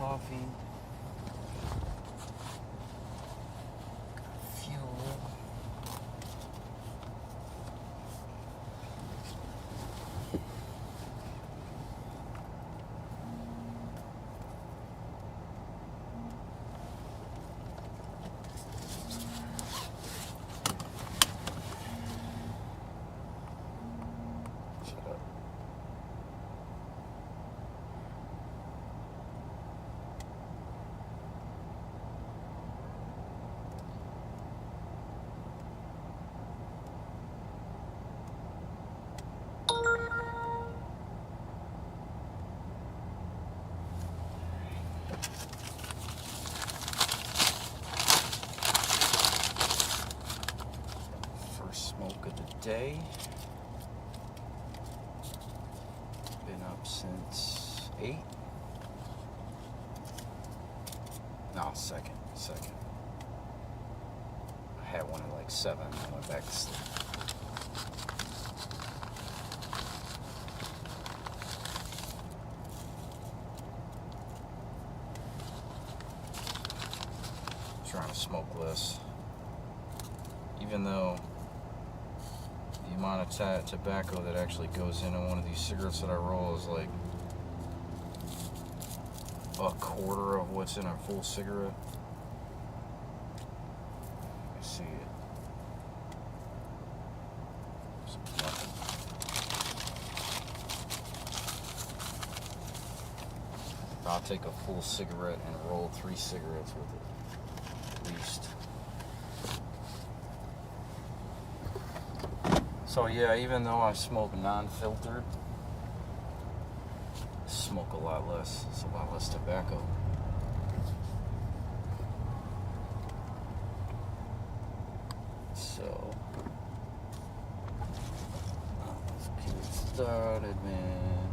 coffee. Fuel. Shut up. First smoke of the day. Been up since 8. No, second. I had one at like 7 and I went back to sleep. Trying to smoke less. Even though the amount of tobacco that actually goes into one of these cigarettes that I roll is like a quarter of what's in a full cigarette. I see it. It's nothing. I'll take a full cigarette and roll 3 cigarettes with it. At least. So yeah, even though I smoke non-filtered, I smoke a lot less. It's a lot less tobacco. So let's get it started, man.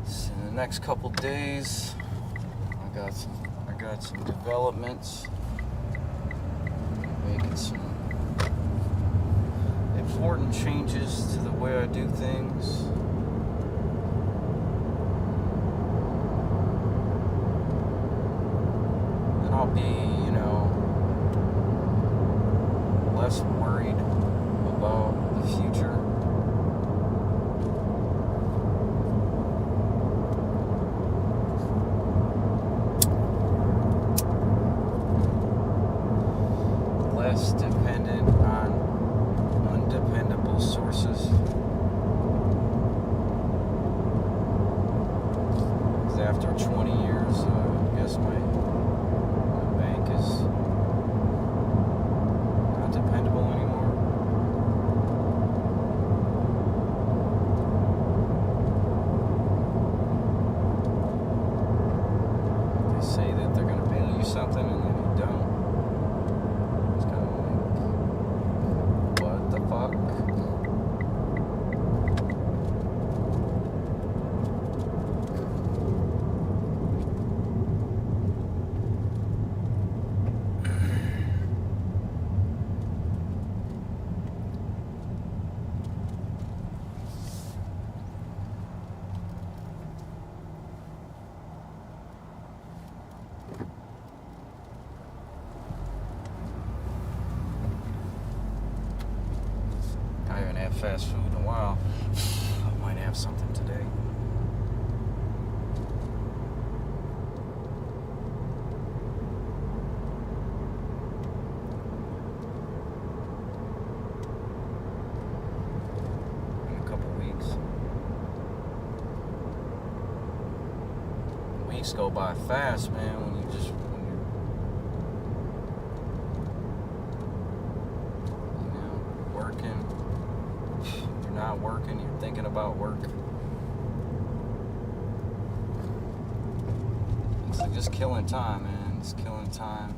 So in the next couple days, I got some developments, making some important changes to the way I do things. And I'll be, less worried about the future. Less dependent on undependable sources. Because after 20 years, I guess my bank is not dependable anymore. They say that they're going to mail you something and then you don't. I haven't had fast food in a while. I might have something today. In a couple weeks. Weeks go by fast, man, when you're working. You're not working, you're thinking about work. It's like just killing time, man. It's killing time.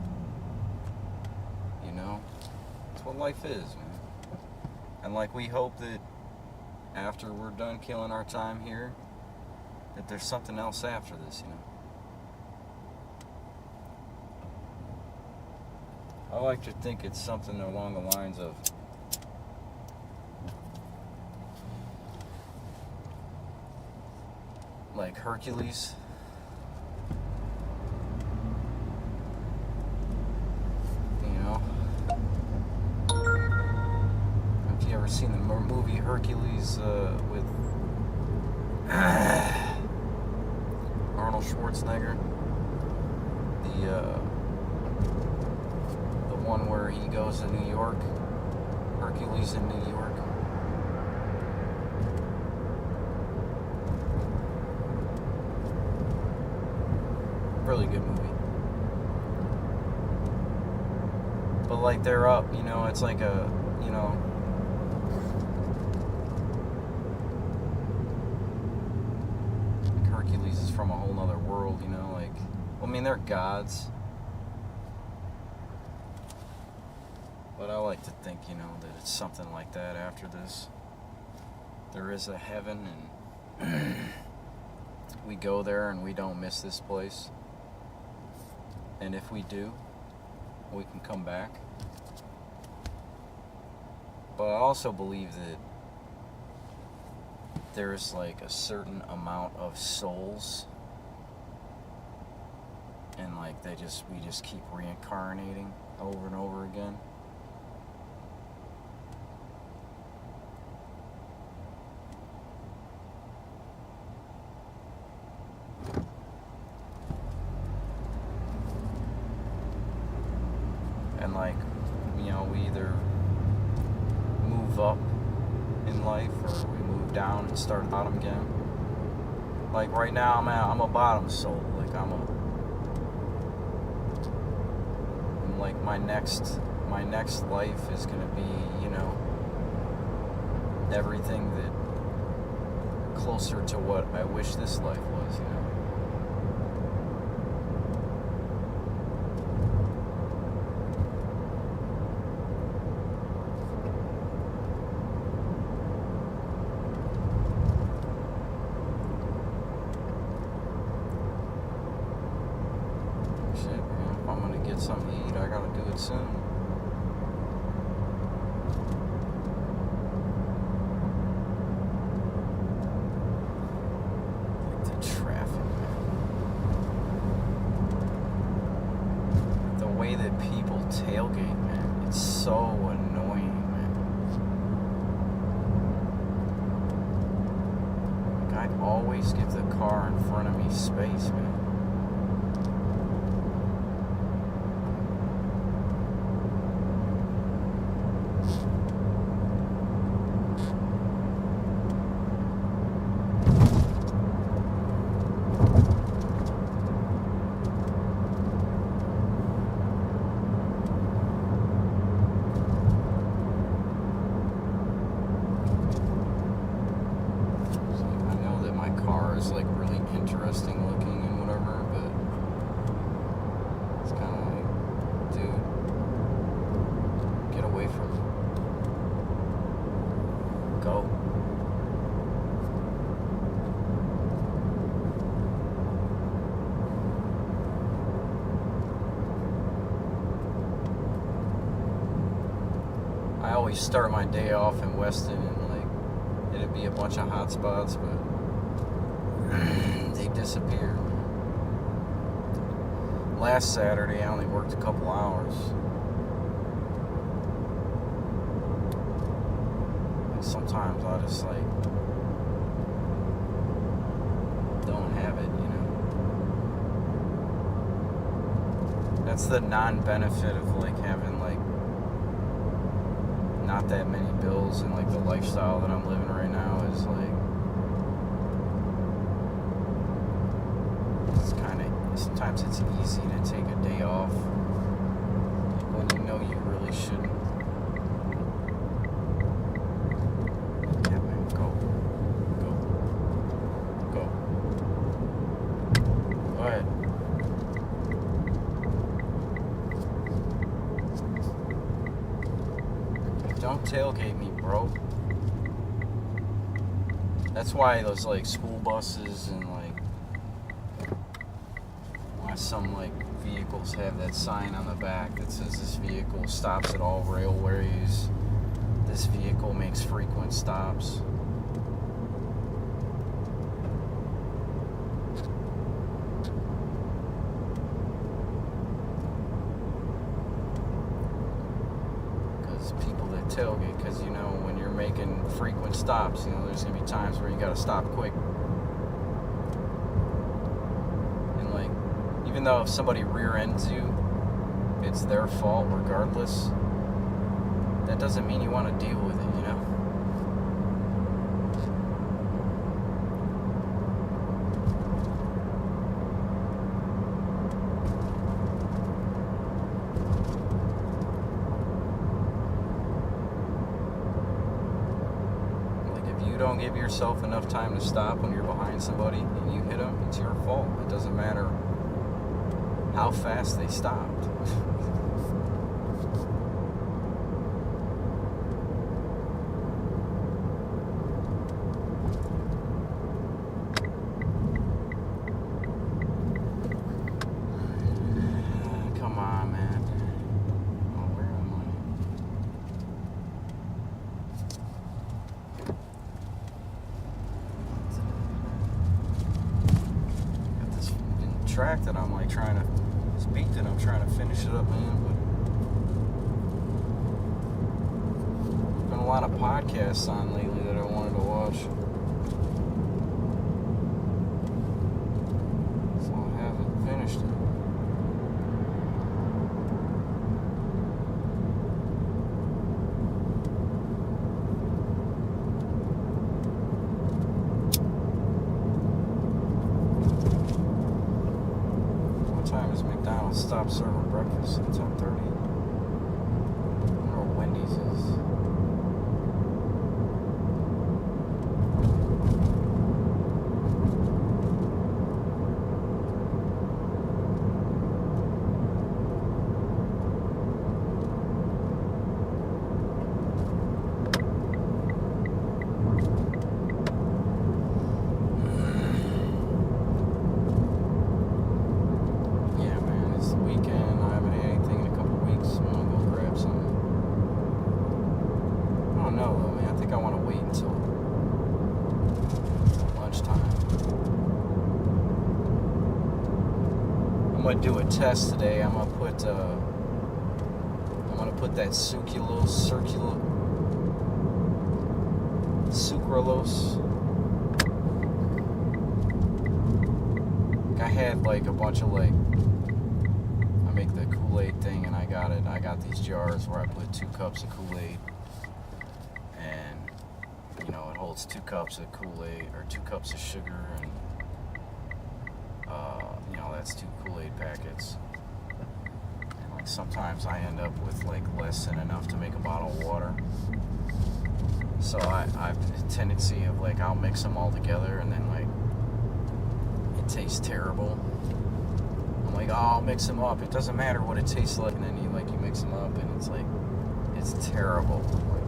That's what life is, man. And like we hope that after we're done killing our time here, that there's something else after this, I like to think it's something along the lines of like Hercules. You know? Have you ever seen the movie Hercules with Arnold Schwarzenegger? The one where he goes to New York, Hercules in New York. Really good movie. But like they're up, you know, it's like a, you know, like Hercules is from a whole nother world, you know, like, I mean, they're gods. But I like to think, you know, that it's something like that after this. There is a heaven, and we go there and we don't miss this place. And if we do, we can come back. But I also believe that there's like a certain amount of souls, and like we just keep reincarnating over and over again. And like, you know, we either move up in life or we move down and start bottom again. Like right now I'm a bottom soul. Like like my next life is gonna be, you know, everything that closer to what I wish this life was, you know. Shit, man, if I'm gonna get something to eat, I gotta do it soon. Like the traffic, man. The way that people tailgate, man, it's so annoying, man. Like, I'd always give the car in front of me space, man. Like really interesting looking and whatever, but it's kind of like, dude, get away from me. Go. I always start my day off in Weston and like it'd be a bunch of hot spots, but they disappeared. Last Saturday I only worked a couple hours. And sometimes I just like don't have it, you know. That's the non-benefit of like having like not that many bills, and like the lifestyle that I'm living right now is like sometimes it's easy to take a day off when you know you really shouldn't. Yeah, man, go. Go ahead. Don't tailgate me, bro. That's why those like school buses and like some like vehicles have that sign on the back that says this vehicle stops at all railways, this vehicle makes frequent stops. tailgate, because when you're making frequent stops, there's gonna be times where you gotta stop quick. And like, even though if somebody rear ends you, it's their fault regardless. That doesn't mean you want to deal with it, Like, if you don't give yourself enough time to stop when you're behind somebody and you hit them, it's your fault. It doesn't matter how fast they stopped. Come on, man. Oh, where am I? Got this track that I'm like trying to speak that I'm trying to finish it up, man. But there's been a lot of podcasts on lately that I wanted to watch. So I haven't finished it. Time is McDonald's stop serving breakfast at 10:30? I wonder what Wendy's is. I want to wait until lunchtime. I'm gonna do a test today. I'm gonna put that sucralose. I had like a bunch of I make the Kool-Aid thing, and I got these jars where I put 2 cups of Kool-Aid. It holds 2 cups of Kool-Aid, or 2 cups of sugar, and that's 2 Kool-Aid packets. And like sometimes I end up with like less than enough to make a bottle of water. So I have a tendency of like I'll mix them all together, and then like it tastes terrible. I'm like, oh, I'll mix them up. It doesn't matter what it tastes like, and then you mix them up, and it's like it's terrible.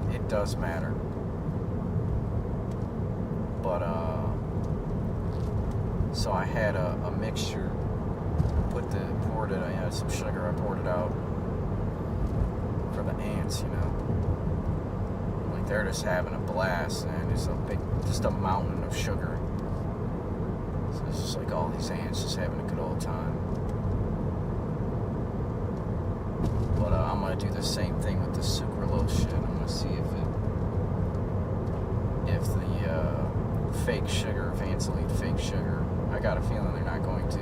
Like, it does matter. But so I had a mixture. I had some sugar. I poured it out for the ants. Like they're just having a blast, and it's just a mountain of sugar. So it's just like all these ants just having a good old time. But I'm gonna do the same thing with the sucralose shit. I'm gonna see if the fake sugar, Vaseline fake sugar, I got a feeling they're not going to.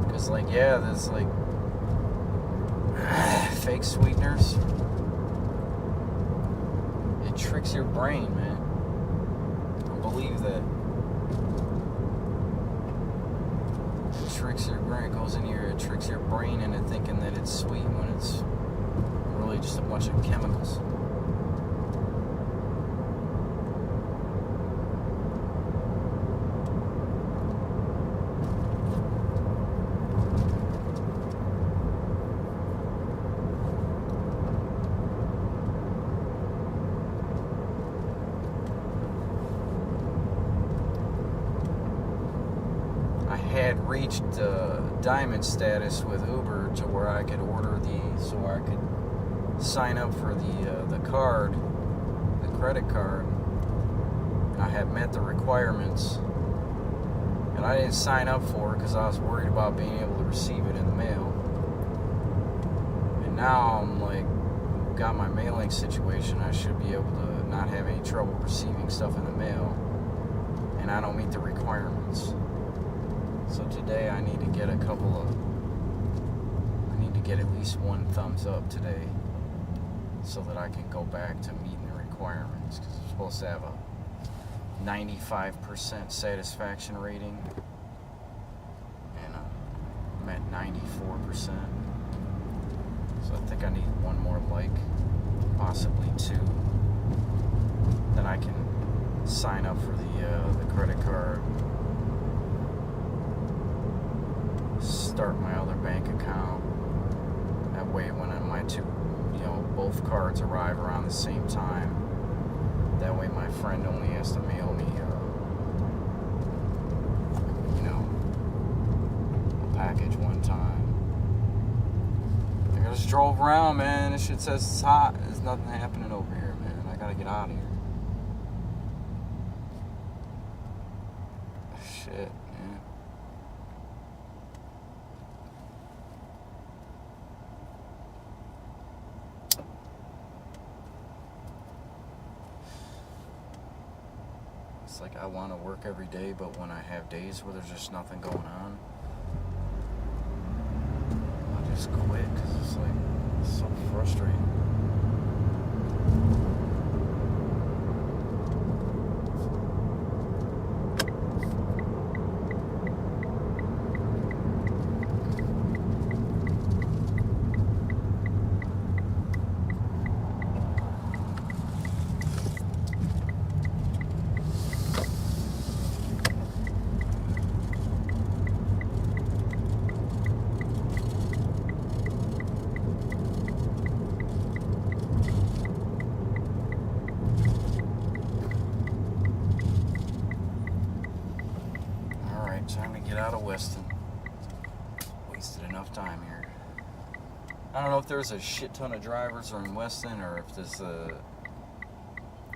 Because there's fake sweeteners. It tricks your brain, man. Don't believe that. It tricks your brain. It goes in here. It tricks your brain into thinking that it's sweet when it's really just a bunch of chemicals. Had reached diamond status with Uber to where I could I could sign up for the card, the credit card. And I had met the requirements, and I didn't sign up for it because I was worried about being able to receive it in the mail. now I'm like, got my mailing situation. I should be able to not have any trouble receiving stuff in the mail, and I don't meet the requirements. So today I need to get at least one thumbs up today so that I can go back to meeting the requirements, because I'm supposed to have a 95% satisfaction rating, and I'm at 94%. So I think I need one more like, possibly two. Then I can sign up for the credit card, start my other bank account. That way when my two, both cards arrive around the same time, that way my friend only has to mail me, a package one time. I just drove around, man. This shit says it's hot. There's nothing happening over here, man. I gotta get out of here. Shit, man. It's like I want to work every day, but when I have days where there's just nothing going on, I just quit, because it's like, it's so frustrating. Time to get out of Weston. Wasted enough time here. I don't know if there's a shit ton of drivers are in Weston, or if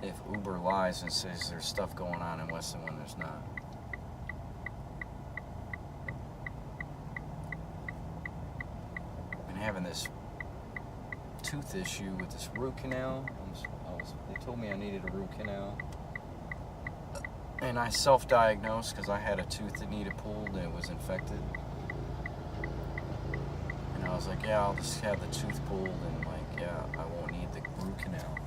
if Uber lies and says there's stuff going on in Weston when there's not. I've been having this tooth issue with this root canal. They told me I needed a root canal. And I self-diagnosed because I had a tooth that needed pulled and it was infected. And I was like, yeah, I'll just have the tooth pulled, and I won't need the root canal.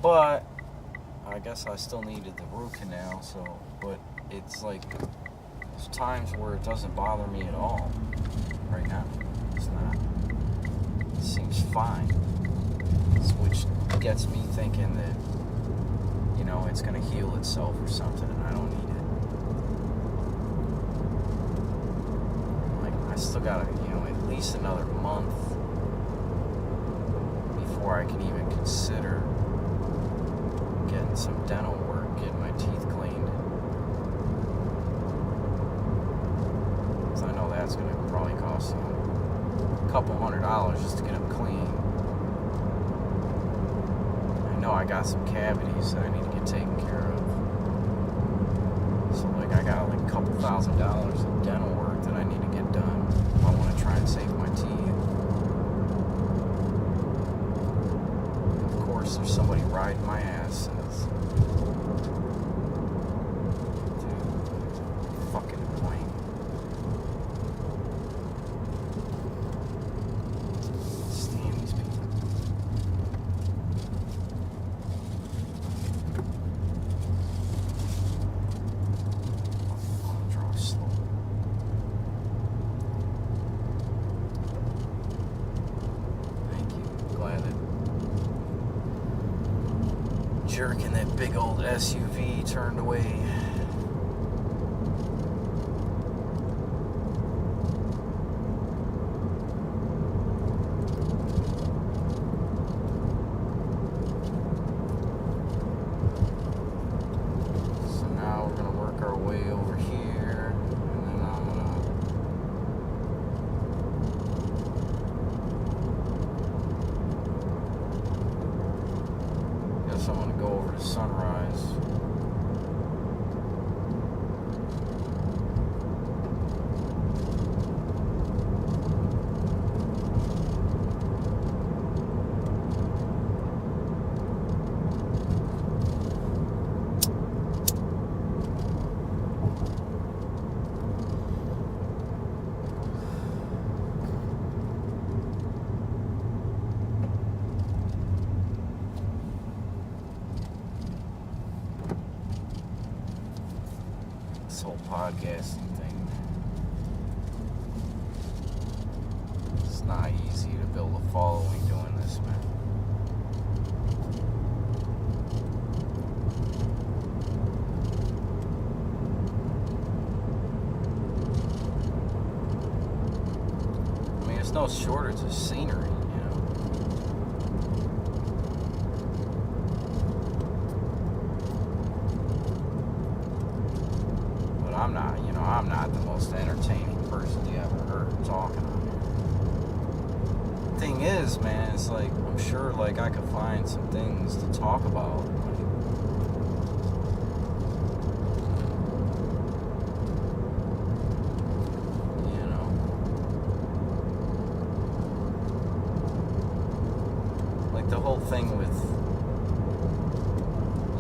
But I guess I still needed the root canal, but it's like, there's times where it doesn't bother me at all. Right now, it's not. It seems fine. Which gets me thinking that, it's going to heal itself or something, and I don't need it. Like, I still got at least another month before I can even consider getting some dental work, getting my teeth cleaned. So I know that's going to probably cost a couple $100 just to get them clean. I got some cavities that I need to get taken care of. So I got a couple $1,000 of dental work that I need to get done if I want to try and save my teeth. Of course, there's somebody riding my ass. Dude, fucking annoying. Stand these people. Jerk in that big old SUV turned away. So now we're gonna work our way over here, and then I'm gonna go over to Sunrise. podcasting thing, man. It's not easy to build a following doing this, man. I mean, it's no shortage of scenery, you know. But I'm not the most entertaining person you ever heard talking on here. Thing is, man, it's like, I'm sure, like, I could find some things to talk about. Like, you know. Like, the whole thing with,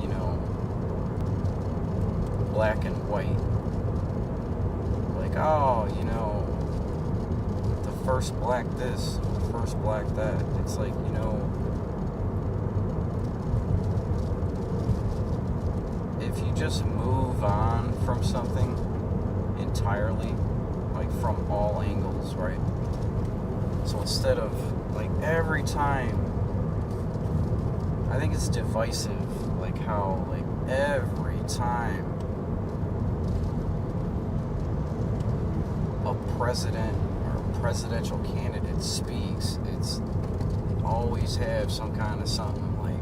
you know, black and white. Like, oh, you know, the first black this, the first black that. It's like, you know, if you just move on from something entirely, like from all angles, right? So instead of, like, every time, I think it's divisive, like how, like, every time a president or a presidential candidate speaks, it's always have some kind of something like,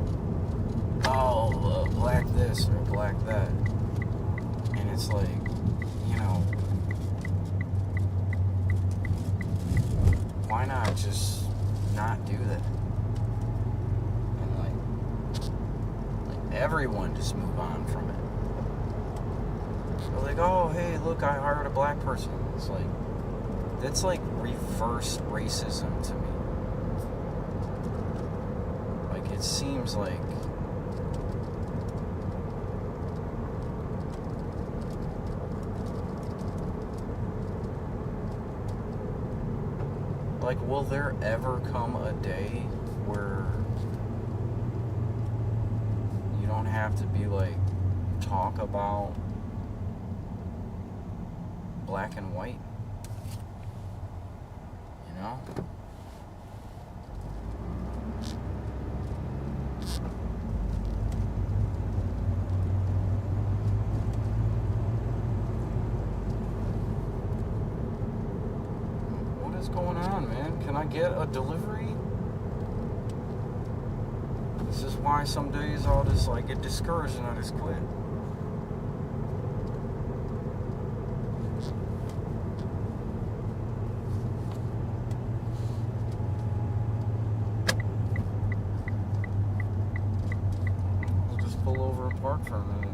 oh, black this or black that. And it's like, you know, why not just not do that? And like everyone just move on from it. They're like, oh, hey, look, I hired a black person. It's like, that's like reverse racism to me. Like, it seems like will there ever come a day where you don't have to be like, talk about black and white? You know? What is going on, man? Can I get a delivery? This is why some days I'll just like get discouraged and I just quit. Pull over and park for a minute.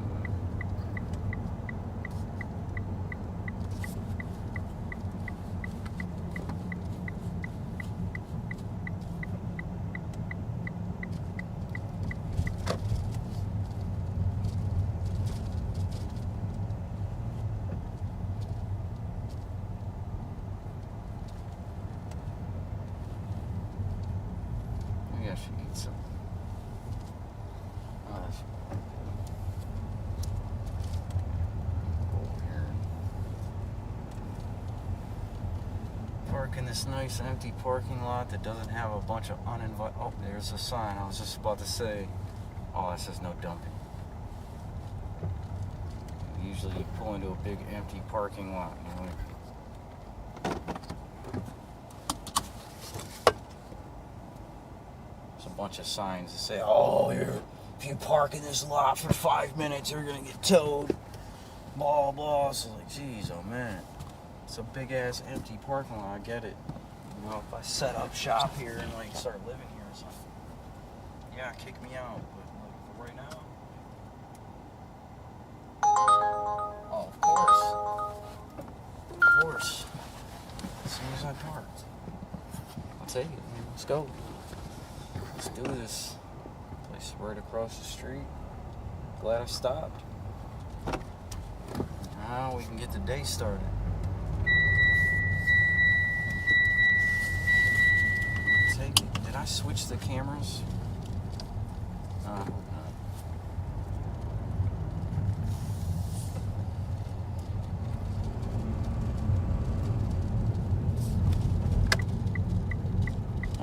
Maybe I should eat some. Park in this nice empty parking lot that doesn't have a bunch of uninvited. Oh, there's a sign. I was just about to say, oh, it says no dumping. Usually you pull into a big empty parking lot, you know, there's a bunch of signs that say, oh, if you park in this lot for 5 minutes, you're gonna get towed. Blah blah. So like, geez, oh man. It's a big ass empty parking lot, I get it. You know, if I set up shop here and like start living here or something, yeah, kick me out. But like for right now, oh, of course. As soon as I parked, I'll take it, man. Let's go. Let's do this. Place right across the street. Glad I stopped. Now we can get the day started. Did I switch the cameras? No.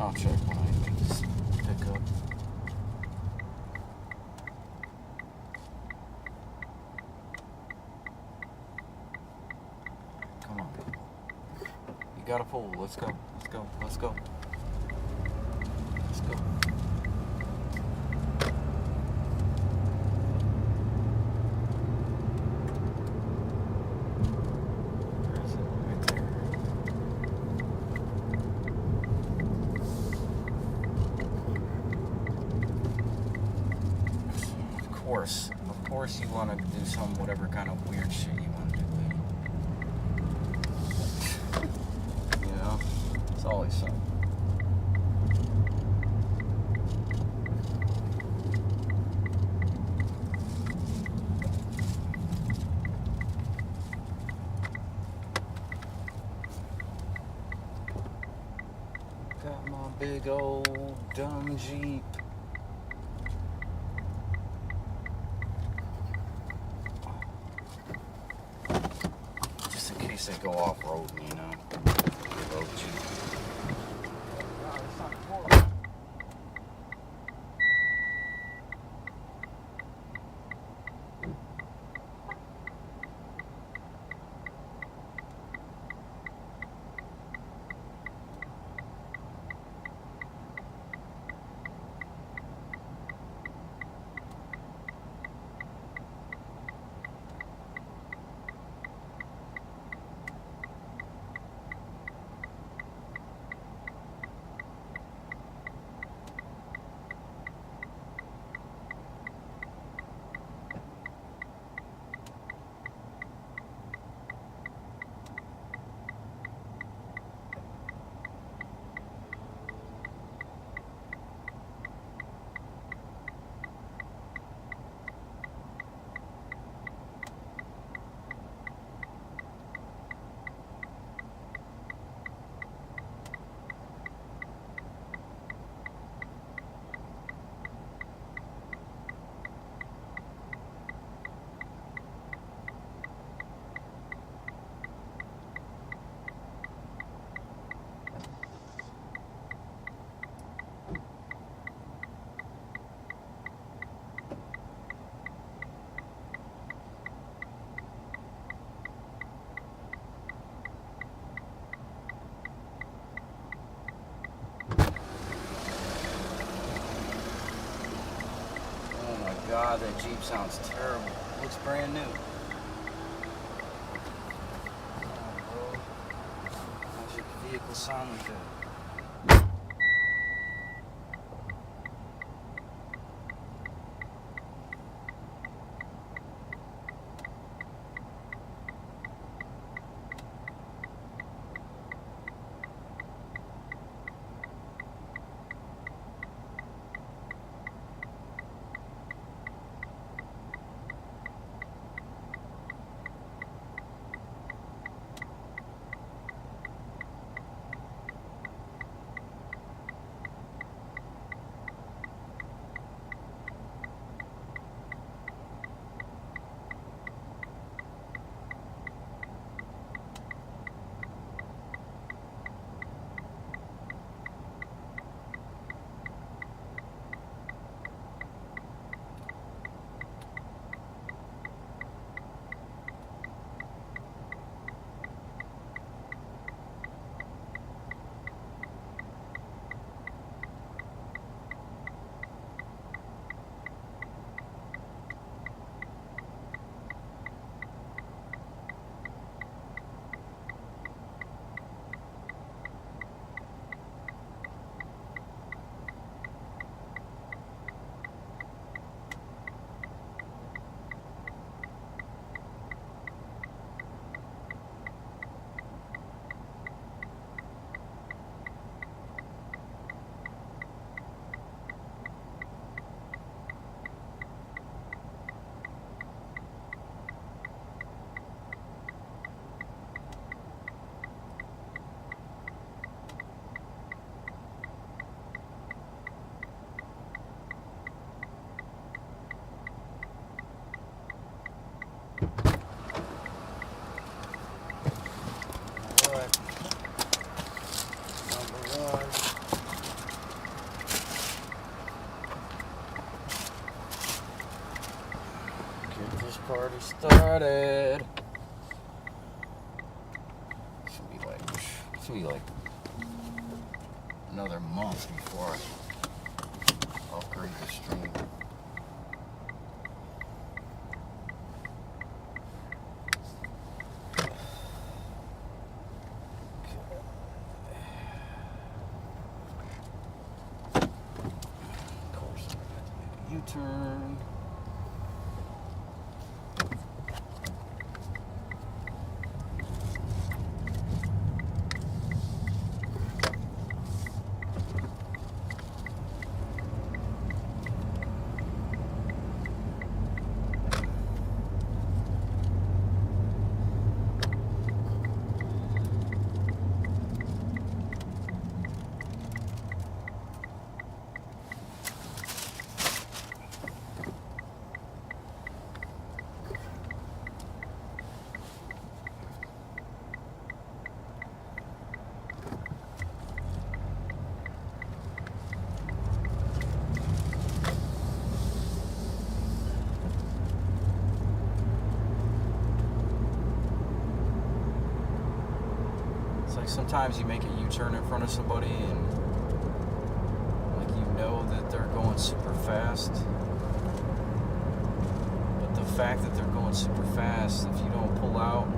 I'll check when I make this pickup. Come on, people. You got a pull. Let's go. Let's go. Let's go. Let's go. Where is it? Right there. Of course you want to do some whatever kind of weird shit you want to do. You know? It's always something. Got my big old dumb Jeep. Just in case they go off-road, you know. Road Jeep. God, that Jeep sounds terrible. Looks brand new. Oh, bro. How's your vehicle sound like that? Alright. Number one. party started. Should be like another month before I upgrade the stream. Of course, I'm gonna have to make a U-turn. Sometimes you make a U-turn in front of somebody and like you know that they're going super fast, but the fact that they're going super fast, if you don't pull out,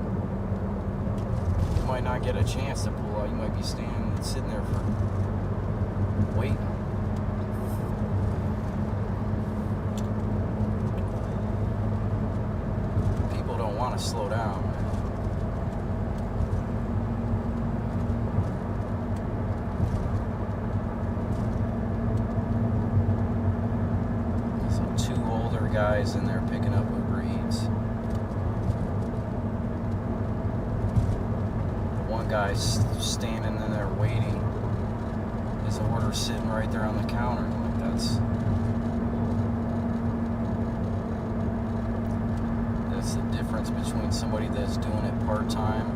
you might not get a chance to pull out. You might be sitting there for waiting. People don't want to slow down. Guys in there picking up Uber Eats. The one guy's standing in there waiting. His order's sitting right there on the counter. Like that's the difference between somebody that's doing it part-time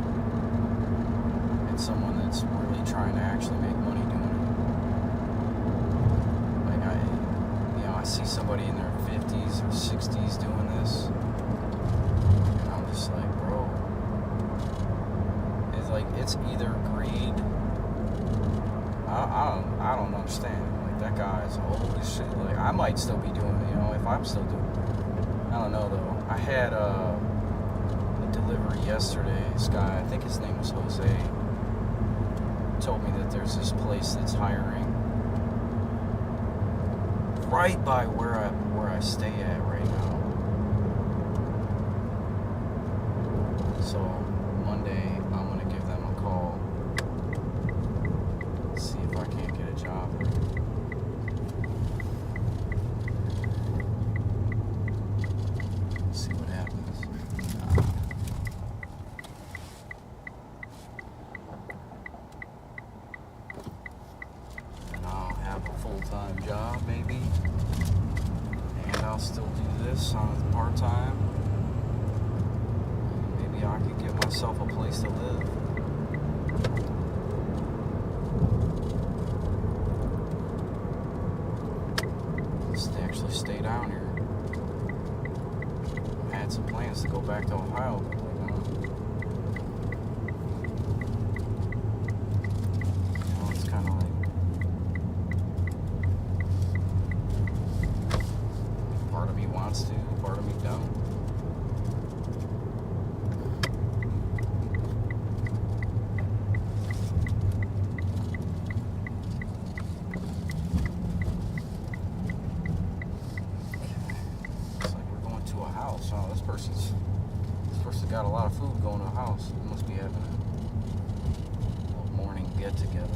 and someone that's really trying to actually make money doing it. Like I see somebody in their 50s or 60s doing this, and I'm just like, bro, it's either greed. I don't understand. Like, that guy's holy shit. Like, I might still be doing it, if I'm still doing it. I don't know though. I had a delivery yesterday. This guy, I think his name was Jose, told me that there's this place that's hiring right by where I stay at right now. So Monday I'm gonna give them a call, see if I can't get a job there. See what happens. And I'll have a full-time job maybe. I'll still do this on part-time. Maybe I could get myself a place to live. Just to actually stay down here. I had some plans to go back to Ohio, but it's kind of like part of me wants to, part of me don't. Looks like we're going to a house. Oh, this person's got a lot of food going to a house. They must be having a little morning get together.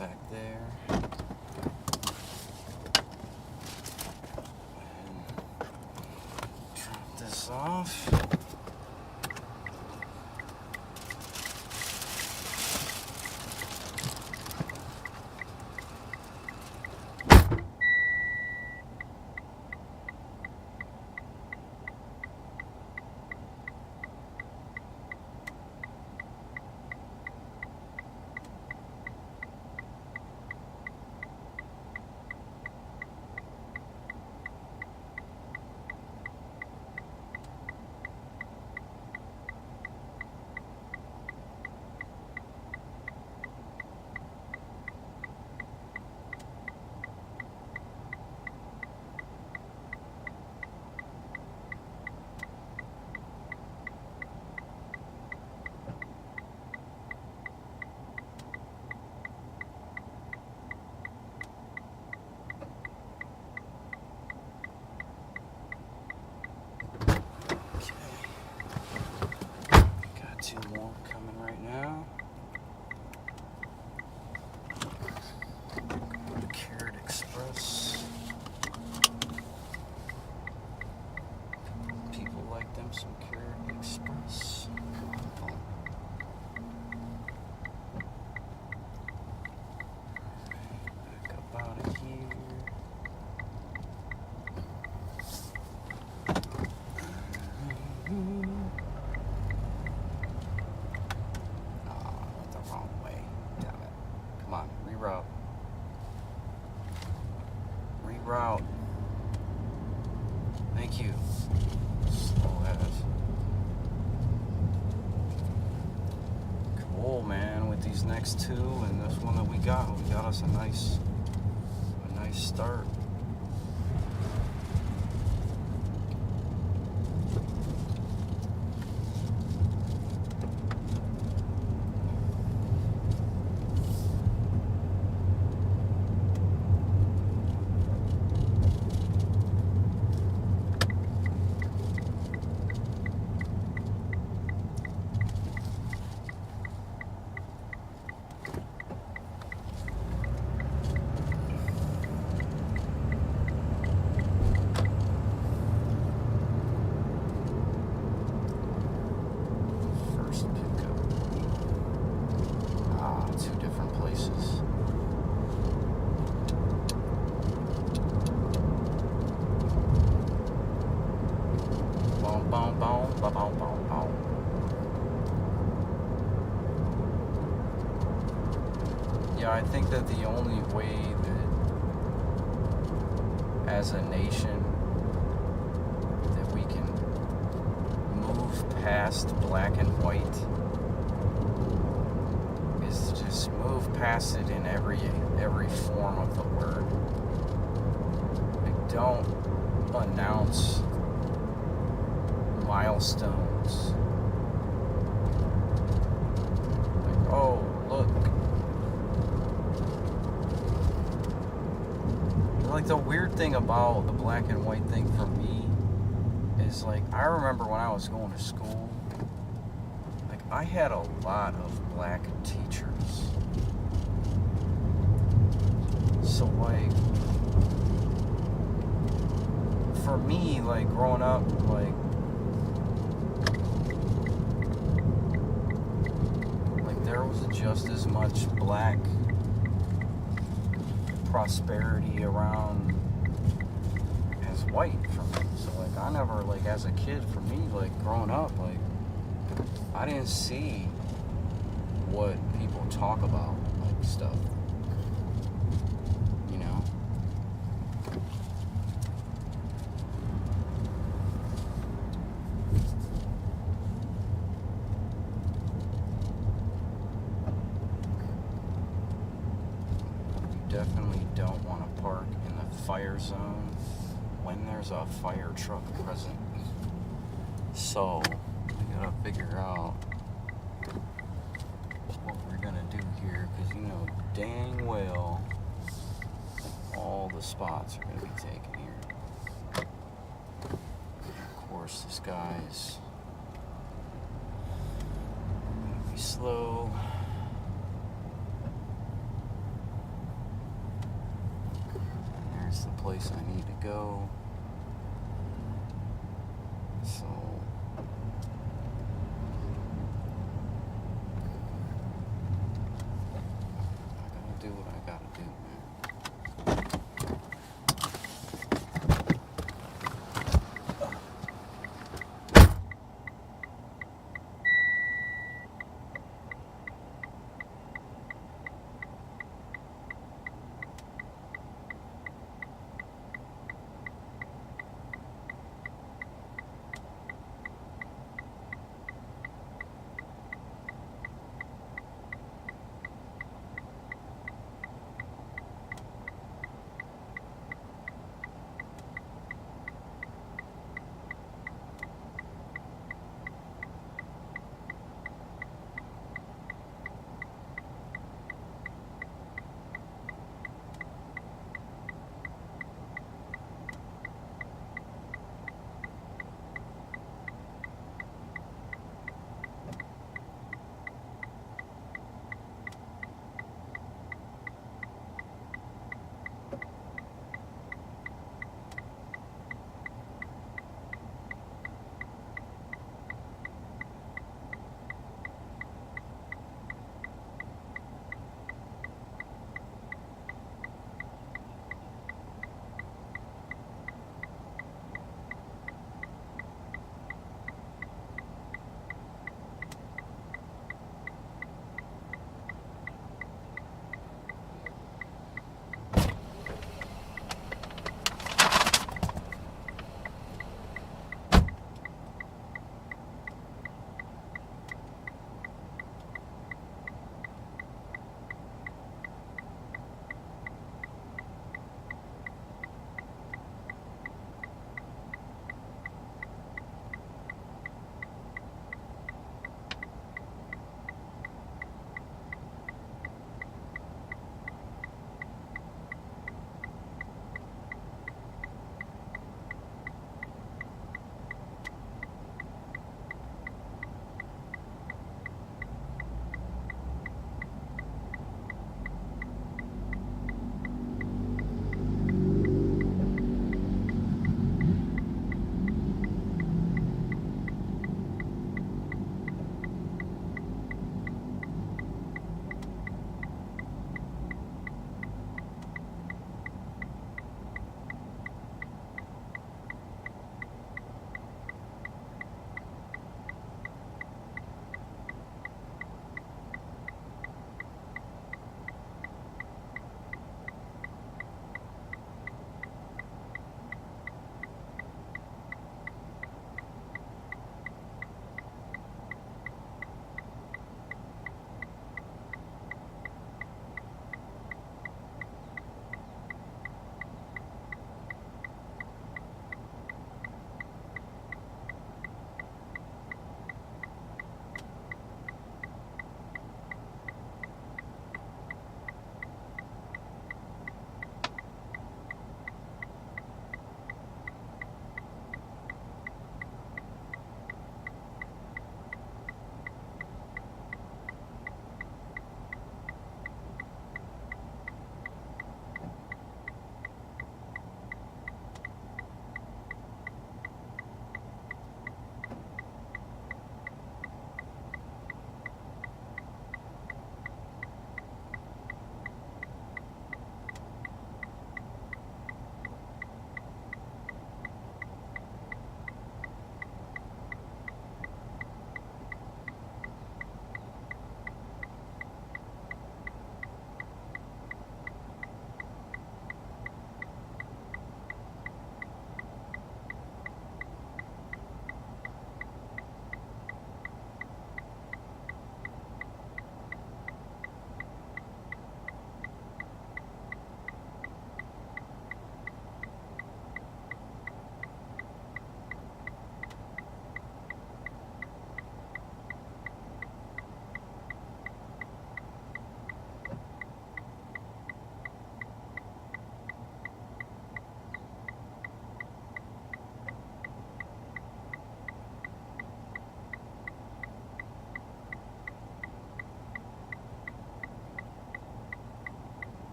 back there. And drop this off. Two more coming right now. Go to Carrot Express. People like them some Carrot Express. Back up out of here. Reroute. Thank you. Slow ass. Cool, man. With these next two and this one that we got us a nice start. Yeah, I think that the only way that as a nation that we can move past black and white is to just move past it in every form of the word. Like, don't announce milestones. Like, oh, look. Like, the weird thing about the black and white thing for me is, like, I remember when I was going to school, like, I had a lot of black teachers. So, like, for me, like, growing up, like there was just as much black prosperity around as white for me. So, like, I never, like, as a kid, for me, like, growing up, like, I didn't see what people talk about, like, stuff. You know? Definitely don't want to park in the fire zone when there's a fire truck present. So, we gotta figure out what we're gonna do here, because you know dang well all the spots are gonna be taken here. Of course, this guy's gonna be slow. That's the place I need to go. So I gotta do what I gotta do, man.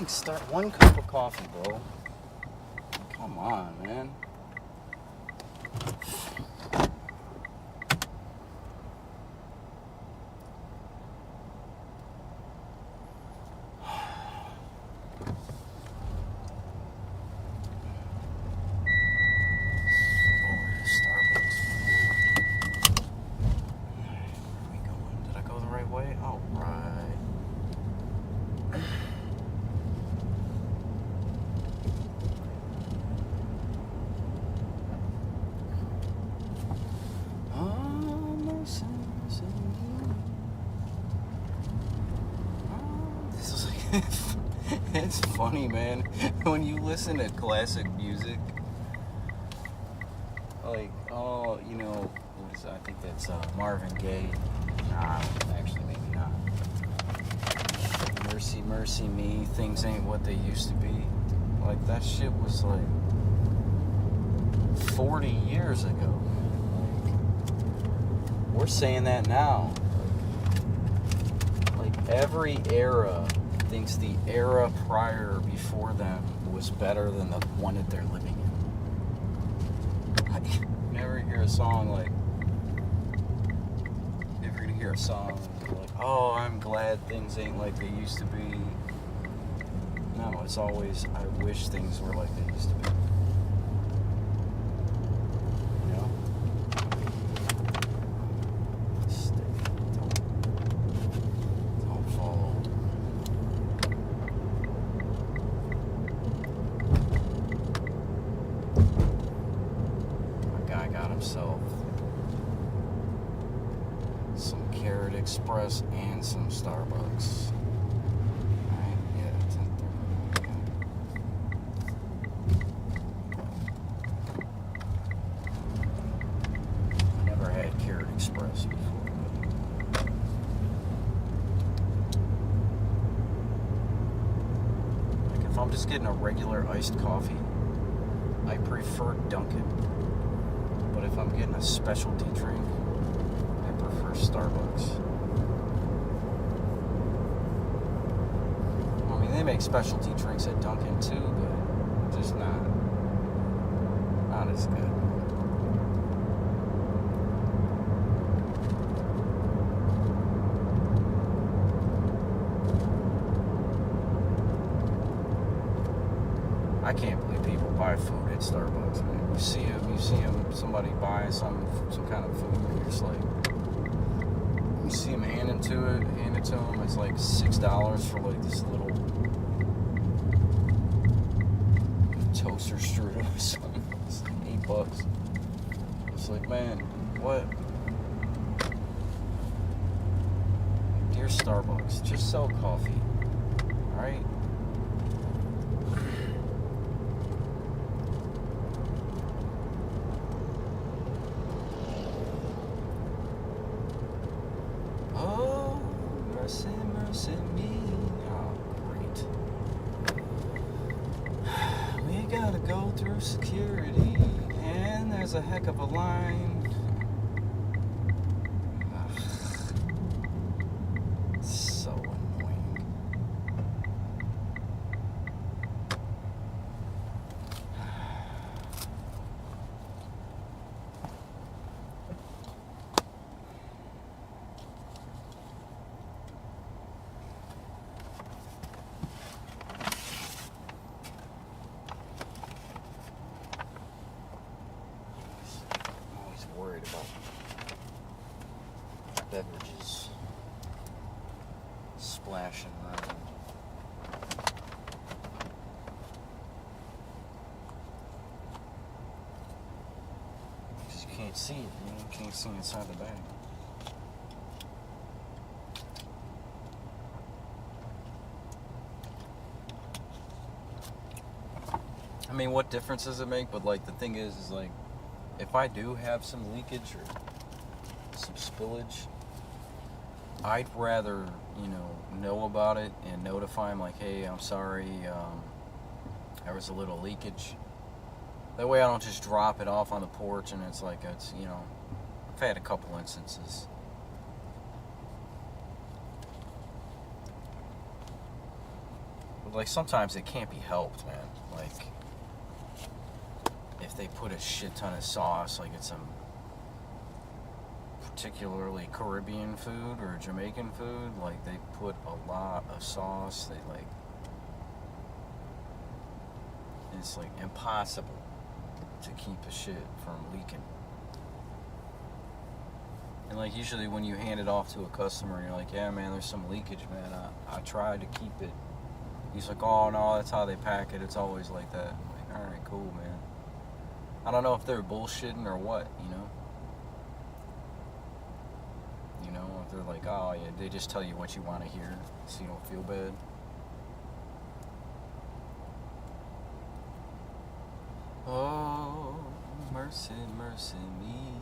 start one cup of coffee, bro. Come on, man. It's funny, man, when you listen to classic music, like, oh, you know, what is that? I think that's Marvin Gaye. Nah, actually, maybe not. Mercy, Mercy Me, Things Ain't What They Used to Be. Like, that shit was like 40 years ago. Like, we're saying that now. Like every era thinks the era prior before them was better than the one that they're living in. Like, you never hear a song like, never gonna hear a song like, oh, I'm glad things ain't like they used to be. No, it's always, I wish things were like they used to be. You know? Don't fall. Himself some Carrot Express and some Starbucks. Alright, yeah, 10:30. Never had Carrot Express before. Like, if I'm just getting a regular iced coffee, I prefer Dunkin'. But if I'm getting a specialty drink, I prefer Starbucks. I mean, they make specialty drinks at Dunkin' too, but just not as good. I can't believe people buy food at Starbucks, man. You see them, somebody buy some kind of food, and you're just like, you see them hand it to them, it's like $6 for like this little toaster strudel or something. It's like $8. It's like, man, what? Dear Starbucks, just sell coffee, alright? Mercy, mercy me. Oh, great. We gotta go through security, and there's a heck of a line. So annoying. Worried about beverages splashing around. Because you can't see it, you can't see inside the bag. I mean, what difference does it make? But like, the thing is like, if I do have some leakage or some spillage, I'd rather, know about it and notify them like, hey, I'm sorry, there was a little leakage. That way I don't just drop it off on the porch and it's like, I've had a couple instances. But like sometimes it can't be helped, man. Like if they put a shit ton of sauce, like it's some particularly Caribbean food or Jamaican food, like they put a lot of sauce. They like, it's like impossible to keep the shit from leaking. And like usually when you hand it off to a customer, you're like, yeah, man, there's some leakage, man. I tried to keep it. He's like, oh no, that's how they pack it. It's always like that. I'm like, all right, cool, man. I don't know if they're bullshitting or what, you know. You know, if they're like, oh yeah, they just tell you what you want to hear, so you don't feel bad. Oh, mercy, mercy me.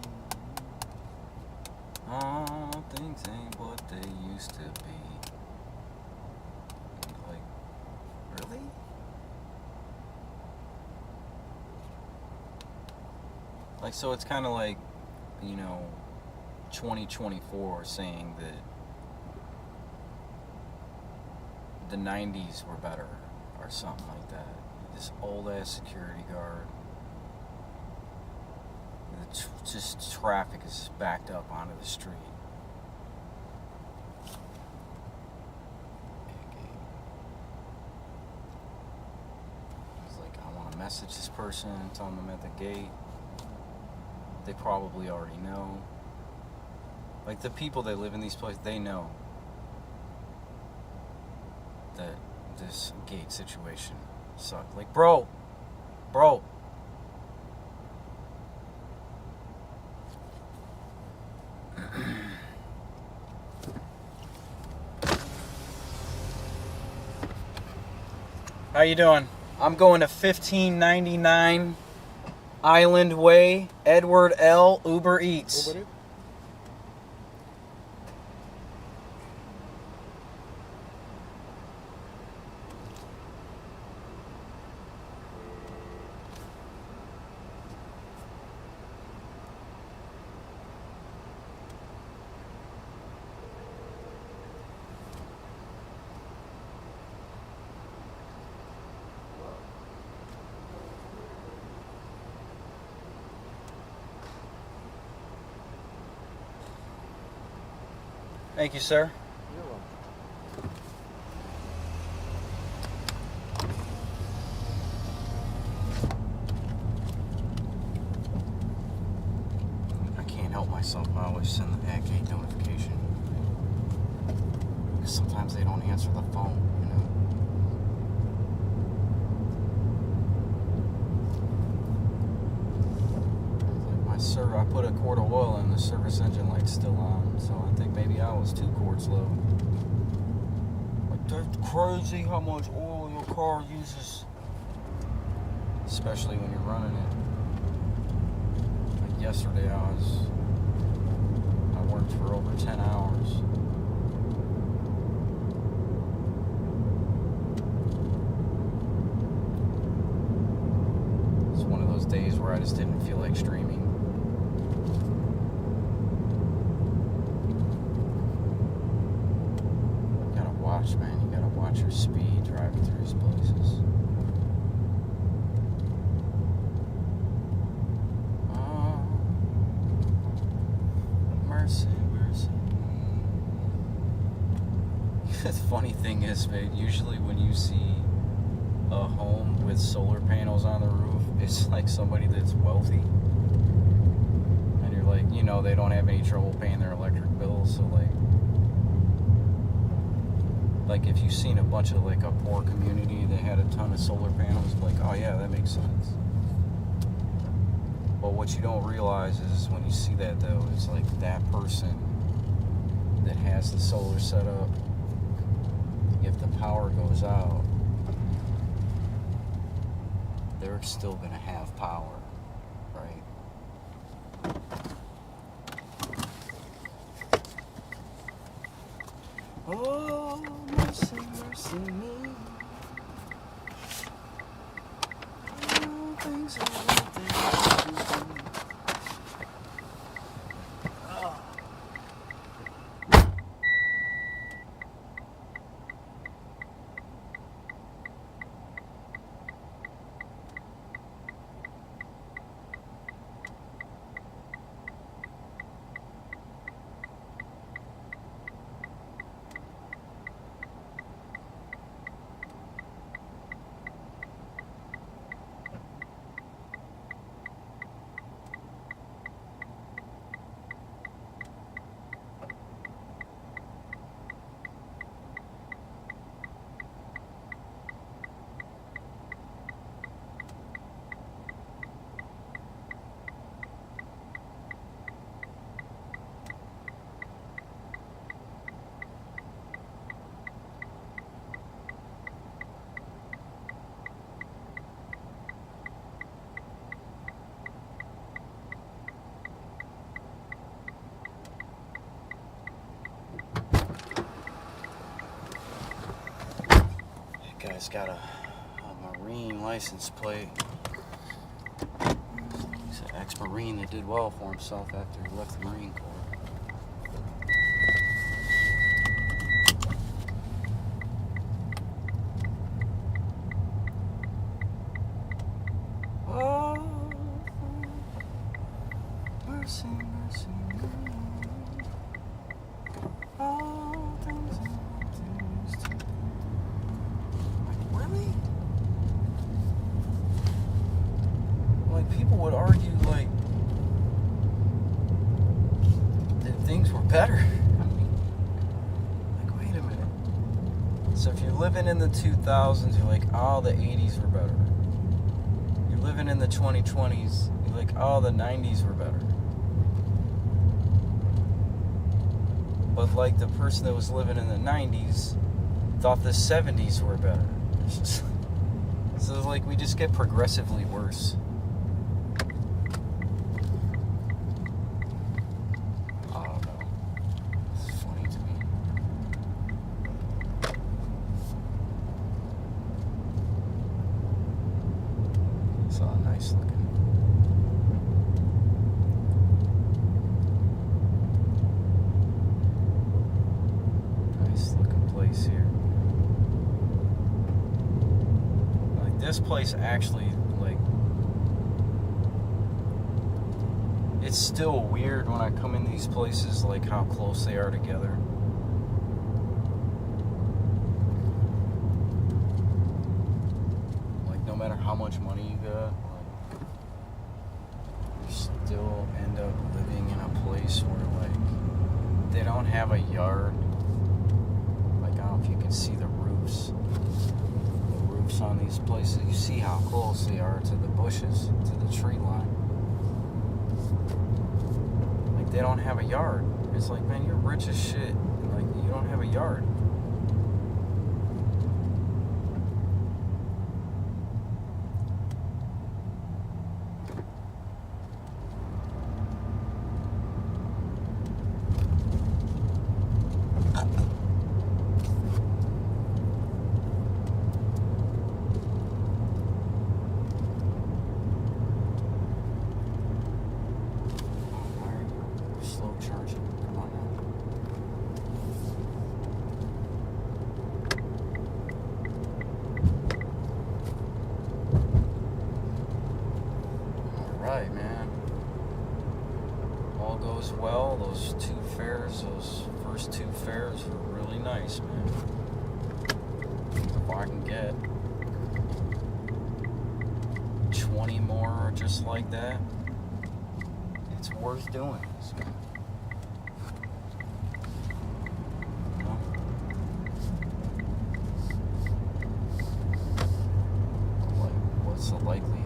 Oh, things ain't what they used to be. Like, really? Like, so it's kind of like, you know, 2024 saying that the 90s were better or something like that. This old ass security guard. Just traffic is backed up onto the street. It's like, I want to message this person, tell them I'm at the gate. They probably already know. Like the people that live in these places, they know that this gate situation sucked. Like, bro. How you doing? I'm going to 1599 Island Way, Edward L. Uber Eats. Uber Eats? Thank you, sir. You're welcome. I can't help myself. I always send the at gate notification. Because sometimes they don't answer the phone, you know. I put a quart of oil in, the service engine light's still on, so I think maybe I was 2 quarts low. Like, that's crazy how much oil your car uses. Especially when you're running it. Like yesterday I worked for over 10 hours. It's one of those days where I just didn't feel like streaming. Man, you gotta watch your speed driving through these places. Oh, mercy, mercy. The funny thing is, man, usually when you see a home with solar panels on the roof, it's like somebody that's wealthy. And you're like, you know, they don't have any trouble paying their electric bills, so like if you've seen a bunch of like a poor community that had a ton of solar panels, like, oh yeah, that makes sense. But what you don't realize is when you see that though, it's like that person that has the solar set up, if the power goes out, they're still gonna have power, right? Oh, mercy, mercy me. Oh, things are what they used to be. Oh. guy's got a Marine license plate. He's an ex-Marine that did well for himself after he left the Marine Corps. Oh, mercy, mercy, mercy. All things I used to be. Like, really? Like, people would argue, like, that things were better. I mean, like, wait a minute. So if you're living in the 2000s, you're like, oh, the 80s were better. You're living in the 2020s, you're like, oh, the 90s were better. But like the person that was living in the 90s thought the 70s were better. So it's like we just get progressively worse. I don't know. It's funny to me. It's all nice looking. Place here. Like this place actually, like, it's still weird when I come in these places, like how close they are together. Like no matter how much money you got, like, you still end up living in a place where like they don't have a yard. If you can see the roofs on these places, you see how close they are to the bushes, to the tree line. Like they don't have a yard. It's like, man, you're rich as shit. Like you don't have a yard. Right, man. All goes well. Those first two fares were really nice, man. If I can get 20 more just like that, it's worth doing this, man. You know? Like, what's the likelihood?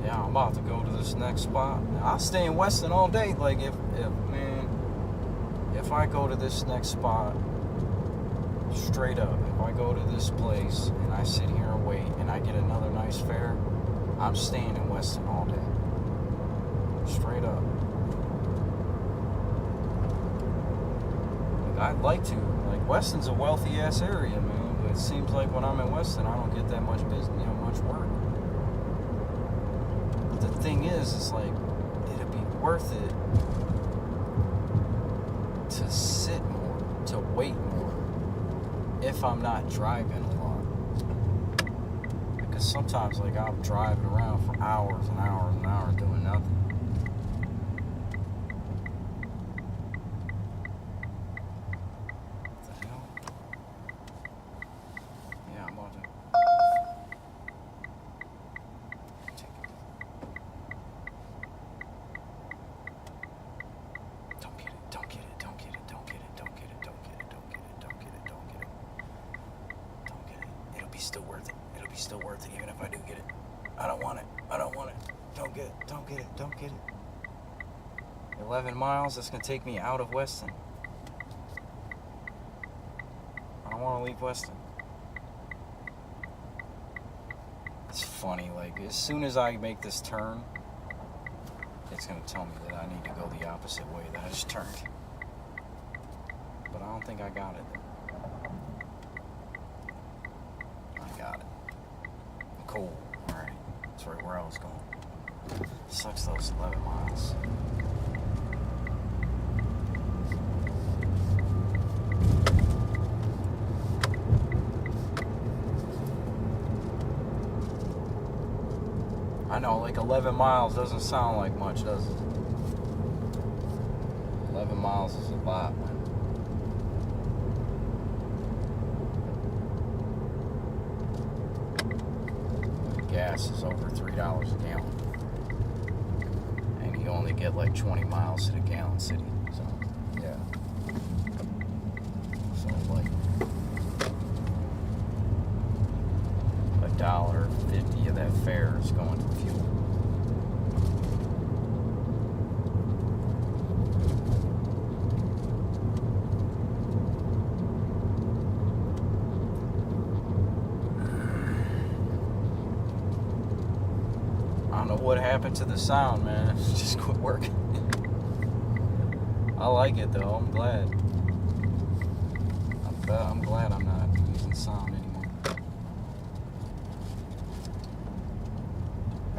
Yeah, I'm about to go to this next spot. I'll stay in Weston all day. Like if I go to this next spot, straight up, if I go to this place and I sit here and wait and I get another nice fare, I'm staying in Weston all day. Straight up. Like I'd like to. Like Weston's a wealthy ass area, man. But it seems like when I'm in Weston, I don't get that much business, much work. The thing is, it's like, it'd be worth it to sit more, to wait more, if I'm not driving a lot. Because sometimes, like, I'm driving around for hours and hours and hours doing nothing. What the hell? Yeah, I'm about to... Still worth it. It'll be still worth it even if I do get it. I don't want it. Don't get it. Don't get it. 11 miles, that's going to take me out of Weston. I don't want to leave Weston. It's funny, like, as soon as I make this turn, it's going to tell me that I need to go the opposite way that I just turned. but I don't think I got it. I got it. Cool. Alright. That's right where I was going. Sucks those 11 miles. I know, like 11 miles doesn't sound like much, does it? 11 miles is a lot, man. Gas is over $3 a gallon. And you only get like 20 miles to the gallon city. So, yeah. So, like, $1.50 of that fare is going to fuel. I don't know what happened to the sound, man. It just quit working. I like it though. I'm glad. I'm glad I'm not using sound anymore.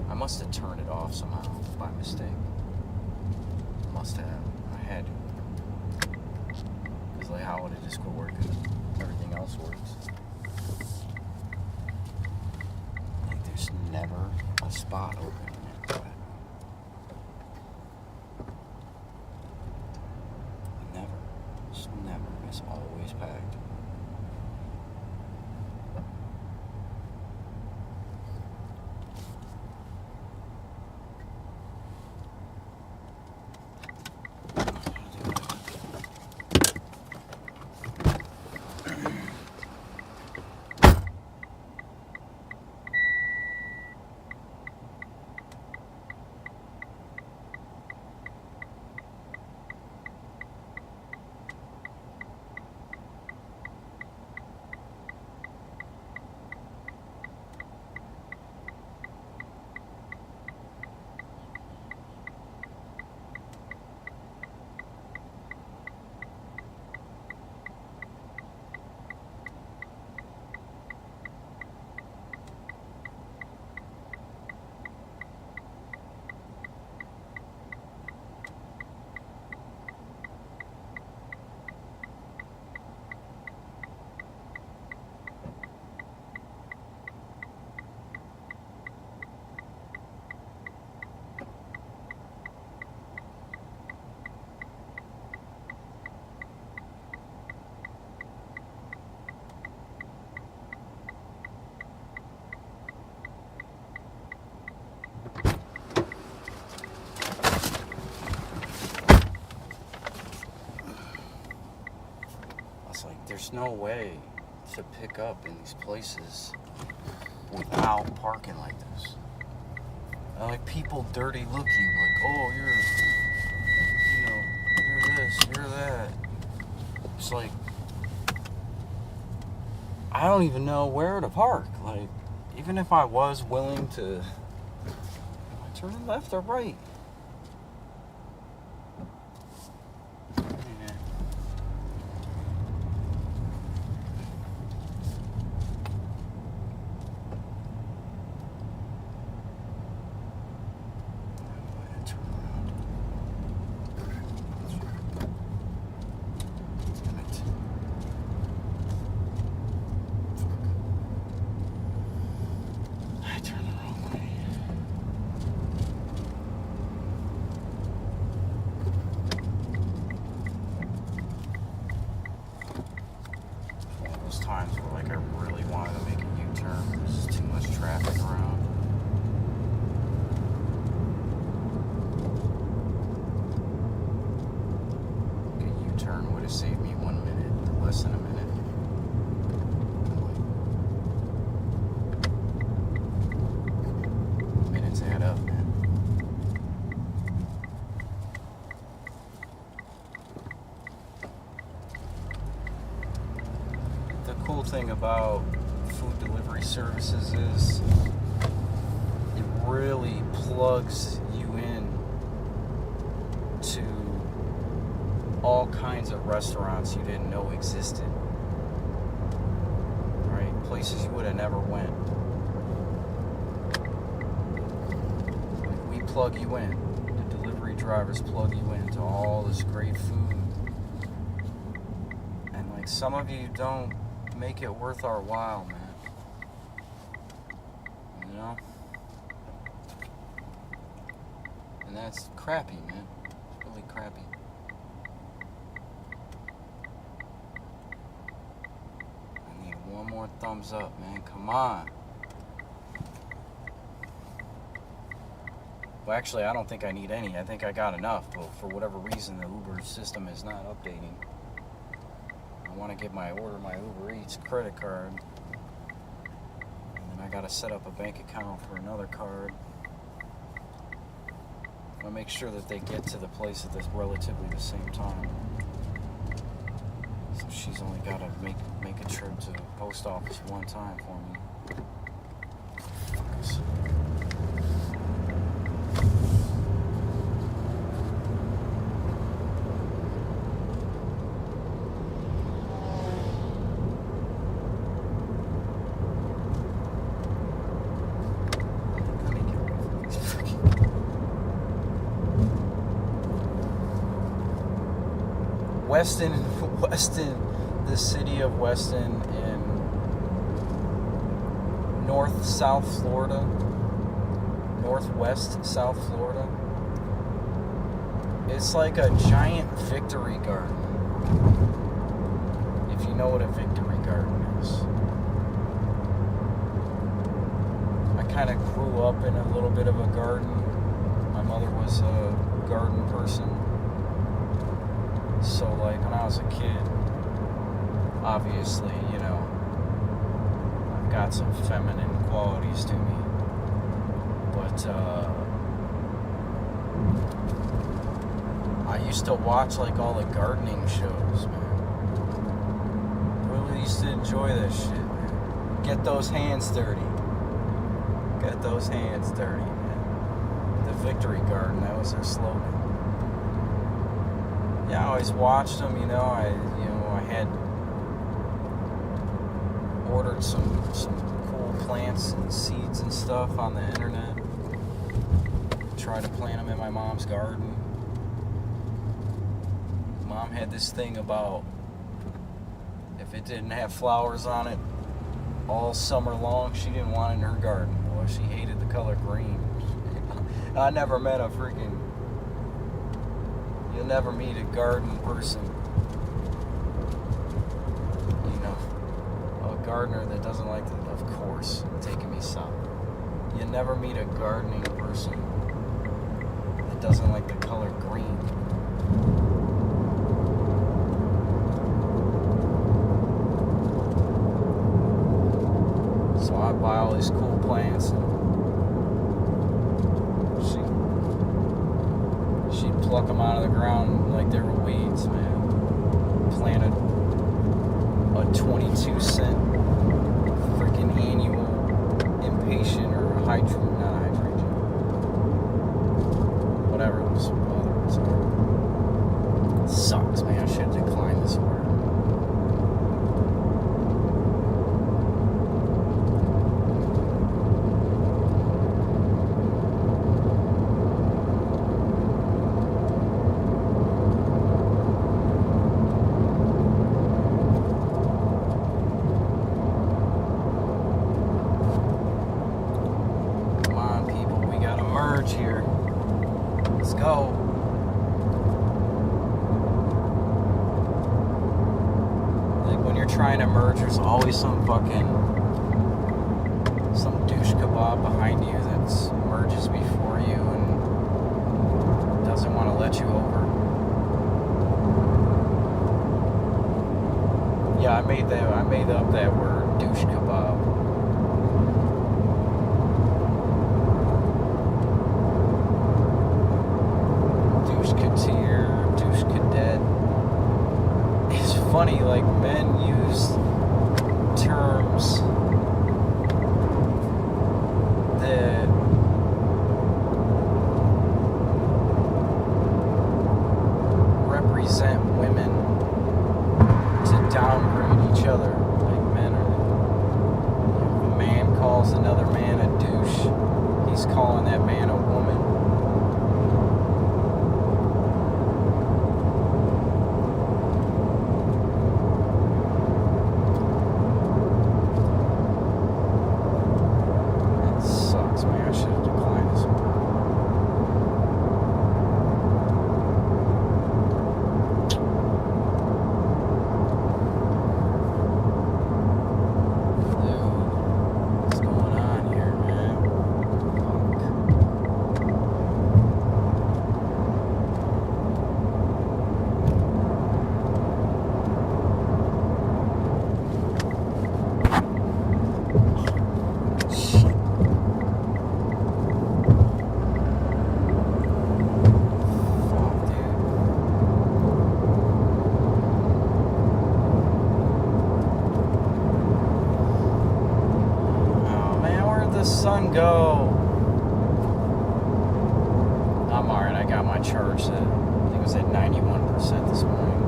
I must have turned it off somehow by mistake. Must have. I had to. Because like, how would it just quit working? Everything else works. Like, there's never a spot open. Never. Just never. It's always packed. Like, there's no way to pick up in these places without parking like this. Like, people dirty look you like, oh, you're this, you're that. It's like, I don't even know where to park. Like, even if I was willing to, am I turning left or right? Times where like I really wanted to make a U-turn. There's just too much traffic around. Like a U-turn would have saved me 1 minute, or less than a minute. Minutes add up, man. The cool thing about food delivery services is it really plugs you in to all kinds of restaurants you didn't know existed. Right? Places you would have never went. Like, we plug you in. The delivery drivers plug you in to all this great food. And like, some of you don't make it worth our while, man. You know? And that's crappy, man. It's really crappy. I need one more thumbs up, man. Come on. Well, actually, I don't think I need any. I think I got enough, but for whatever reason, the Uber system is not updating. I want to get my Uber Eats credit card. And then I got to set up a bank account for another card. I want to make sure that they get to the place at relatively the same time. So she's only got to make a trip to the post office one time for me. Fuckers. Weston, the city of Weston in South Florida, northwest South Florida. It's like a giant victory garden. If you know what a victory garden is. I kind of grew up in a little bit of a garden. My mother was a garden person. So, like, when I was a kid, obviously, you know, I've got some feminine qualities to me. But, I used to watch, like, all the gardening shows, man. Really used to enjoy that shit, man. Get those hands dirty. Get those hands dirty, man. The victory garden, that was their slogan. Yeah, I always watched them, you know. I had ordered some cool plants and seeds and stuff on the internet. Tried to plant them in my mom's garden. Mom had this thing about if it didn't have flowers on it all summer long, she didn't want it in her garden. Boy, she hated the color green. I never met a freaking... You'll never meet a garden person, you know, a gardener that doesn't like to, of course, taking me some. You'll never meet a gardening person that doesn't like the color green. So I buy all these cool plants and she'd pluck them out of the ground like they were weeds, man. Planted a 22-cent freaking annual impatient or not hydrangea. Whatever those other ones are. It sucks, man. I should have declined this order. Here. Let's go. Like when you're trying to merge, there's always some douche kebab behind you that merges before you and doesn't want to let you over. Yeah, I made up that word, douche kebab. Douche cadet. It's funny, like men use terms that represent him go. I'm alright. I got my charge set. I think it was at 91% this morning.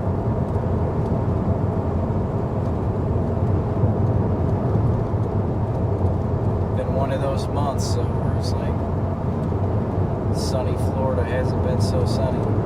Been one of those months where it's like sunny Florida hasn't been so sunny.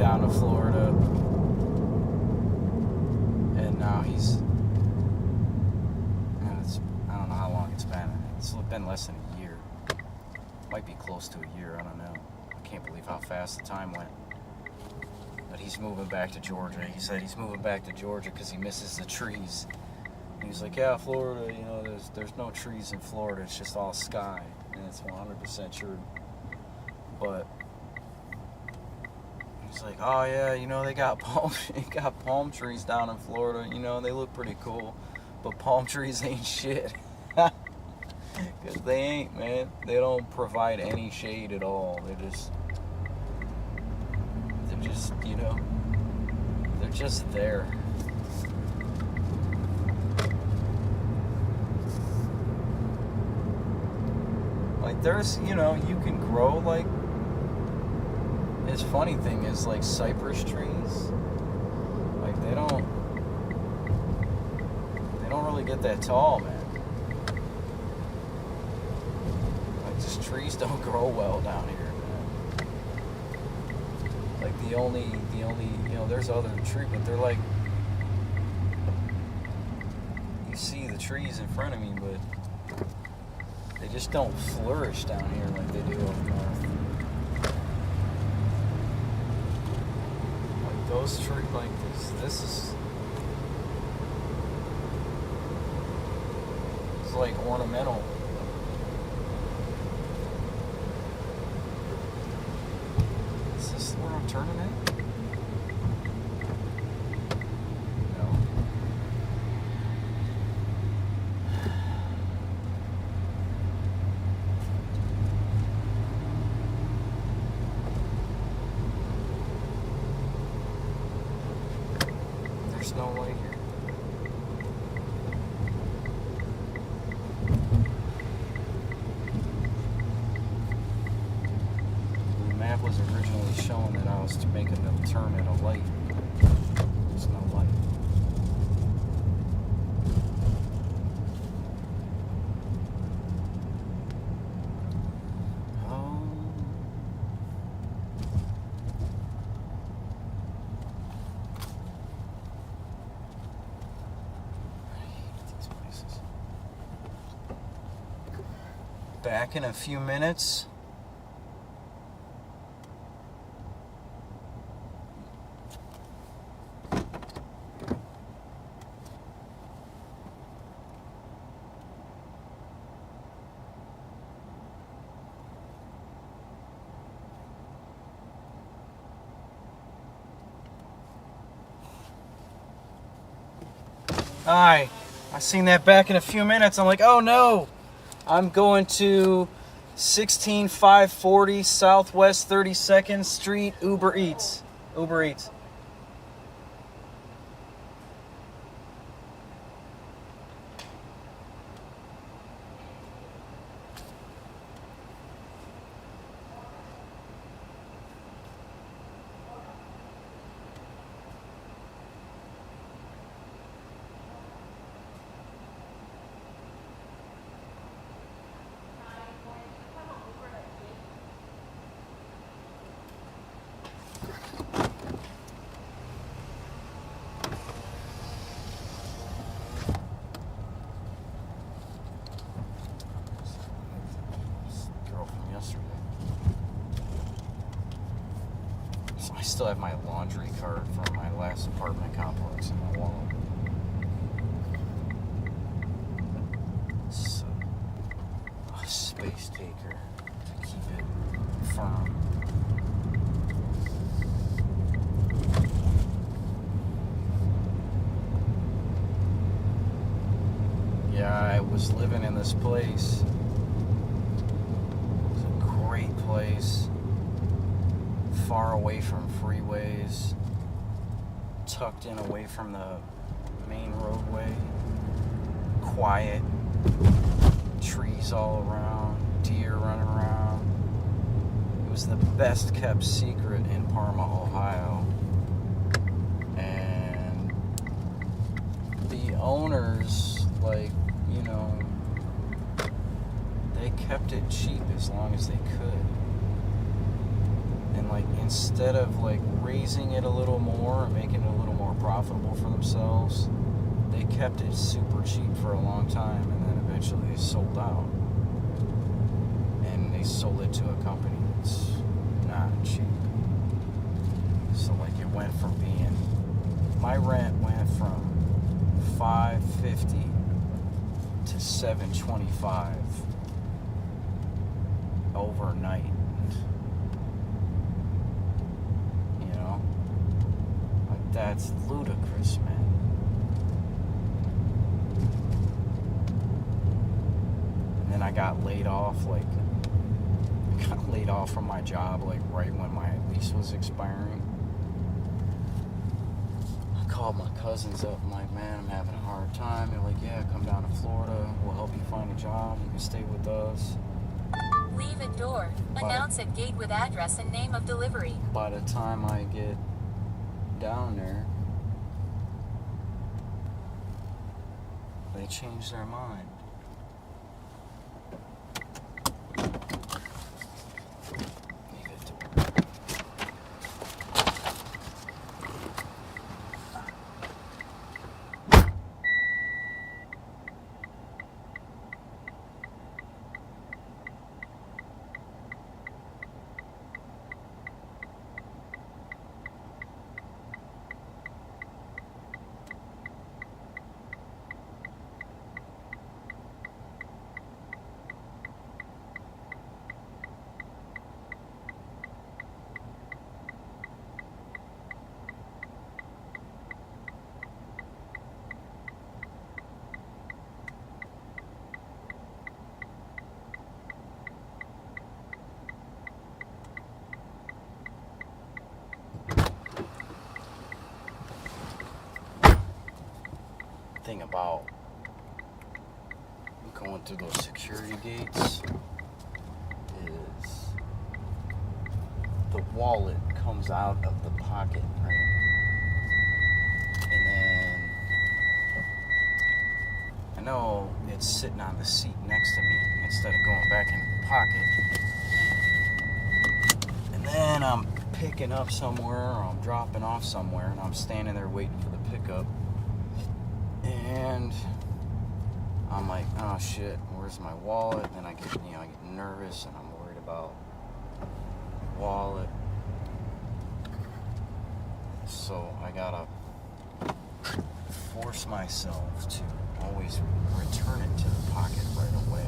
down to Florida, and now he's, I don't know how long it's been. It's been less than a year. Might be close to a year, I don't know. I can't believe how fast the time went. But he's moving back to Georgia. He said he's moving back to Georgia because he misses the trees. He was like, yeah, Florida, you know, there's no trees in Florida. It's just all sky. And it's 100% true. But he's like, oh yeah, you know, they got palm trees down in Florida. You know, they look pretty cool. But palm trees ain't shit. Because they ain't, man. They don't provide any shade at all. They're just, you know, they're just there. Like, there's, you know, you can grow, like, his funny thing is, like, cypress trees, like, they don't really get that tall, man. Like, just trees don't grow well down here, man. Like, the only, you know, there's other trees, but they're like, you see the trees in front of me, but they just don't flourish down here like they do up north. Like, those trees, like, this is like ornamental. Is this where I'm turning at? No. There's no light here. Was originally showing that I was making them turn at a light. There's no light. Oh. I hate these places. Back in a few minutes. Hi, I seen that back in a few minutes. I'm like, oh no, I'm going to 16540 Southwest 32nd Street, Uber Eats. So I still have my laundry card from my last apartment complex in my wallet. It's a space taker to keep it firm. Yeah, I was living in this place. It was a great place. Far away from freeways, tucked in away from the main roadway, quiet, trees all around, deer running around. It was the best kept secret in Parma, Ohio. And the owners, like, you know, they kept it cheap as long as they could. And like instead of like raising it a little more and making it a little more profitable for themselves, they kept it super cheap for a long time, and then eventually they sold out. And they sold it to a company that's not cheap. So like it went from being, my rent went from $550 to $725 overnight. You know? Like that's ludicrous, man. And then I got laid off, like I got laid off from my job like right when my lease was expiring. I called my cousins up. I'm like, man, I'm having a hard time. They're like, yeah, come down to Florida. We'll help you find a job. You can stay with us. Leave at door. Announce at gate with address and name of delivery. By the time I get down there, they change their mind. Leave it. Thing about going through those security gates is the wallet comes out of the pocket, right? And then I know it's sitting on the seat next to me instead of going back in the pocket. And then I'm picking up somewhere or I'm dropping off somewhere and I'm standing there waiting for the pickup. And I'm like, oh shit, where's my wallet? And then I get nervous and I'm worried about my wallet. So I gotta force myself to always return it to the pocket right away.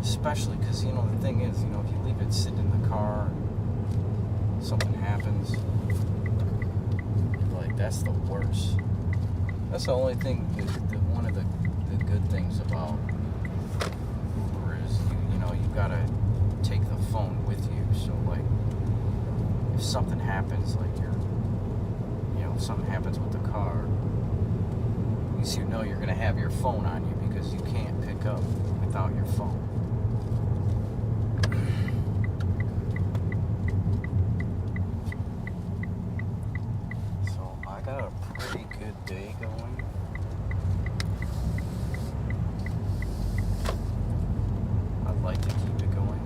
Especially because, the thing is, if you leave it sitting in the car, something happens, like, that's the worst. That's the only thing, one of the good things about Uber is, you gotta take the phone with you, so, like, if something happens, like, something happens with the car, at least you're gonna have your phone on you, because you can't pick up without your phone. Got a pretty good day going. I'd like to keep it going.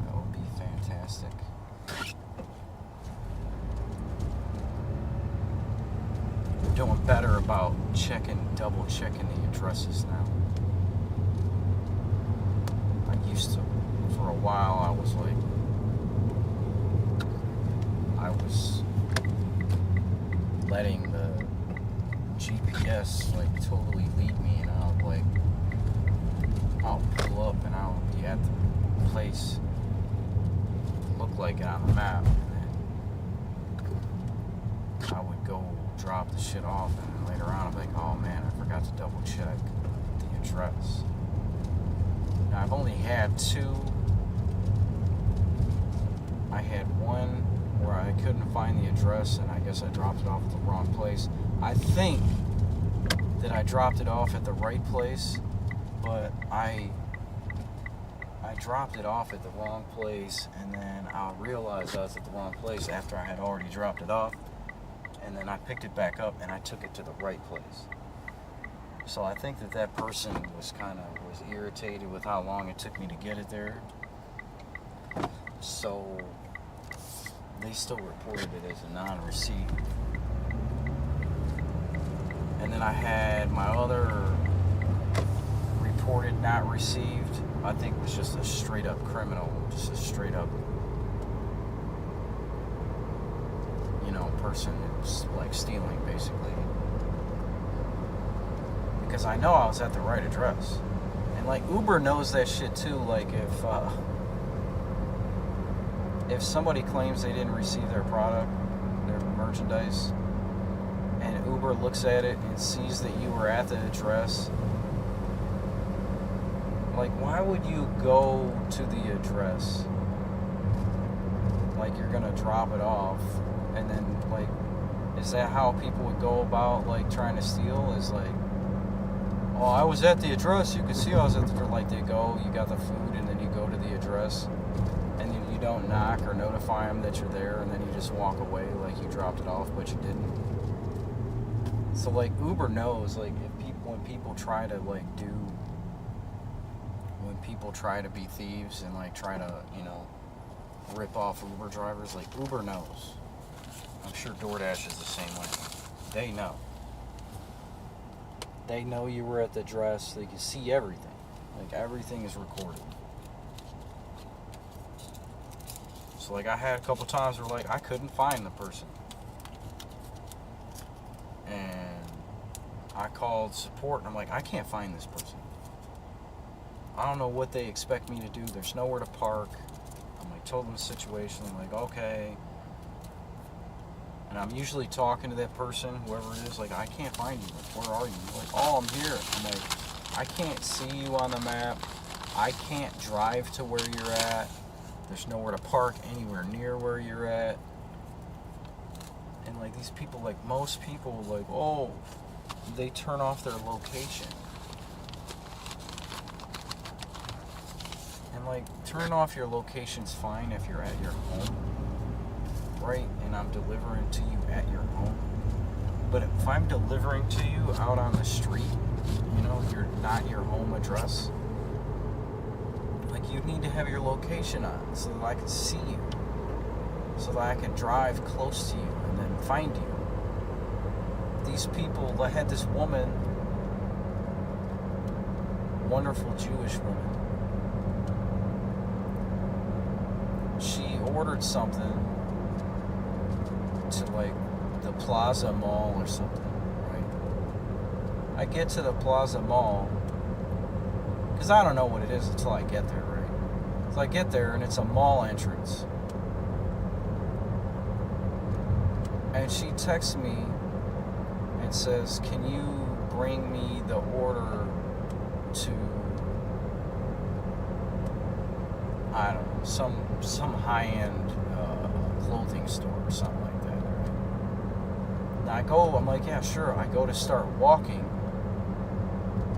That would be fantastic. I'm doing better about double checking the addresses now. I used to. For a while, I was letting the GPS totally lead me, and I'll pull up and I'll be at the place, look like it on the map, and then I would go drop the shit off, and then later on I'd be like, oh man, I forgot to double check the address. Now, I've only had two. I had one where I couldn't find the address, and I guess I dropped it off at the wrong place. I think that I dropped it off at the right place, but I I dropped it off at the wrong place, and then I realized I was at the wrong place after I had already dropped it off, and then I picked it back up and I took it to the right place. So I think that person was irritated with how long it took me to get it there. So they still reported it as a non-receipt. And then I had my other reported not received, I think was just a straight up criminal, just a straight up, person who's like stealing basically. Because I know I was at the right address. And like Uber knows that shit too. Like if somebody claims they didn't receive their product, their merchandise, and Uber looks at it and sees that you were at the address, like, why would you go to the address? Like, you're gonna drop it off, and then, like, is that how people would go about, like, trying to steal? Is like, oh, I was at the address, you can see I was at the address. Like, they go, you got the food, and then you go to the address, and then you don't knock or notify them that you're there, and then you just walk away like you dropped it off, but you didn't. So, like, Uber knows, like, when people try to, like, when people try to be thieves and, like, try to, rip off Uber drivers, like, Uber knows. I'm sure DoorDash is the same way. They know. They know you were at the address. They can see everything. Like, everything is recorded. So, like, I had a couple times where, like, I couldn't find the person. And I called support, and I'm like, I can't find this person. I don't know what they expect me to do. There's nowhere to park. I'm like, told them the situation. I'm like, okay. And I'm usually talking to that person, whoever it is, like, I can't find you. Like, where are you? Like, oh, I'm here. I'm like, I can't see you on the map. I can't drive to where you're at. There's nowhere to park anywhere near where you're at. And, like, these people, like, most people, like, oh, they turn off their location. And, like, turning off your location's fine if you're at your home, right? And I'm delivering to you at your home. But if I'm delivering to you out on the street, you're not your home address, like, you need to have your location on so that I can see you, so that I can drive close to you and then find you. These people, I had this woman, wonderful Jewish woman. She ordered something to, like, the Plaza Mall or something, right? I get to the Plaza Mall, because I don't know what it is until I get there, right? So I get there, and it's a mall entrance. And she texts me and says, can you bring me the order to, I don't know, some high-end clothing store or something like that, right? And I'm like, yeah, sure. I go to start walking,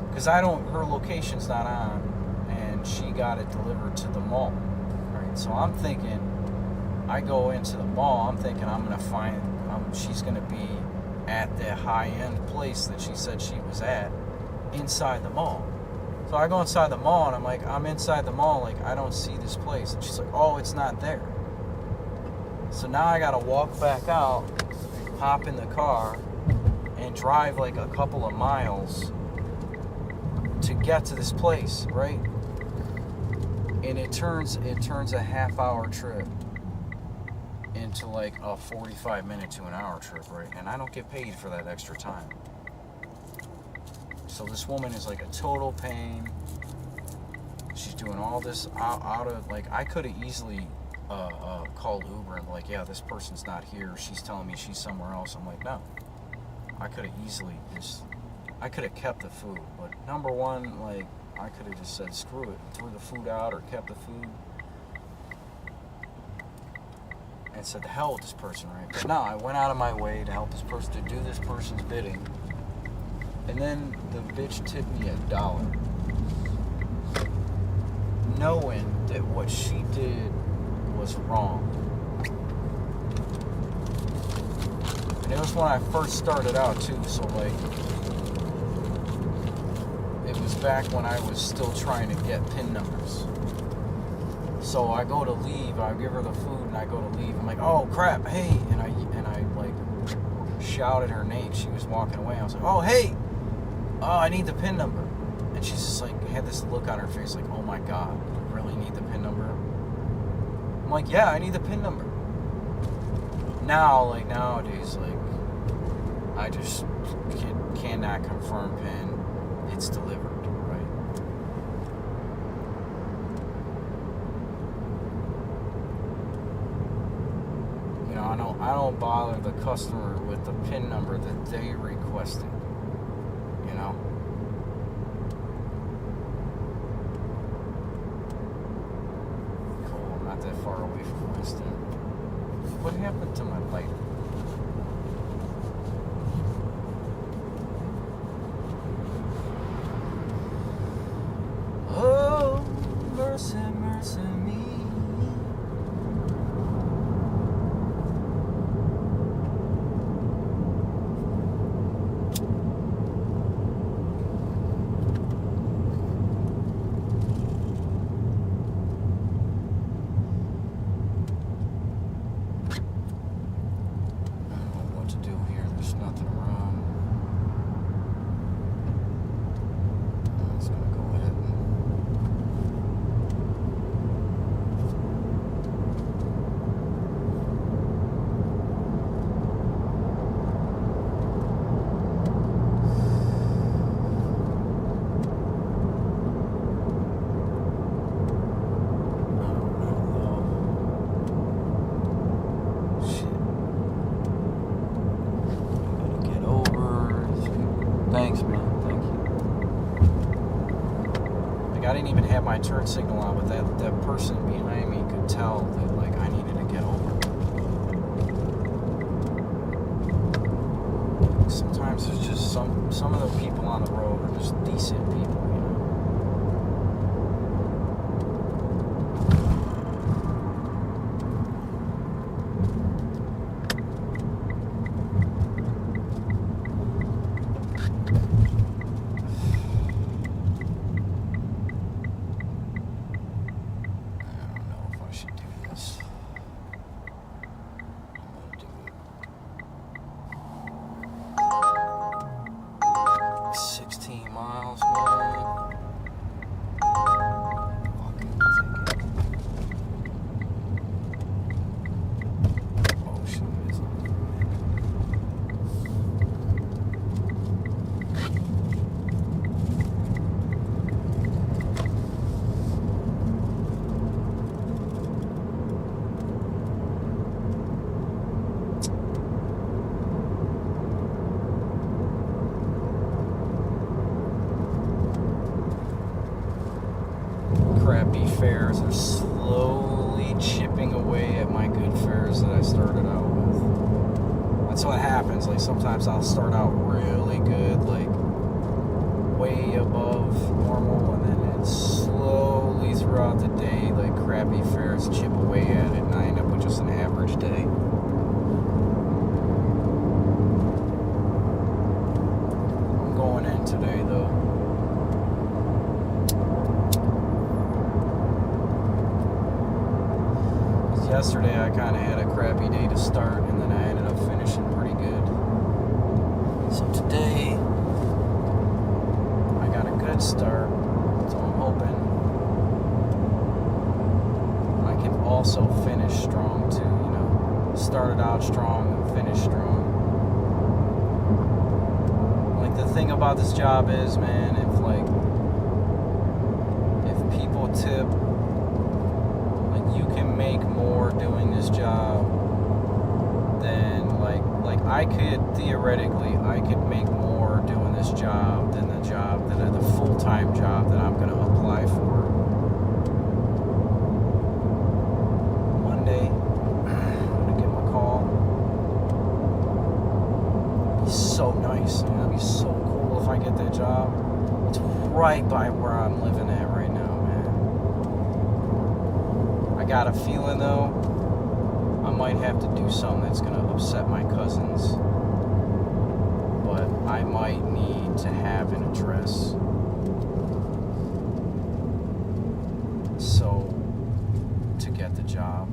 because her location's not on, and she got it delivered to the mall, right? So I'm thinking, I go into the mall, I'm thinking I'm going to find, she's going to be at the high-end place that she said she was at, inside the mall. So I go inside the mall, and I'm like, I'm inside the mall, like, I don't see this place. And she's like, oh, it's not there. So now I got to walk back out, hop in the car, and drive like a couple of miles to get to this place, right? And it turns a half-hour trip into like a 45-minute to an hour trip, right? And I don't get paid for that extra time. So this woman is like a total pain. She's doing all this out of, like, I could have easily called Uber and like, yeah, this person's not here. She's telling me she's somewhere else. I'm like, no. I could have easily I could have kept the food. But number one, like, I could have just said, screw it, threw the food out or kept the food. And said, the hell with this person, right? But no, I went out of my way to help this person, to do this person's bidding. And then the bitch tipped me $1. knowing that what she did was wrong. And it was when I first started out too, so like it was back when I was still trying to get PIN numbers. So I go to leave, I give her the food and I go to leave. I'm like, oh crap, hey, and I like shouted her name. She was walking away. I was like, oh hey, I need the PIN number. And she's just like had this look on her face like, oh my god, you really need the PIN number? I'm like, yeah, I need the PIN number. Now, like nowadays, like I just cannot confirm PIN. It's delivered, right? You know, I don't bother the customer with the PIN number that they requested. You know? Cool, I'm not that far away from Winston. What happened to my lighter? Oh, mercy, mercy me. Thanks, man. Thank you. Like, I didn't even have my turn signal on, but that person behind me could tell that, like, I needed to get over. Sometimes there's just some of the people on the road are just decent people, you know? Crappy fares are slowly chipping away at my good fares that I started out with. That's what happens. Like, sometimes I'll start out really good, like way above normal, and then it slowly throughout the day, like crappy fares chip away at it, and I end up with just an average day. I'm going in today though. Yesterday I kind of had a crappy day to start, and then I ended up finishing pretty good. So today I got a good start, so I'm hoping I can also finish strong too, you know. Started out strong and finished strong. Like, the thing about this job is, man, if people tip, you can make more doing this job than like I could theoretically make more doing this job than the full-time job that I'm gonna apply for Monday. I'm gonna get my call. It'd be so nice, man. That'd be so cool if I get that job. It's right by where I'm living at right now, man. got a feeling though, I might have to do something that's gonna upset my cousins. But I might need to have an address. So, to get the job.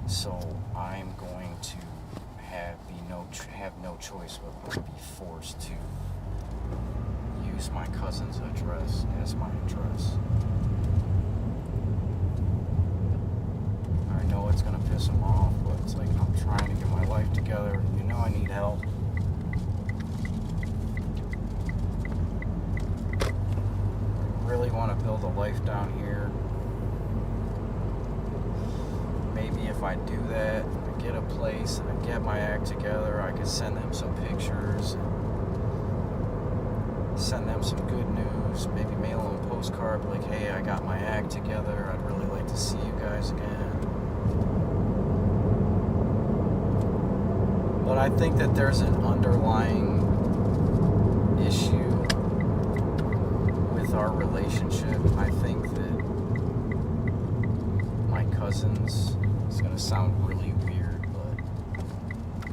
So I'm going to have no choice but to be forced to use my cousin's address as my address. I know it's gonna piss him off, but it's like I'm trying to get my life together. You know I need help. I really want to build a life down here. Maybe if I do that, I get a place and I get my act together, I could send them some pictures, send them some good news, maybe mail them a postcard like, hey, I got my act together, I'd really like to see you guys again. But I think that there's an underlying issue with our relationship. I think that my cousins, it's gonna sound really weird, but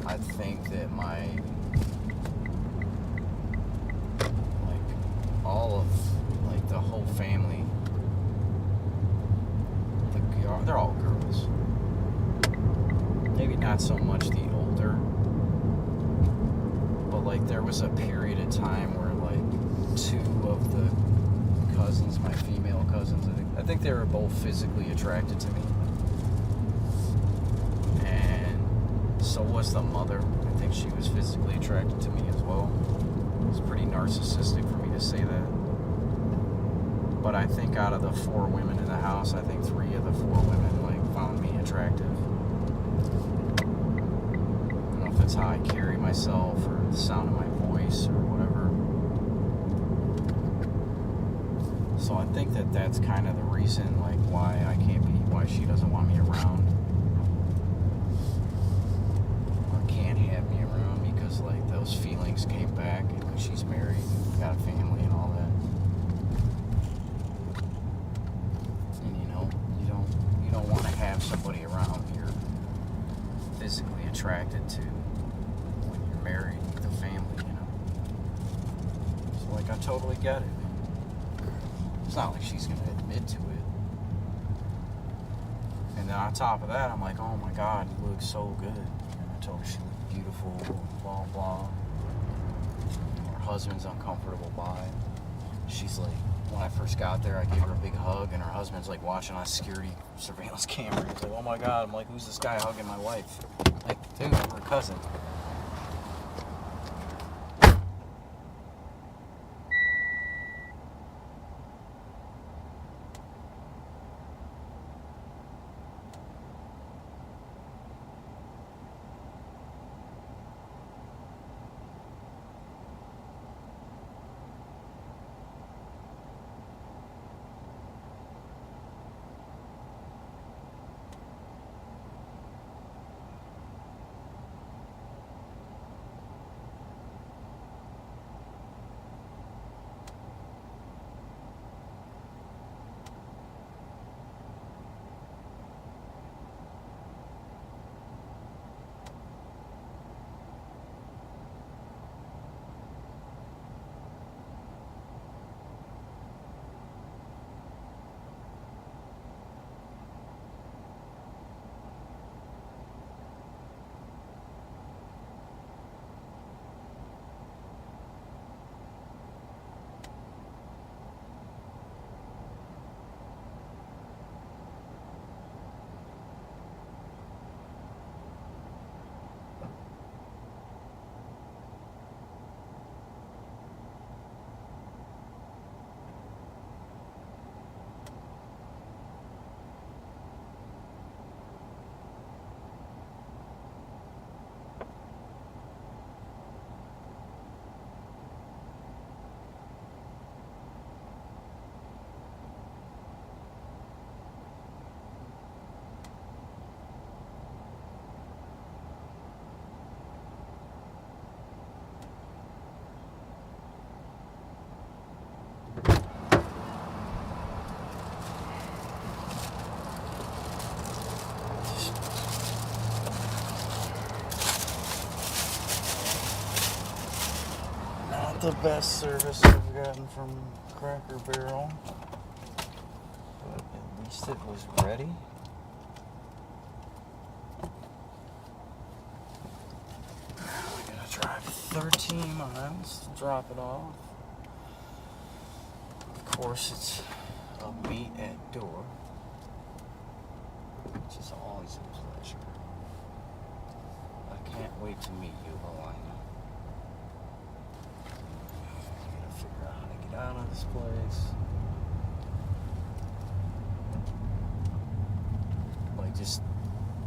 I think that the whole family, they're all girls. Maybe not so much the older, but like there was a period of time where like two of the cousins, my female cousins, I think they were both physically attracted to me. And so was the mother. I think she was physically attracted to me as well. It's pretty narcissistic for me to say that. But I think out of the 4 women in the house, I think 3 of the 4 women like found me attractive. I don't know if that's how I carry myself or the sound of my voice or whatever. So I think that that's kind of the reason like why she doesn't want me around or can't have me around, because like those feelings came back and she's married, got a family and all that. You don't want to have somebody around you're physically attracted to when you're married with a family, you know. So like I totally get it. It's not like she's gonna admit to it. And then on top of that, I'm like, oh my God, you look so good. And I told her she looked beautiful, blah blah. Her husband's uncomfortable by it. She's like, when I first got there, I gave her a big hug, and her husband's like watching on a security surveillance camera. He's like, oh my God. I'm like, who's this guy hugging my wife? Like, dude, we're a cousin. the best service I've gotten from Cracker Barrel, but at least it was ready. We gotta drive 13 miles to drop it off. Of course, it's a meet at door, which is always a pleasure. I can't wait to meet you, Helena. I gotta figure out how to get out of this place. Like, just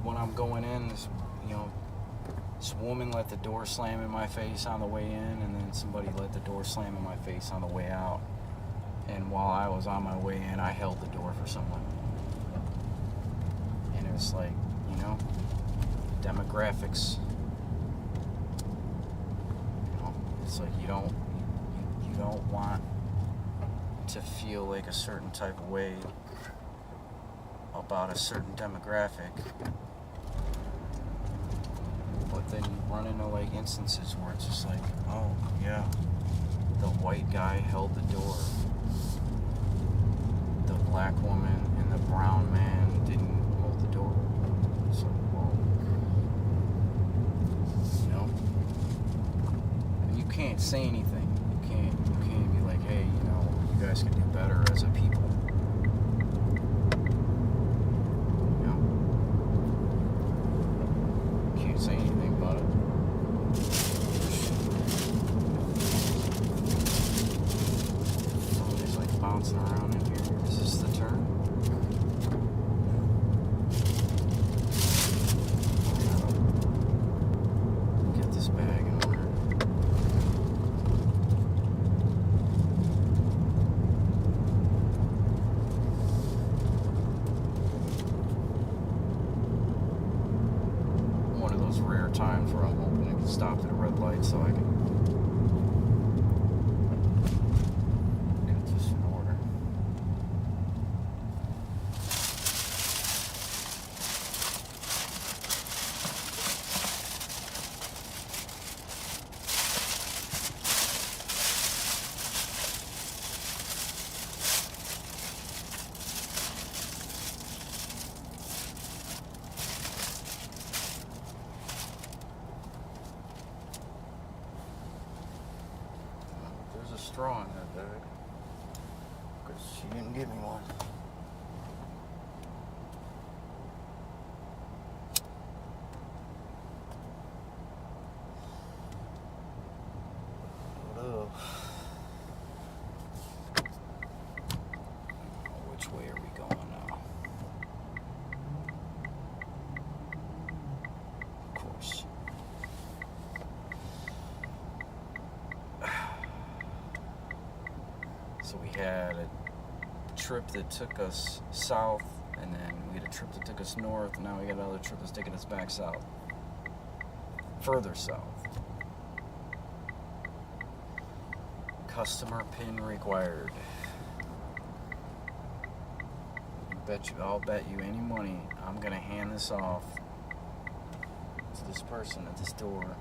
when I'm going in, this woman let the door slam in my face on the way in, and then somebody let the door slam in my face on the way out. And while I was on my way in, I held the door for someone. And it was like, demographics. It's like you don't want to feel like a certain type of way about a certain demographic. But then you run into like instances where it's just like, oh yeah, the white guy held the door. The black woman and the brown man didn't hold the door. So, well, and you can't say anything. You can't be like, hey, you guys can do better as a people. Can't say anything about it. Somebody's like bouncing around in here. Is this the turn? Get this bag in order. One of those rare times where I'm hoping I can stop at a red light so I can get this in order. There's a straw in that bag, because she didn't give me one. Which way are we going now? Of course. So we had a trip that took us south, and then we had a trip that took us north, and now we got another trip that's taking us back south. Further south. Customer pin required. I'll bet you any money I'm gonna hand this off to this person at this door.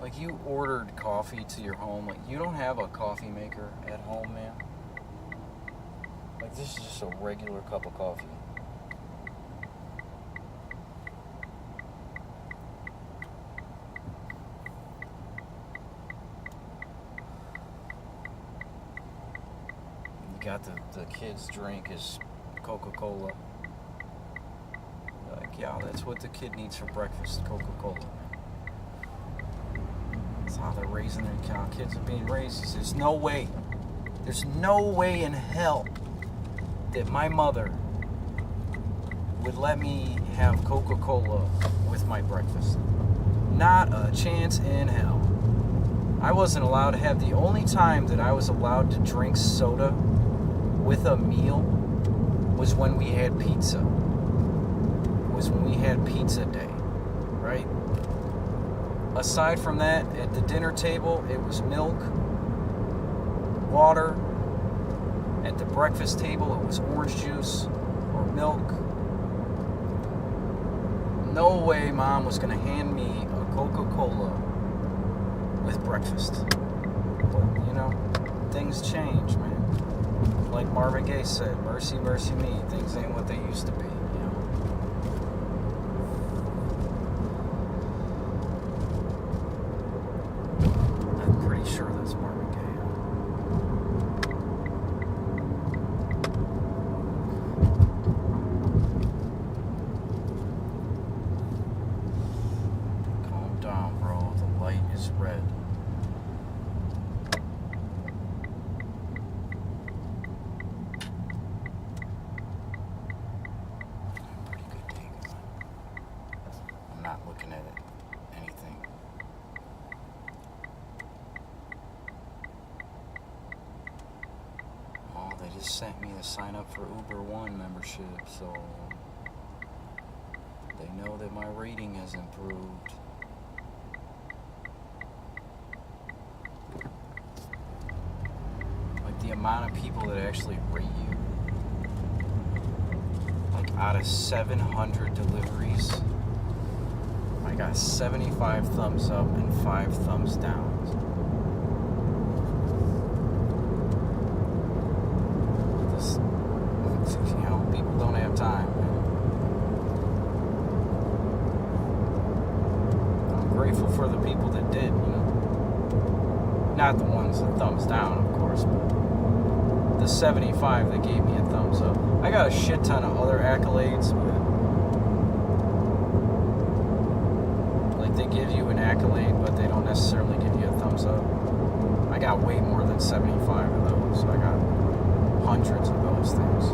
Like, you ordered coffee to your home. Like, you don't have a coffee maker at home, man. Like, this is just a regular cup of coffee. You got the kid's drink is Coca-Cola. Like, yeah, that's what the kid needs for breakfast, Coca-Cola. That's how they're raising their kids are being raised. There's no way in hell that my mother would let me have Coca-Cola with my breakfast. Not a chance in hell. I wasn't allowed to have, the only time that I was allowed to drink soda with a meal was when we had pizza. Was when we had pizza day, right? Aside from that, at the dinner table, it was milk, water. At the breakfast table, it was orange juice or milk. No way Mom was going to hand me a Coca-Cola with breakfast. But, you know, things change, man. Like Marvin Gaye said, mercy, mercy me. Things ain't what they used to be, you know. I'm pretty sure that's Marvin Gaye. Calm down, bro. The light is red. Pretty good day going. I'm not looking at anything. Oh, they just sent me to sign up for Uber One membership, so they know that my rating has improved. Like the amount of people that actually rate you. Like out of 700 deliveries, I got 75 thumbs up and 5 thumbs down. Just, you know, people don't have time, man. I'm grateful for the people that did, you know. Not the ones that thumbs down, of course, but the 75 that gave me a thumbs up. I got a shit ton of other accolades, but like they give you an accolade, but they don't necessarily give you a thumbs up. I got way more than 75 of those. I got hundreds of those things.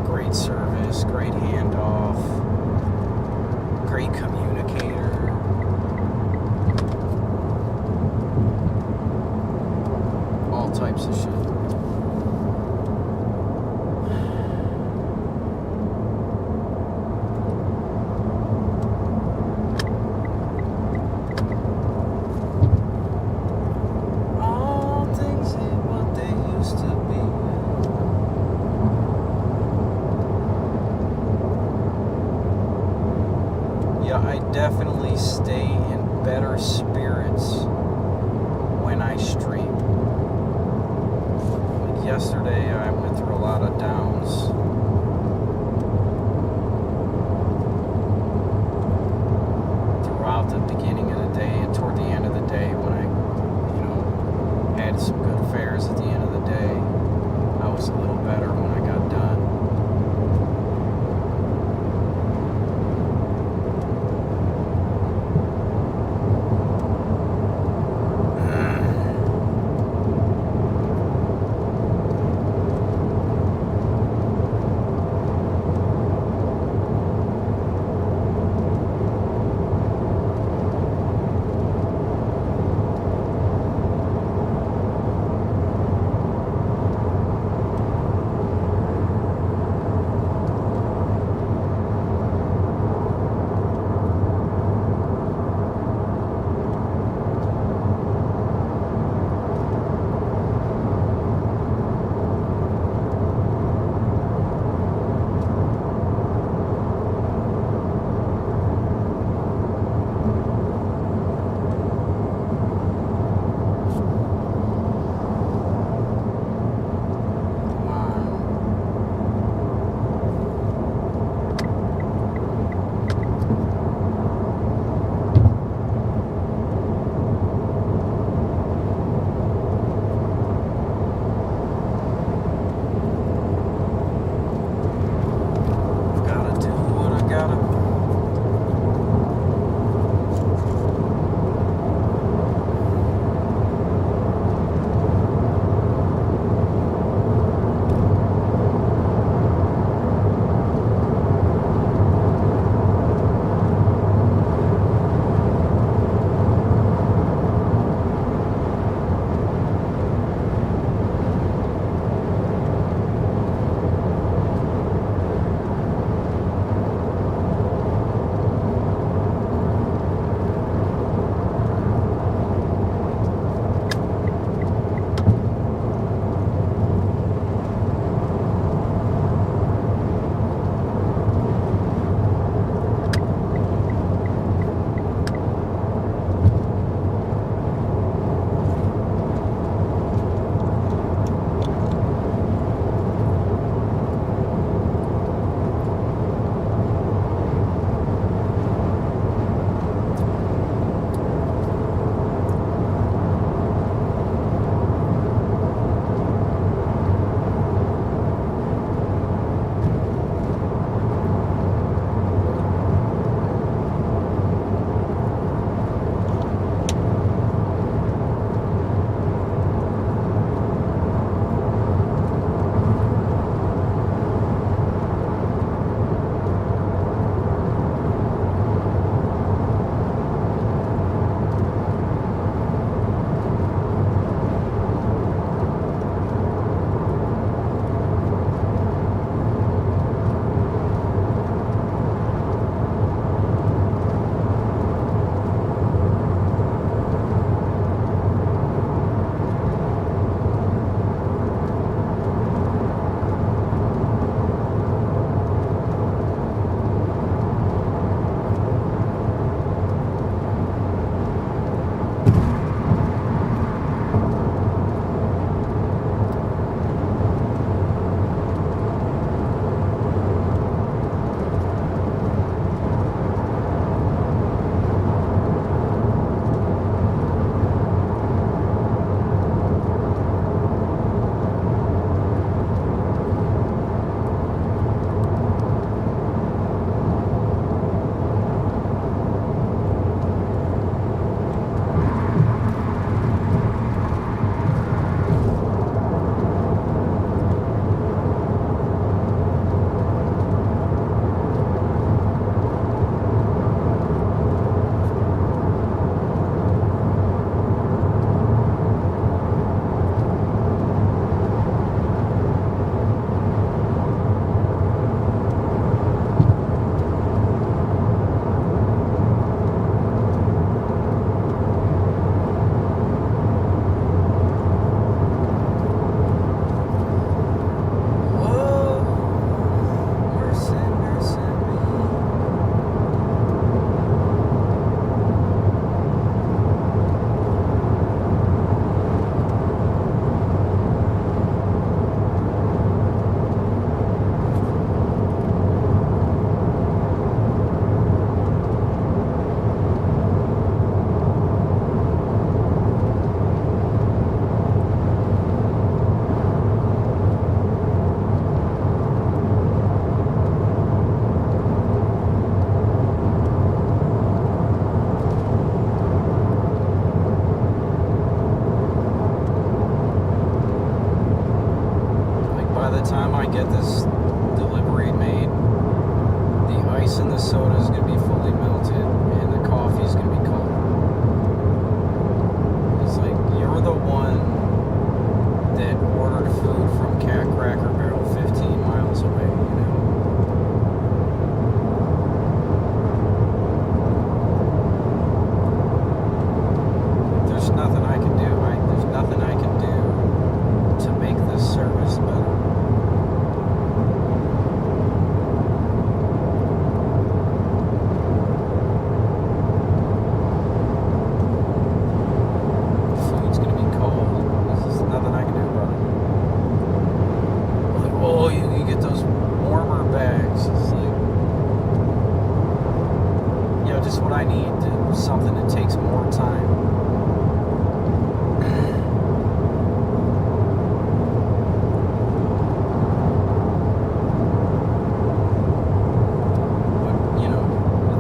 Great service, great handoff, great communicator. All types of shit. All things ain't what they used to be. Yeah, I definitely stay in better spirits when I stream. Like yesterday, I went through a lot of downs. Throughout the beginning of the day and toward the end of the day, when I, you know, had some good fares at the end of the day, I was a little better when I got done. in the soda is going to be fully melted, and the coffee is going to be cold. It's like, you're the one that ordered food from Cat Cracker Barrel 15 miles away, you know? There's nothing I can do. There's nothing I can do to make this service better. Food's gonna be cold. There's nothing I can do about it. Like, oh, you get those warmer bags. It's like, you know, just what I need. Something that takes more time.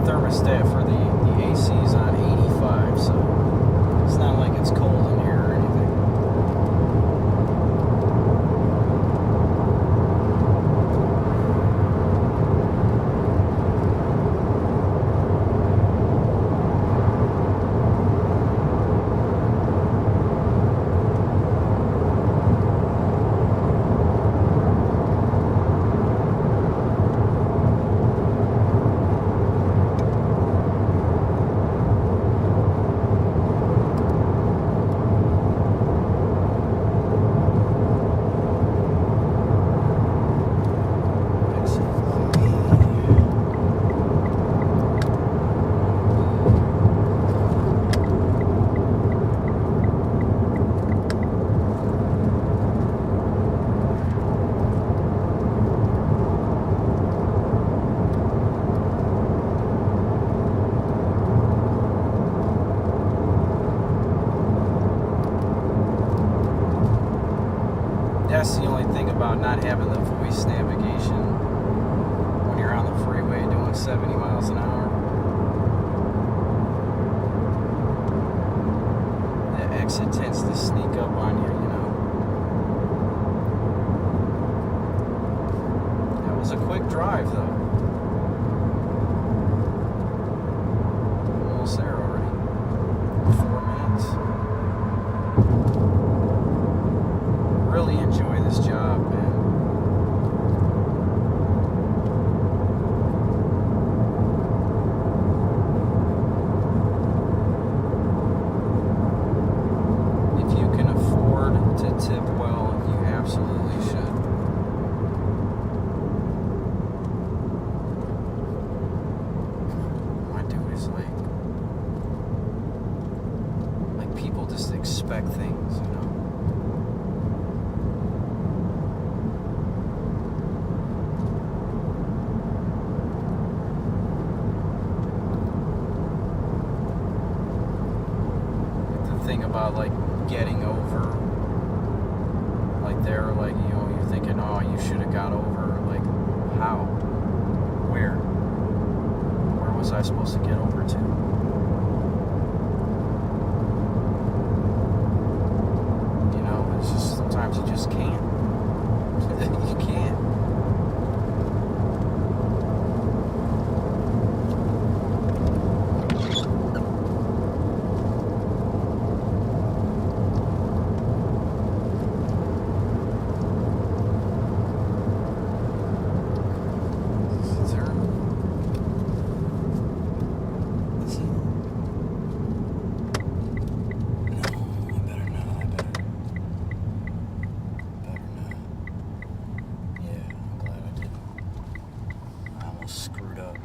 Thermostat for the AC is on 85, so it's not like it's cold in here or anything. That's the only thing about not having the voice navigation when you're on the freeway doing 70 miles an hour. The exit tends to sneak up on you, you know. That was a quick drive, though. Almost there already. 4 minutes. Really enjoy this job, man. If you can afford to tip well, you absolutely should. My dude is like people just expect things, you know. Thing about like getting over, like they're like, you know, you're thinking, oh, you should have got over. Like, how? Where was I supposed to get over to? You know, it's just sometimes you just can't. You can't. Screwed up.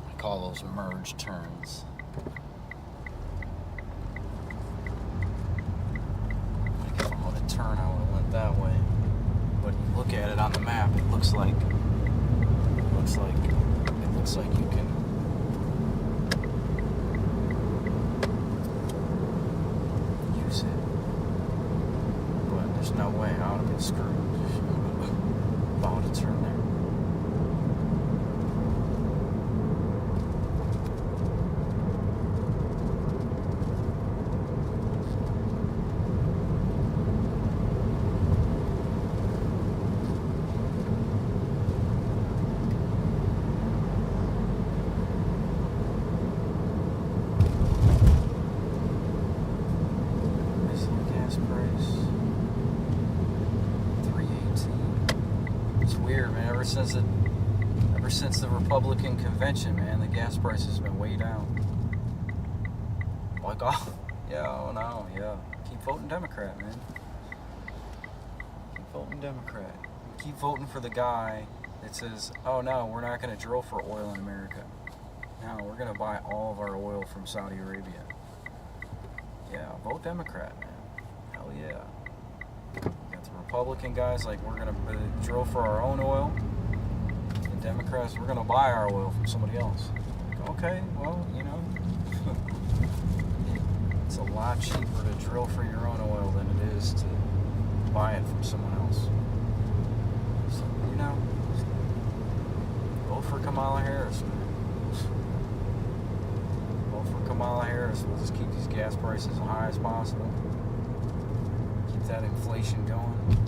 I call those merge turns. If I'm going to turn, I would have went that way. But you look at it on the map, it looks like you can. There's no way I would have been screwed if I would have turned there. Ever since the Republican convention, man, the gas price has been way down. Like, oh, yeah, oh no, yeah. Keep voting Democrat, man. Keep voting Democrat. Keep voting for the guy that says, oh no, we're not going to drill for oil in America. No, we're going to buy all of our oil from Saudi Arabia. Yeah, vote Democrat, man. Hell yeah. Got the Republican guys like, we're going to drill for our own oil. The Democrats, we're going to buy our oil from somebody else. Like, okay, well, you know, it's a lot cheaper to drill for your own oil than it is to buy it from someone else. So, you know, vote for Kamala Harris, man. Vote for Kamala Harris. We'll just keep these gas prices as high as possible. Keep that inflation going.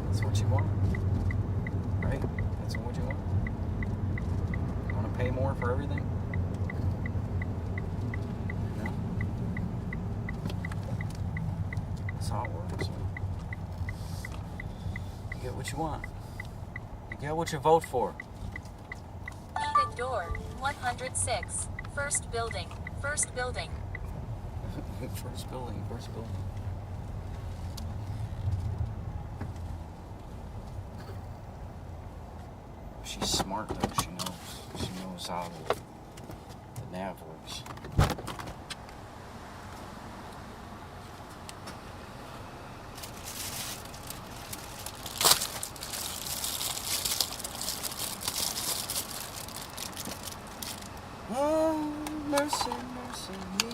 That's what you want. Right? That's what you want. You want to pay more for everything? No? That's how it works. You get what you want. You get what you vote for. Heated door, 106. First building, first building. First building, first building. She's smart though. She knows how the nav works. Oh, mercy, mercy me.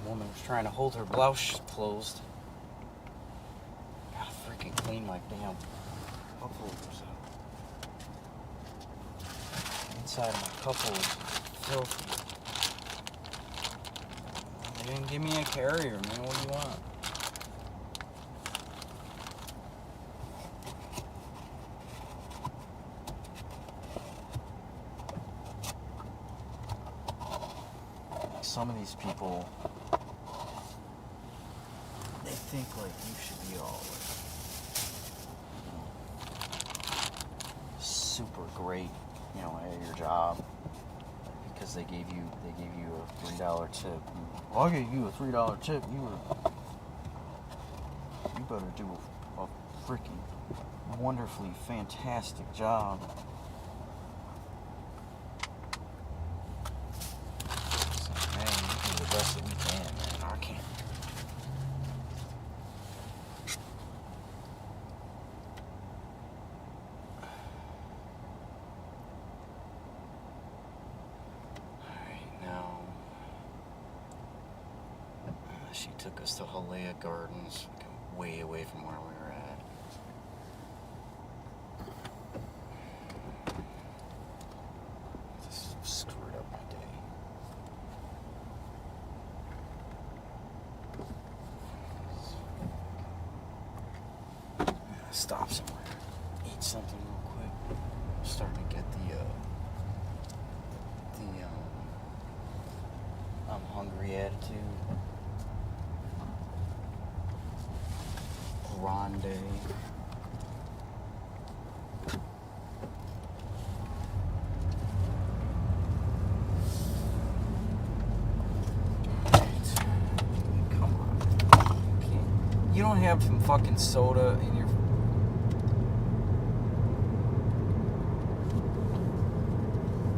Woman was trying to hold her blouse closed. Gotta freaking clean my damn cup holders out. Inside of my cup holders is filthy. They didn't give me a carrier, man. What do you want? Some of these people, they think like you should be all like, super great, you know, at your job because they gave you a $3 tip. I'll give you a $3 tip. You better do a freaking wonderfully fantastic job. The best that we can, man. I can't. Alright, now she took us to Halea Gardens, way away from where we were at. Just screwed up my day. stop somewhere, eat something real quick. I'm starting to get the I'm hungry attitude. Grande. Come on. You don't have some fucking soda in your...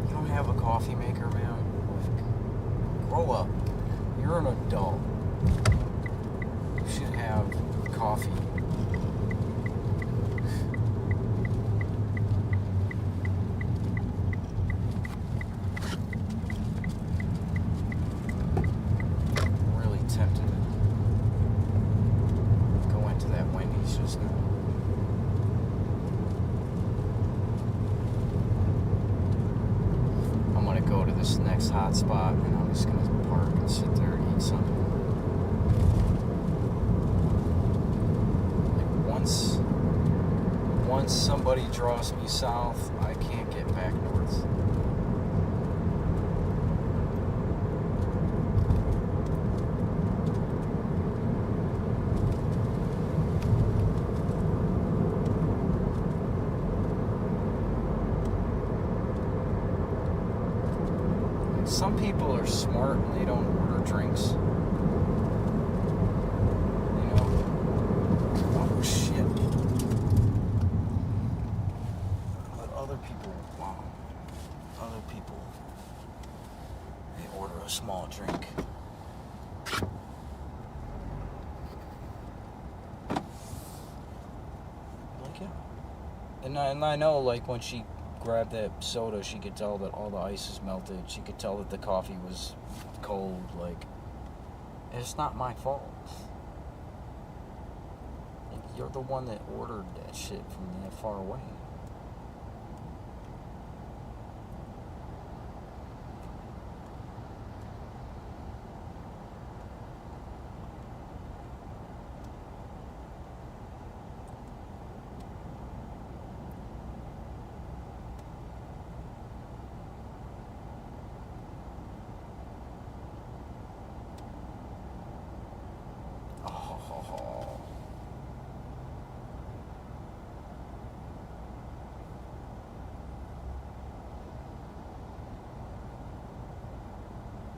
You don't have a coffee maker, man? Like, grow up. You're an adult. You should have coffee. Really tempted to go into that Wendy's just now. I'm gonna go to this next hot spot and I'm just gonna park and sit there and eat something. Like once somebody draws me south, I can't get back north. Some people are smart and they don't order drinks. You know? Oh shit. But other people, they order a small drink. Like, yeah. And I know, like, when she grabbed that soda, she could tell that all the ice is melted. She could tell that the coffee was cold. Like, it's not my fault. Like, you're the one that ordered that shit from that far away.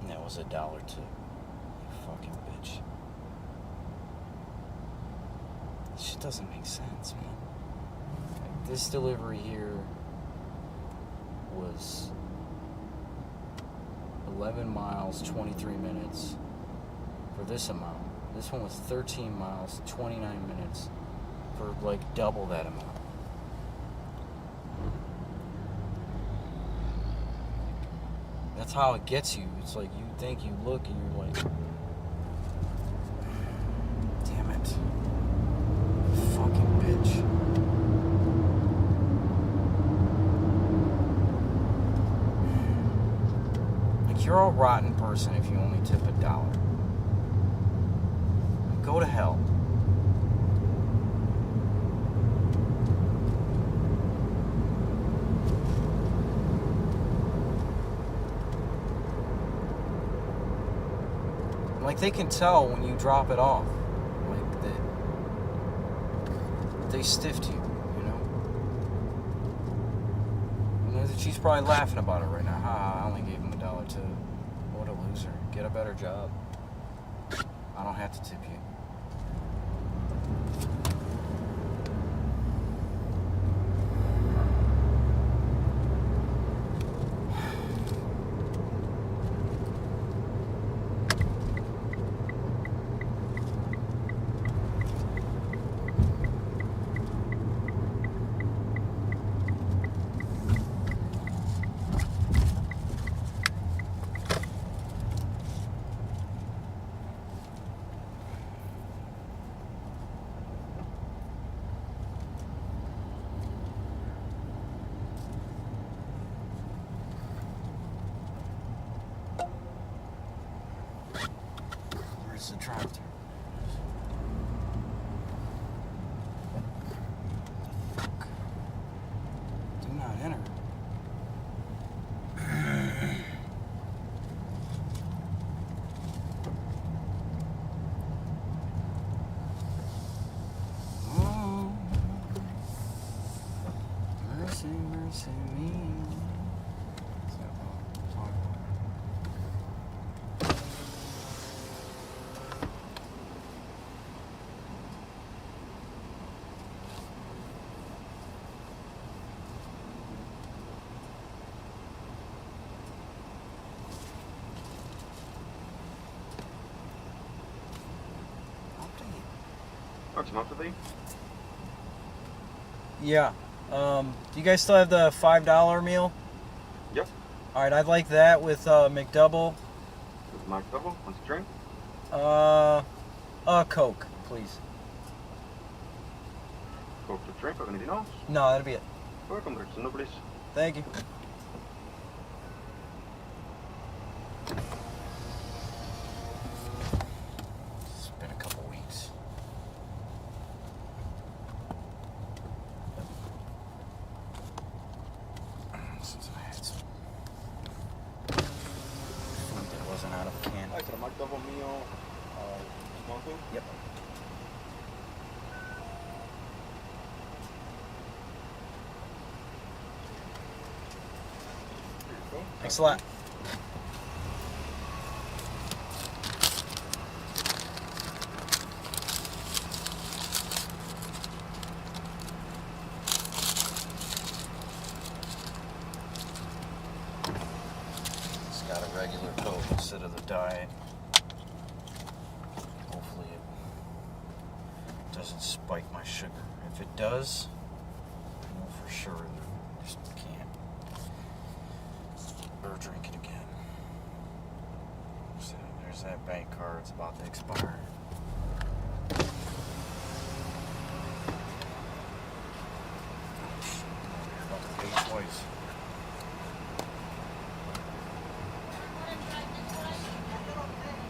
And that was $1 too. You fucking bitch. This shit doesn't make sense, man. Like, this delivery here was 11 miles, 23 minutes for this amount. This one was 13 miles, 29 minutes for like double that amount. That's how it gets you. It's like you think you look and you're like, damn it. Fucking bitch. Like, you're a rotten person if you only tip $1. Go to hell. Like, they can tell when you drop it off. Like, they stiffed you, you know? And she's probably laughing about it right now. Ha, I only gave him $1 too. What a loser. Get a better job. I don't have to tip you. Where's the drive-thru? Mercy, mercy me. Is that what I'm talking about? Automatically. Yeah. Do you guys still have the $5 meal? Yep. All right, I'd like that with McDouble. With my double. What's the drink? A Coke, please. Coke to drink or anything else? No, that'll be it. Welcome, there's no please. Thank you. It's been a couple weeks. Since I had some food that wasn't out of a can. Hi, sir. My double meal. One food? Yep. Here you go. Thanks a lot. It's got a regular Coke instead of the diet. Hopefully it doesn't spike my sugar. If it does, I know for sure that I just can't or drink it again. So there's that bank card. It's about to expire. About to pay twice.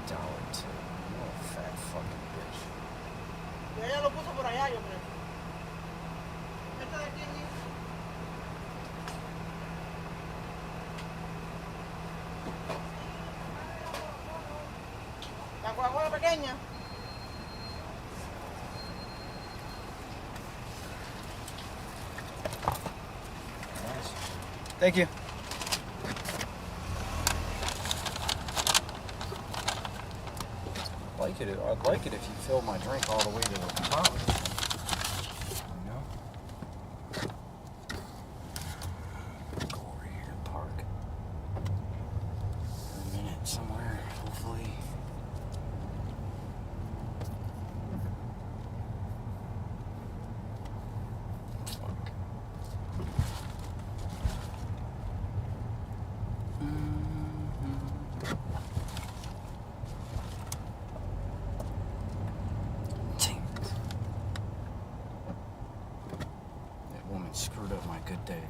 $1 tip. You fat fucking bitch. Ella lo puso por allá, yo creo. Esta de aquí es la Coca-Cola pequeña. Nice. Thank you. I'd like it if you fill my drink all the way to the top. You know? Go over here and park for a minute somewhere, hopefully. Fuck. That woman screwed up my good day.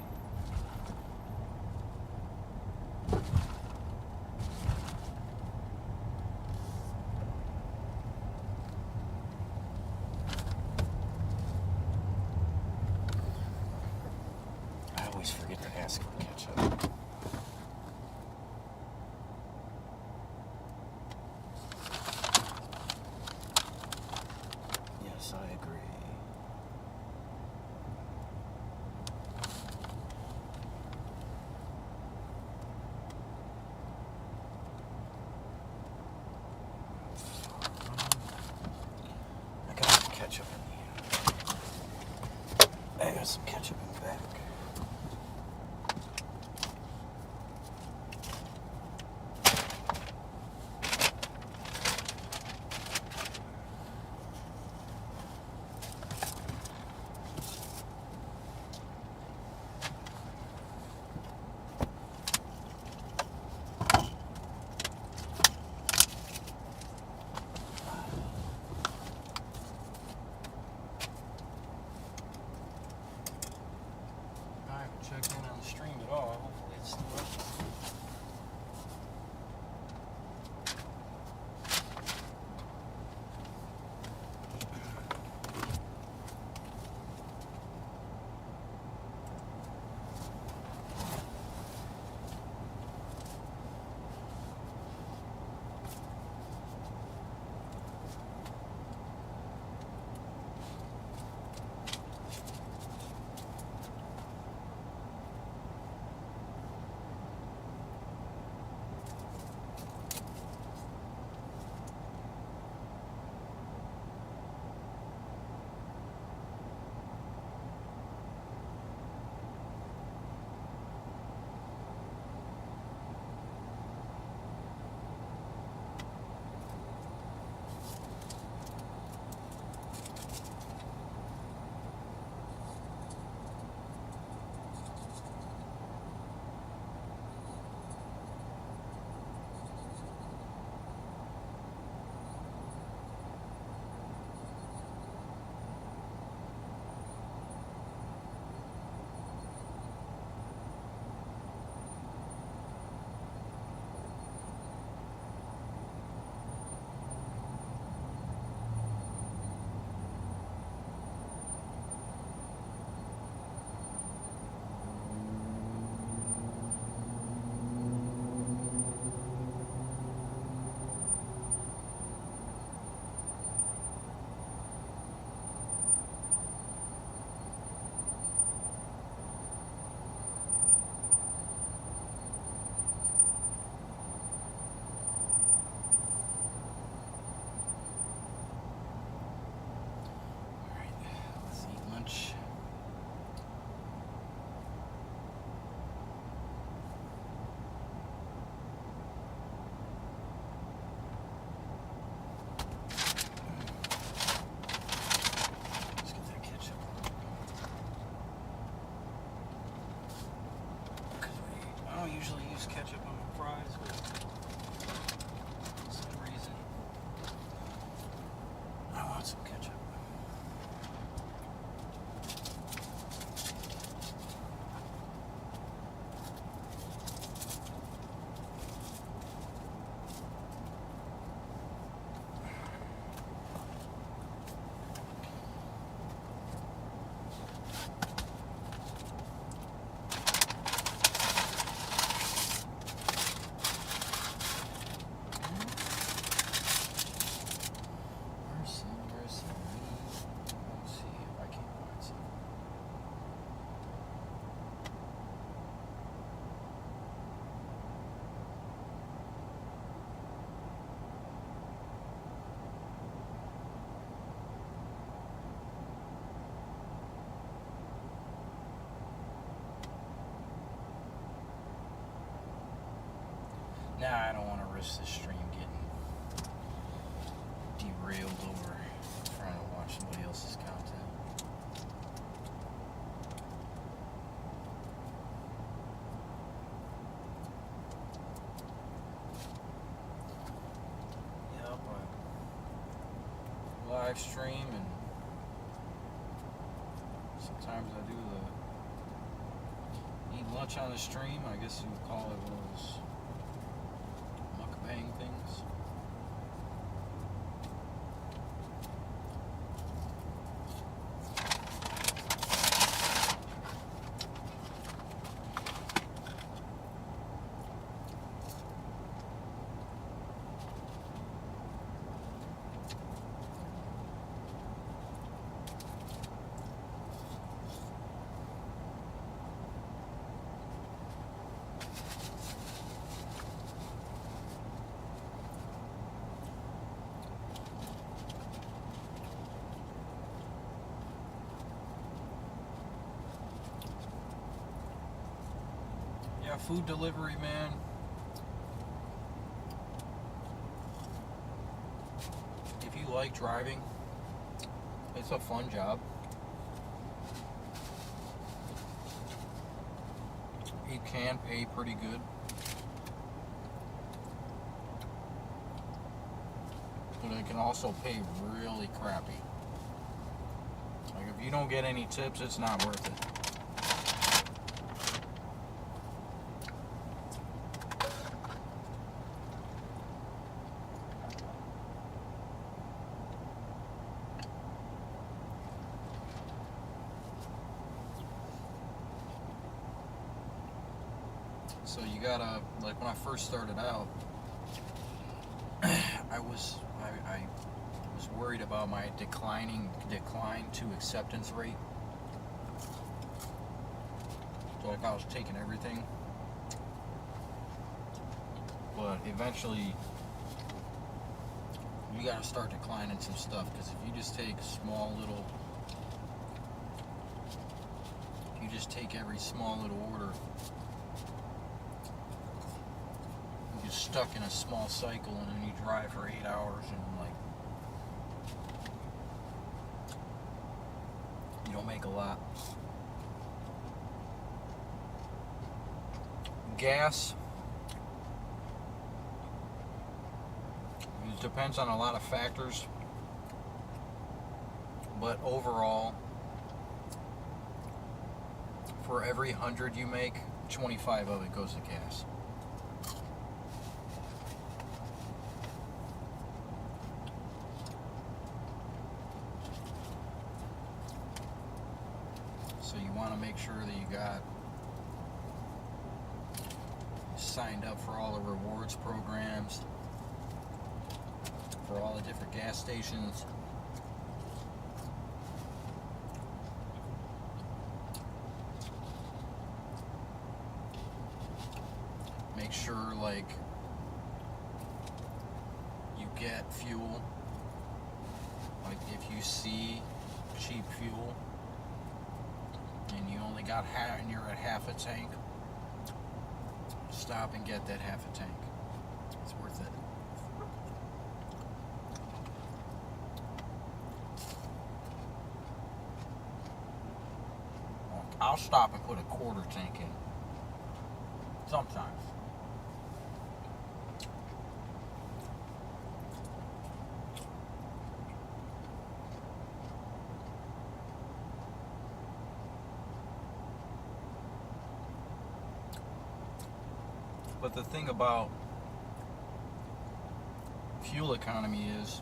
I always forget to ask for ketchup. Yes, I agree. I got some ketchup in here. I got some ketchup in the back. I haven't checked in on the stream at all. Hopefully it's still up. noticed this stream getting derailed over trying to watch somebody else's content. Yep, I live stream and sometimes I do the eat lunch on the stream. I guess you would call it one of those mukbang things. Yeah, food delivery, man. If you like driving, it's a fun job. You can pay pretty good. But it can also pay really crappy. Like if you don't get any tips, it's not worth it. So you gotta, like when I first started out, I was worried about my decline to acceptance rate. So like I was taking everything, but eventually you gotta start declining some stuff, because if you just take every small little order, you're stuck in a small cycle, and then you drive for 8 hours and like you don't make a lot. Gas, it depends on a lot of factors, but overall, for every 100 you make, 25 of it goes to gas. So you want to make sure that you got signed up for all the rewards programs, for all the different gas stations. Make sure like you get fuel. Like if you see cheap fuel and you only got half, and you're at half a tank, stop and get that half a tank. It's worth it. I'll stop and put a quarter tank in. Sometimes. But the thing about fuel economy is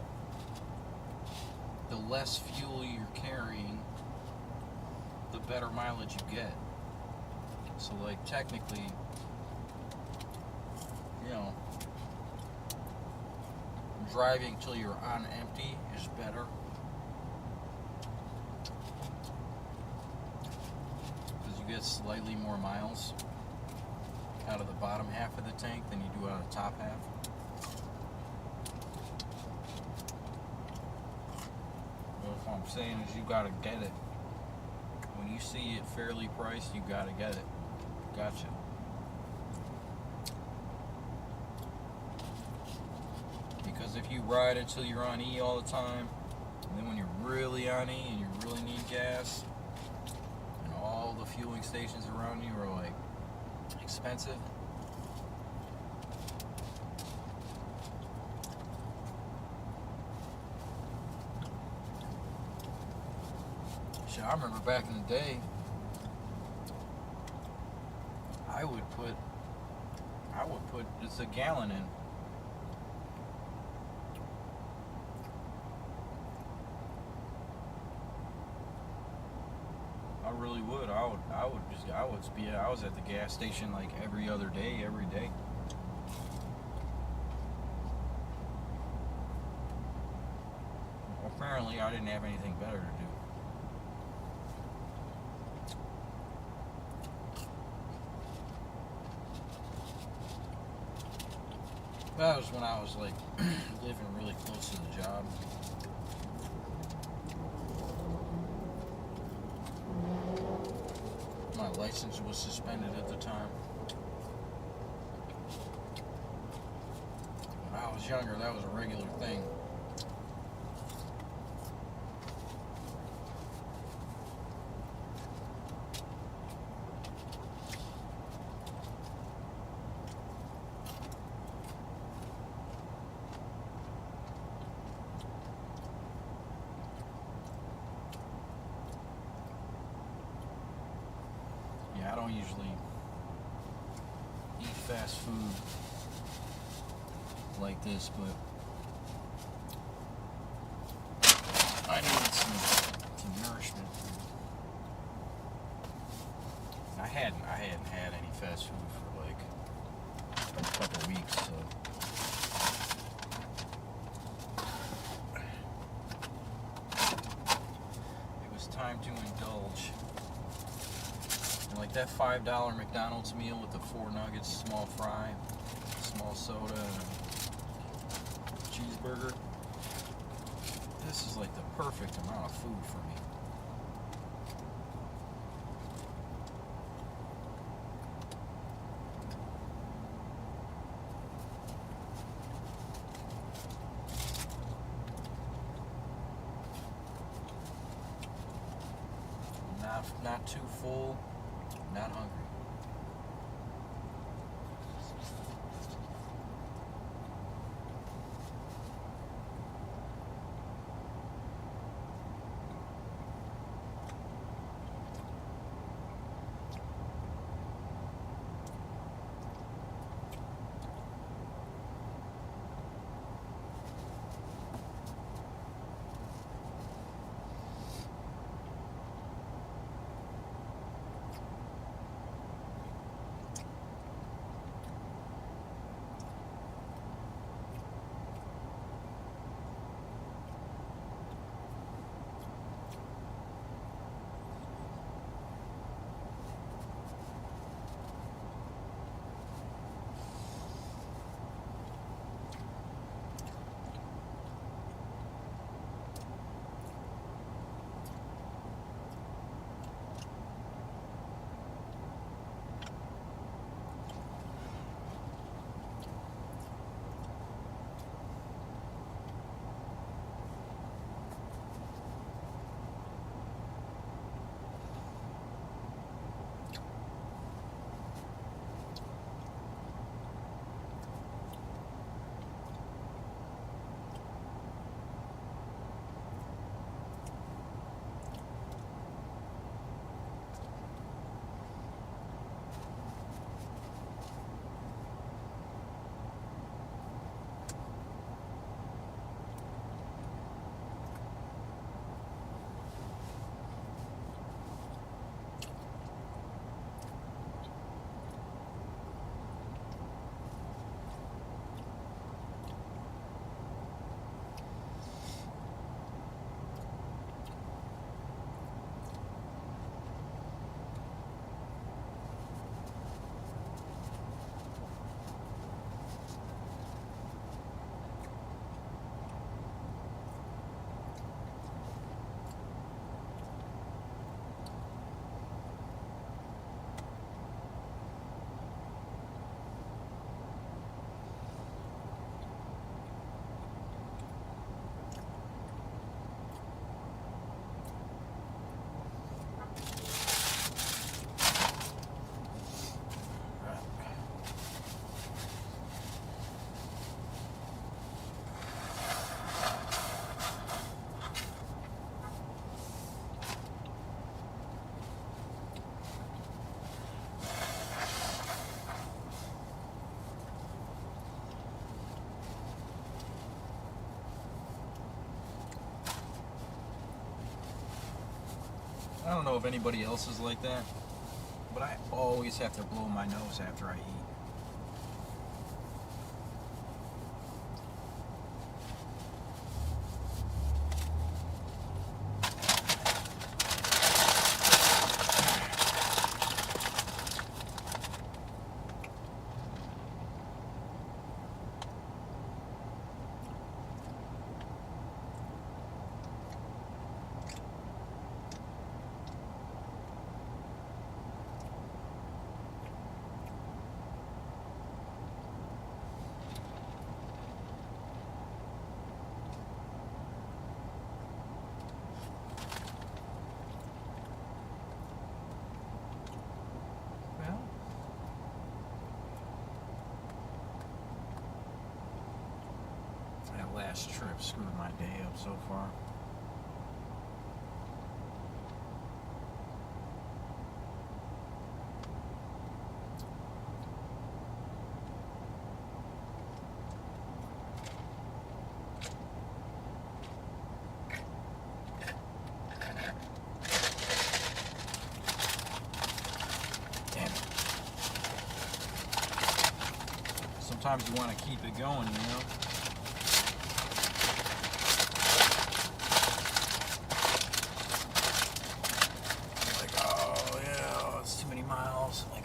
the less fuel you're carrying, the better mileage you get. So like technically, you know, driving till you're on empty is better. Because you get slightly more miles out of the bottom half of the tank than you do out of the top half. What I'm saying is you gotta get it. When you see it fairly priced, you gotta get it. Gotcha. Because if you ride it till you're on E all the time, and then when you're really on E and you really need gas, and all the fueling stations around you are like expensive. Shit, I remember back in the day, I would put just a gallon in. I really would. I was at the gas station like every other day, every day. Apparently, I didn't have anything better to do. That was when I was like living really close to the job. My license was suspended at the time. When I was younger, that was a regular thing. I don't usually eat fast food like this, but I needed some nourishment. I hadn't had any fast food for like a couple weeks, so it was time to indulge. Like that $5 McDonald's meal with the 4 nuggets, small fry, small soda, and a cheeseburger. This is like the perfect amount of food for me. Not too full. Not hungry. I don't know if anybody else is like that, but I always have to blow my nose after I eat. That last trip screwed my day up so far. Damn it. Sometimes you want to keep it going, you know?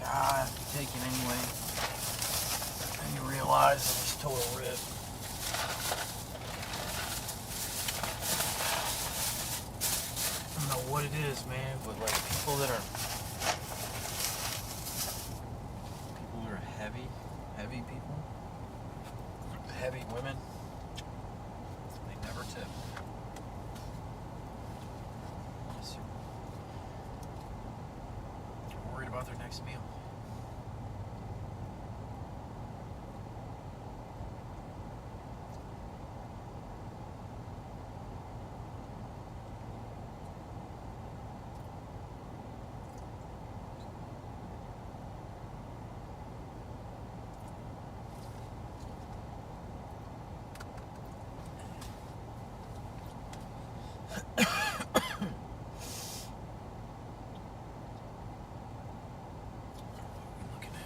I have to take it anyway. And you realize it was total rip. I don't know what it is, man, but like people that are heavy people, heavy women, they never tip. They're worried about their next meal. Looking at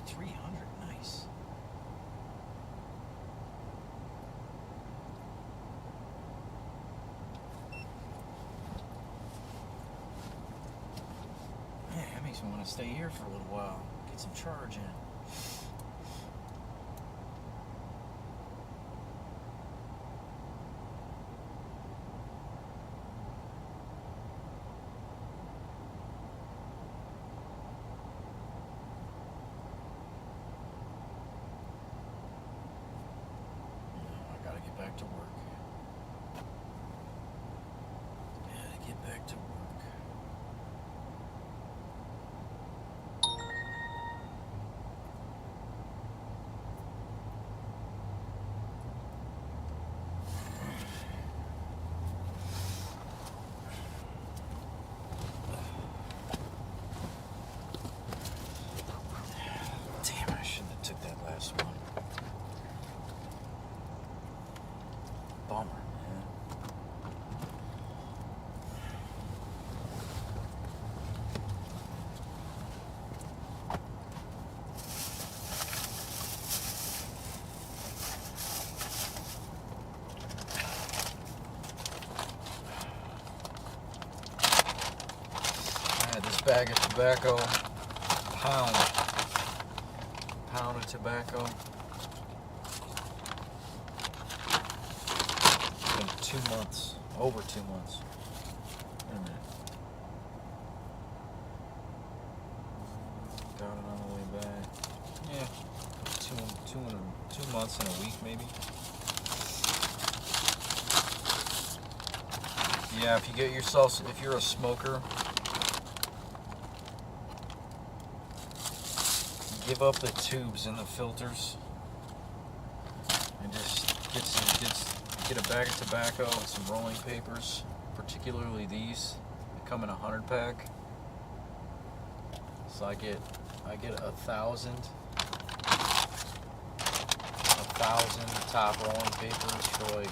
300, nice. Man, that makes me want to stay here for a little while, get some charge in. Back to work. Gotta get back to work. Damn, I shouldn't have took that last one. Bummer, man. I had this bag of tobacco, pound of tobacco. 2 months, over 2 months. Wait a minute. Got it on the way back. Yeah, 2 months and a week maybe. Yeah, if you get yourself, if you're a smoker, give up the tubes and the filters, and just get a bag of tobacco and some rolling papers, particularly these. They come in a 100-pack. So I get 1,000 top rolling papers for like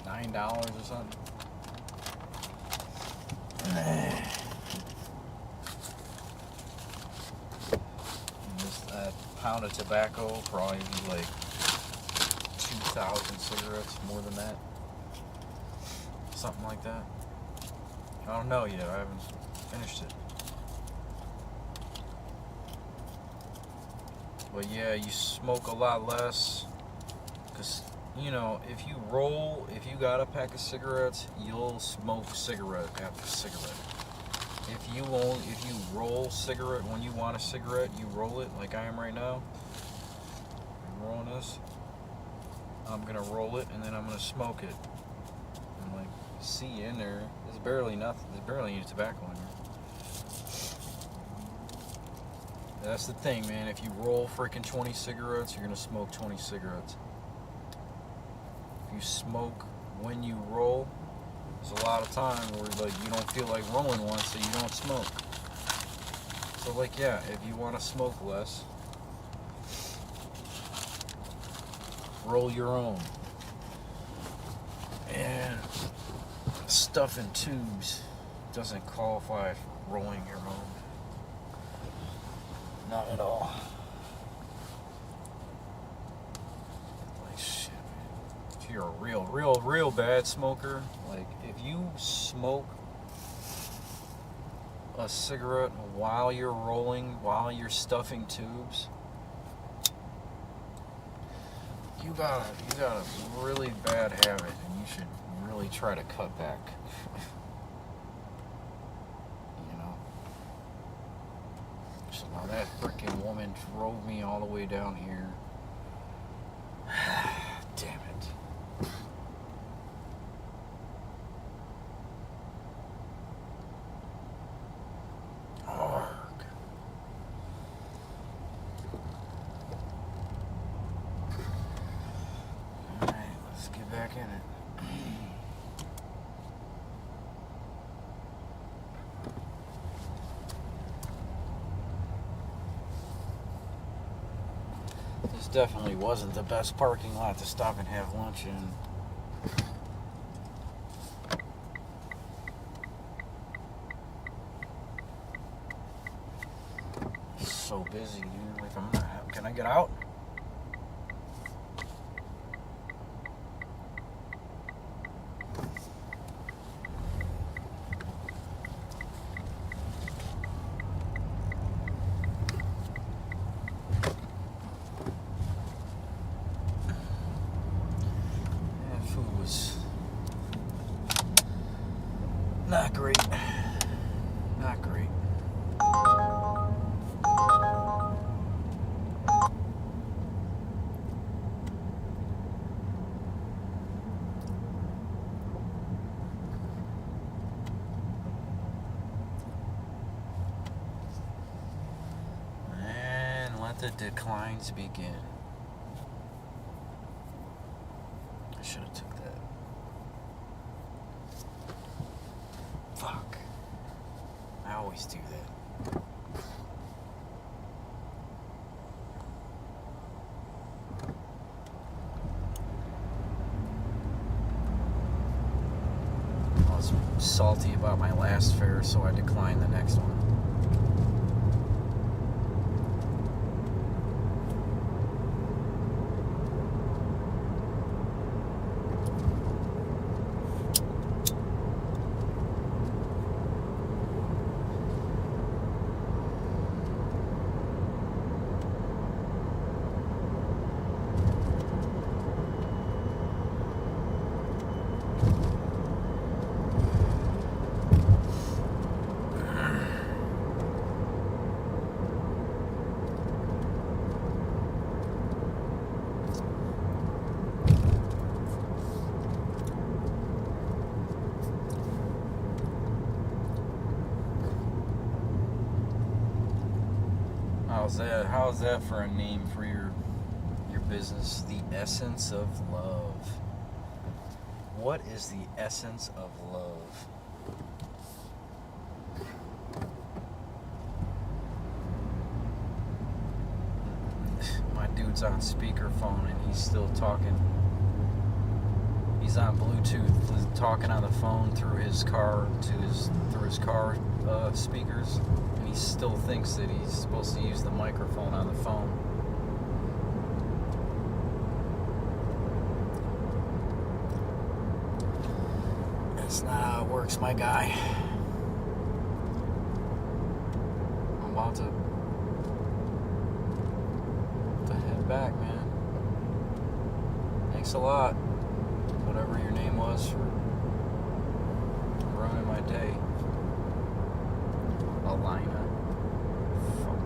$90 $9 or something. And this pound of tobacco probably be like 2,000 cigarettes, more than that. Something like that. I don't know yet. I haven't finished it. But yeah, you smoke a lot less. Because, you know, if you got a pack of cigarettes, you'll smoke cigarette after cigarette. If you roll cigarette, when you want a cigarette, you roll it like I am right now. I'm rolling this. I'm going to roll it and then I'm going to smoke it. And like, see in there, there's barely nothing. There's barely any tobacco in there. That's the thing, man. If you roll freaking 20 cigarettes, you're going to smoke 20 cigarettes. If you smoke when you roll, there's a lot of time where like you don't feel like rolling one, so you don't smoke. So like, yeah, if you want to smoke less, roll your own. And stuff in tubes doesn't qualify for rolling your own. Not at all. Like shit, man. If you're a real bad smoker, like if you smoke a cigarette while you're rolling, while you're stuffing tubes, you got a really bad habit, and you should really try to cut back. You know. So now that freaking woman drove me all the way down here. Damn it. Arg. Alright, let's get back in it. This definitely wasn't the best parking lot to stop and have lunch in. It's so busy, dude. Like, can I get out? Not great. Not great. And let the declines begin. I should have took that. Fuck. I always do that. I was salty about my last fare, so I declined the next one. How's that for a name for your business? The Essence of Love. What is the essence of love? My dude's on speakerphone and he's still talking. He's he's on Bluetooth, talking on the phone through his car speakers, and he still thinks that he's supposed to use the microphone on the phone. That's not how it works, my guy. I'm about to head back, man. Thanks a lot, whatever your name was, for ruining my day. Alina. Fuck.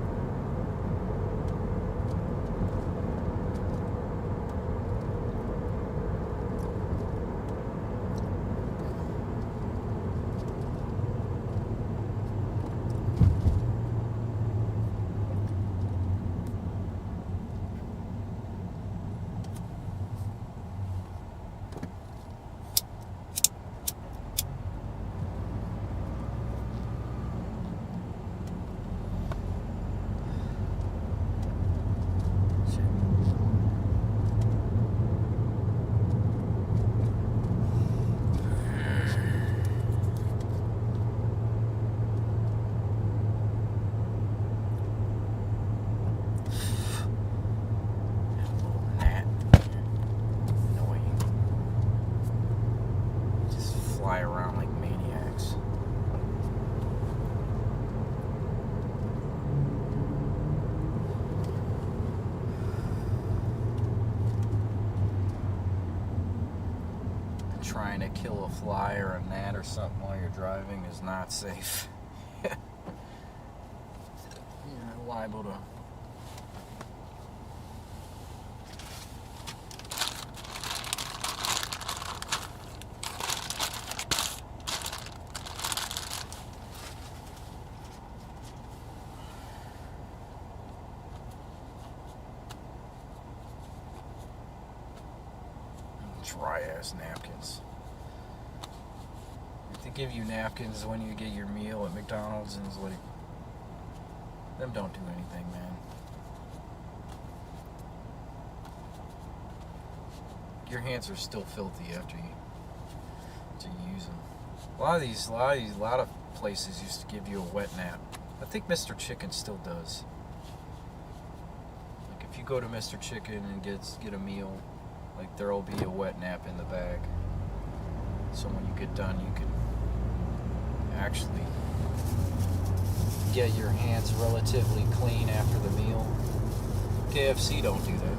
Fly around like maniacs. Trying to kill a fly or a gnat or something while you're driving is not safe. You're liable to dry ass napkins. If they give you napkins when you get your meal at McDonald's, and it's like, them don't do anything, man. Your hands are still filthy after you use them. A lot of places used to give you a wet nap. I think Mr. Chicken still does. Like if you go to Mr. Chicken and get a meal, like there'll be a wet nap in the bag. So when you get done, you can actually get your hands relatively clean after the meal. KFC don't do that.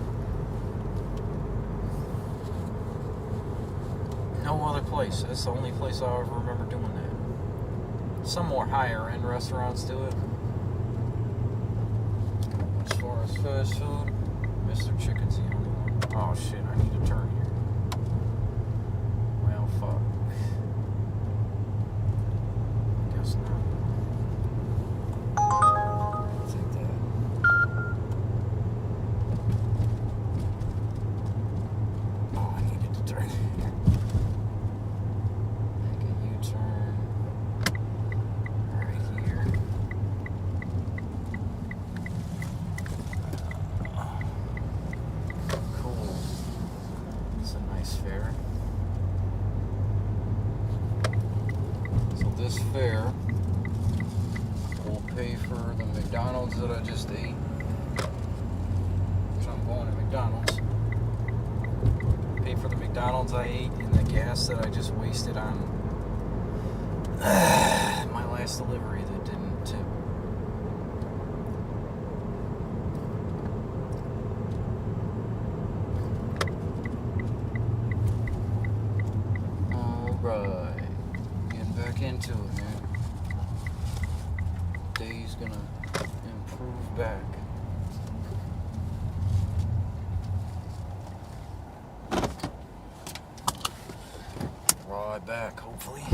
No other place. That's the only place I ever remember doing that. Some more higher end restaurants do it. As far as fast food, Mr. Chicken's the only one. Oh shit, I need to turn here. Well, fuck. Guess not. Take that. Oh, I needed to turn here. Make a U-turn. Right here. Cool. It's a nice fare. So this fare will pay for the McDonald's that I just ate. So I'm going to McDonald's. Pay for the McDonald's I ate and the gas that I just wasted on my last delivery that didn't tip. Alright. Getting back into it, man. Day's gonna improve back. Ride back, hopefully.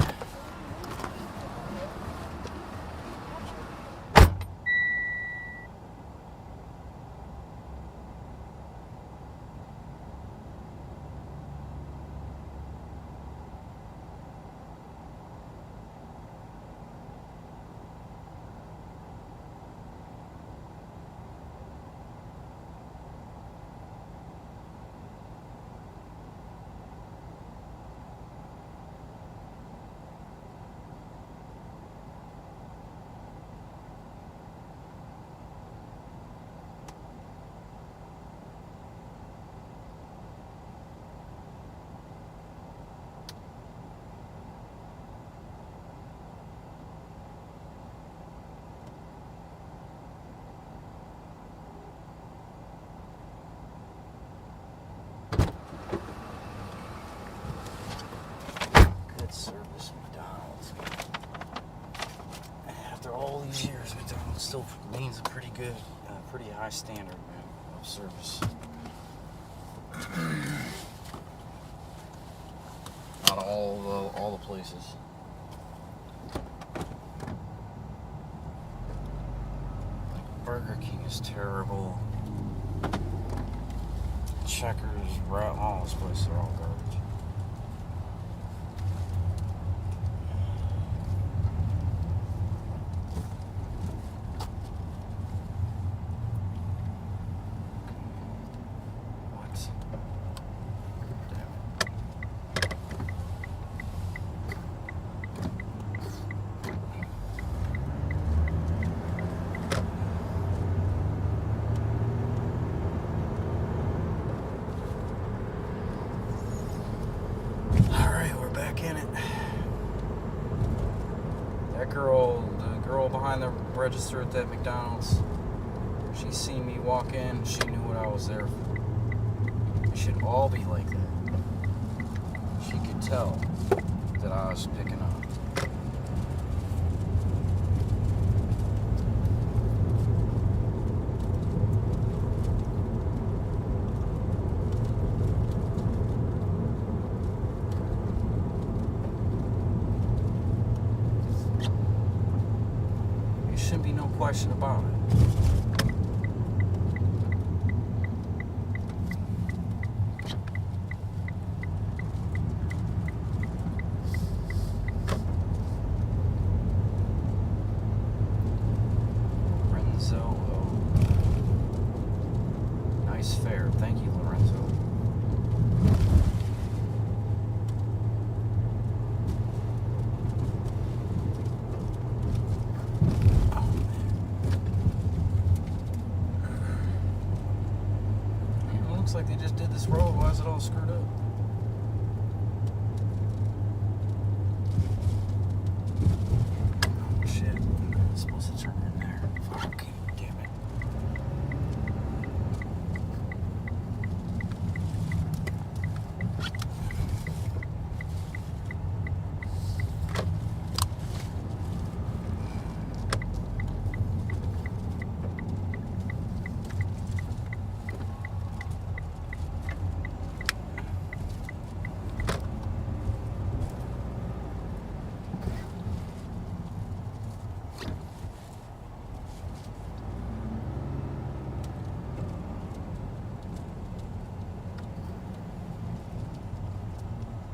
all these years, McDonald's still means a pretty good, pretty high standard, man, of service. Not all the places. Like Burger King is terrible. Checkers, all those places are all garbage. What? Damn it. Alright, we're back in it. That girl, the girl behind the register at that McDonald's, she seen me walk in, she knew what I was there for. It should all be like that. She could tell that I was picking up. There shouldn't be no question about it. Lorenzo. Nice fare. Thank you, Lorenzo. Oh, man. It looks like they just did this road. Why is it all screwed up? Oh, shit. It's supposed to turn in there. Fuck. Damn it.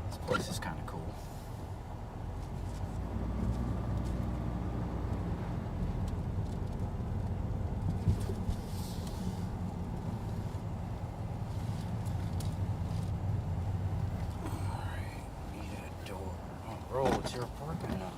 This place is kind of cool. Alright, need a door. Oh, bro, it's your apartment now.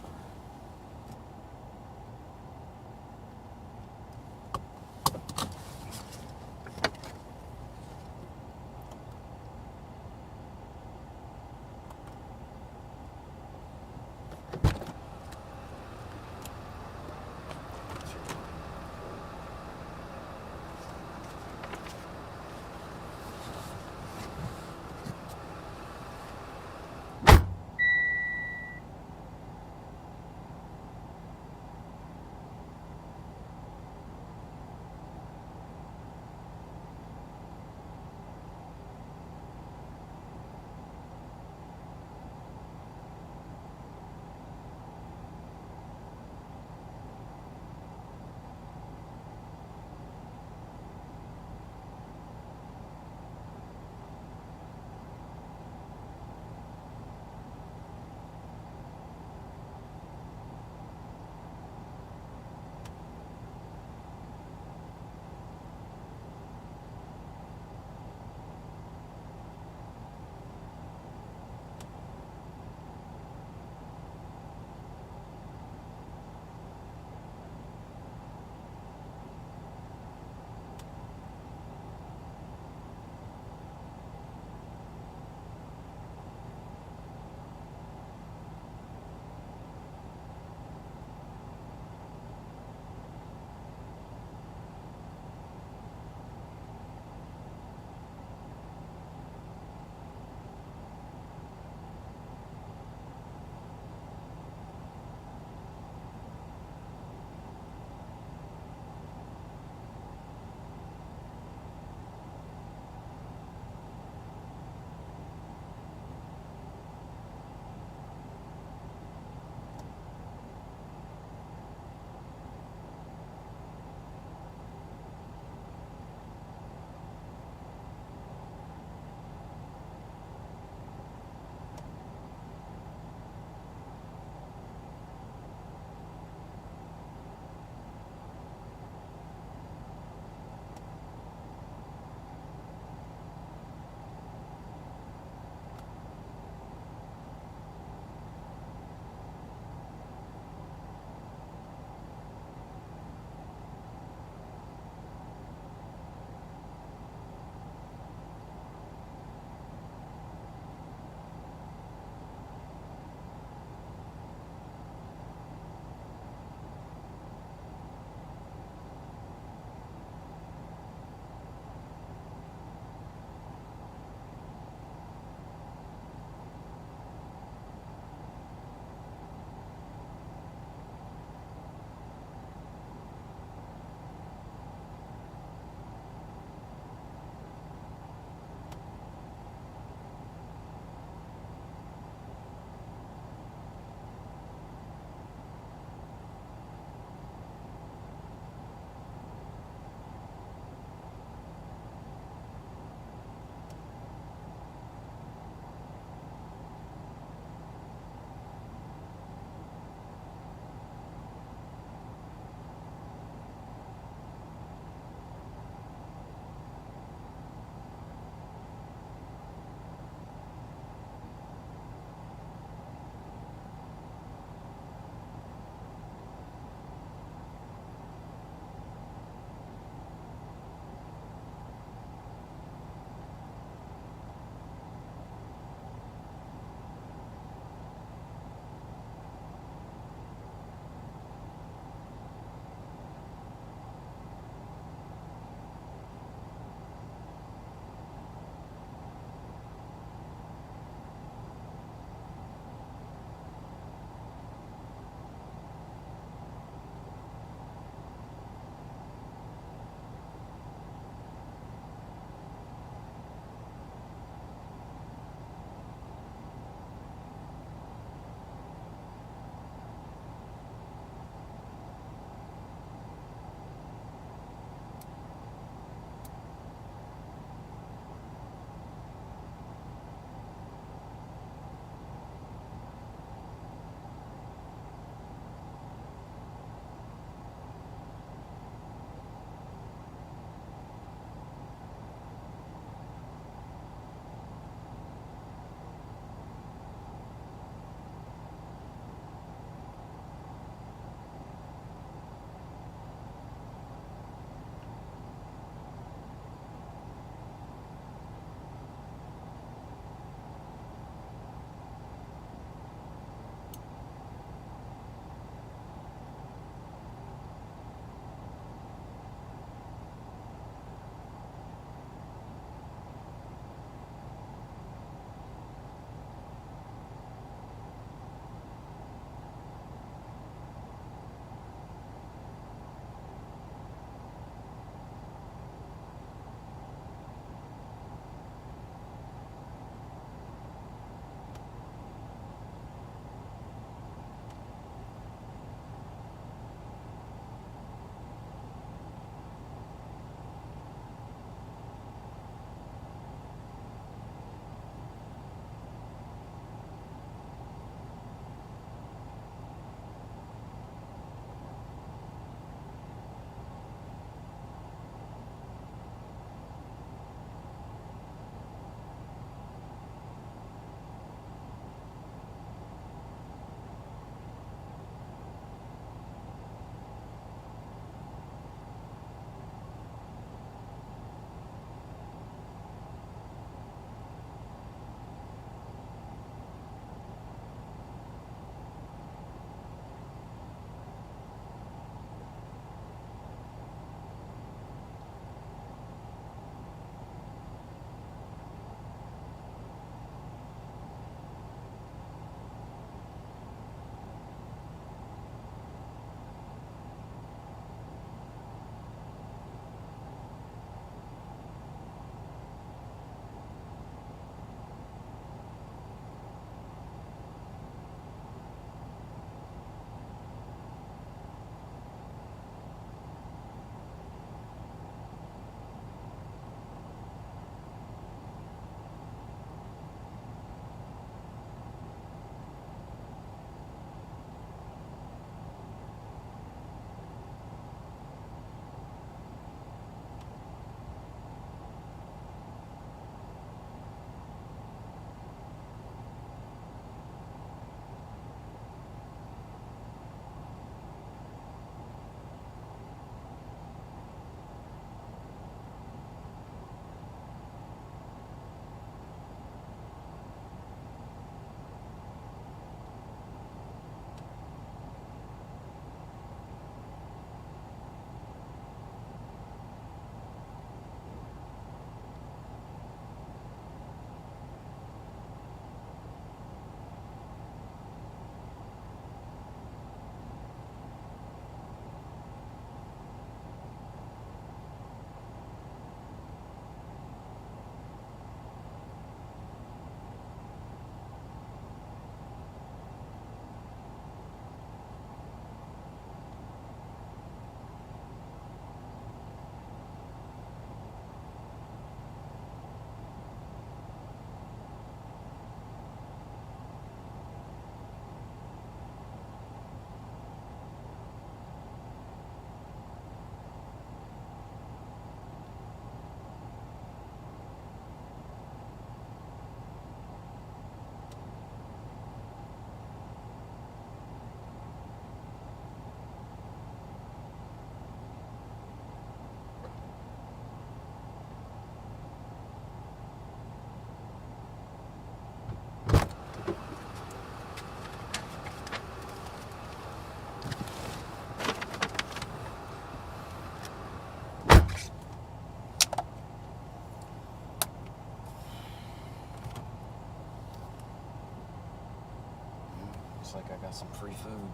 looks like I got some free food.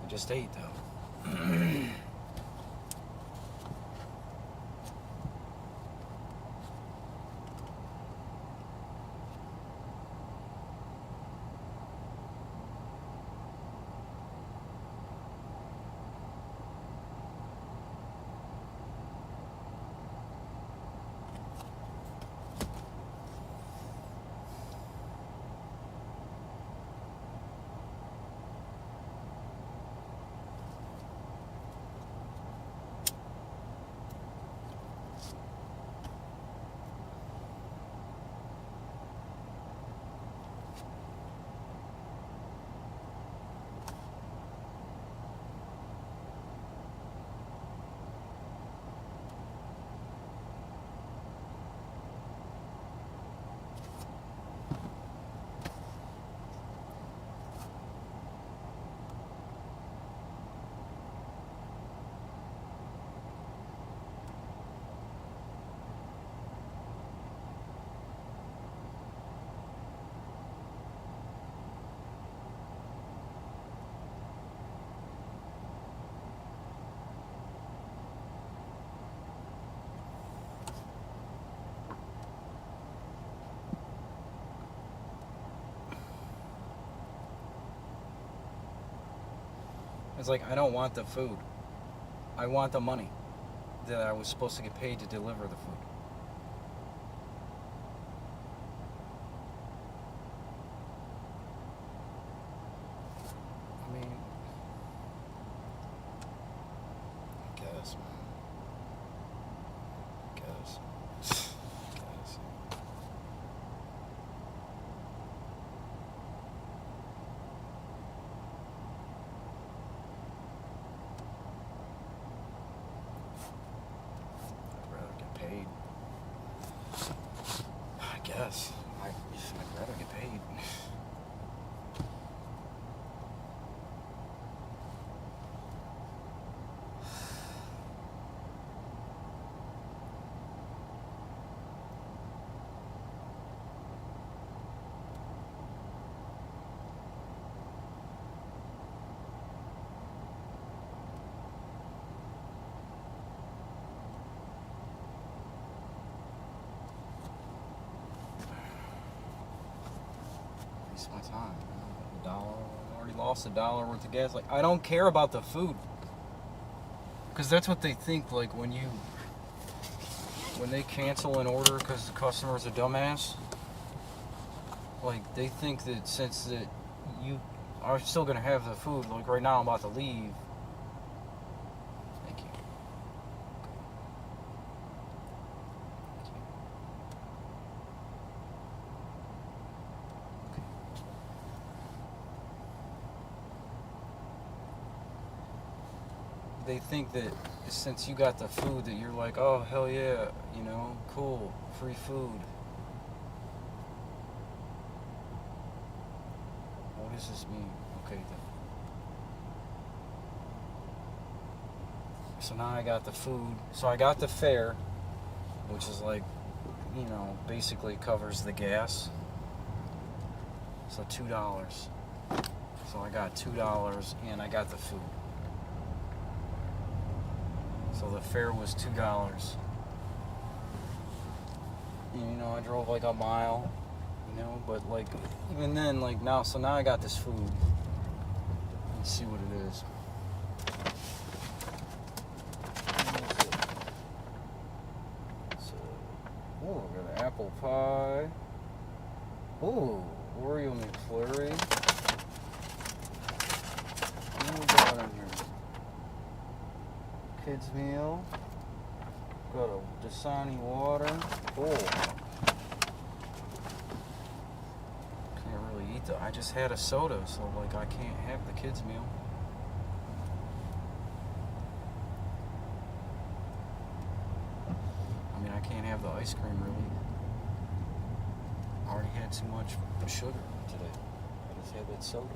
I just ate though. It's like, I don't want the food. I want the money that I was supposed to get paid to deliver the food. I mean, I guess, man. I guess. Paid. I guess. I'd rather get paid. Waste my time. $1. I already lost $1 worth of gas. Like, I don't care about the food. Because that's what they think, like, when they cancel an order because the customer's a dumbass. Like, they think that since that you are still going to have the food, like right now I'm about to leave. Thank you. They think that since you got the food that you're like, oh hell yeah, you know, cool, free food. What does this mean? Okay then. So now I got the food. So I got the fare, which is like, you know, basically covers the gas. So $2. So I got $2 and I got the food. So the fare was $2. And, you know, I drove like a mile, you know, but like, even then, like now, so now I got this food. Let's see what it is. Oh, we got an apple pie. Oh, Oreo McFlurry. What we got in here? Kids meal. Got a Dasani water. Cool. Can't really eat that. I just had a soda, so like I can't have the kids meal. I mean, I can't have the ice cream really. I already had too much sugar today. I just had that soda.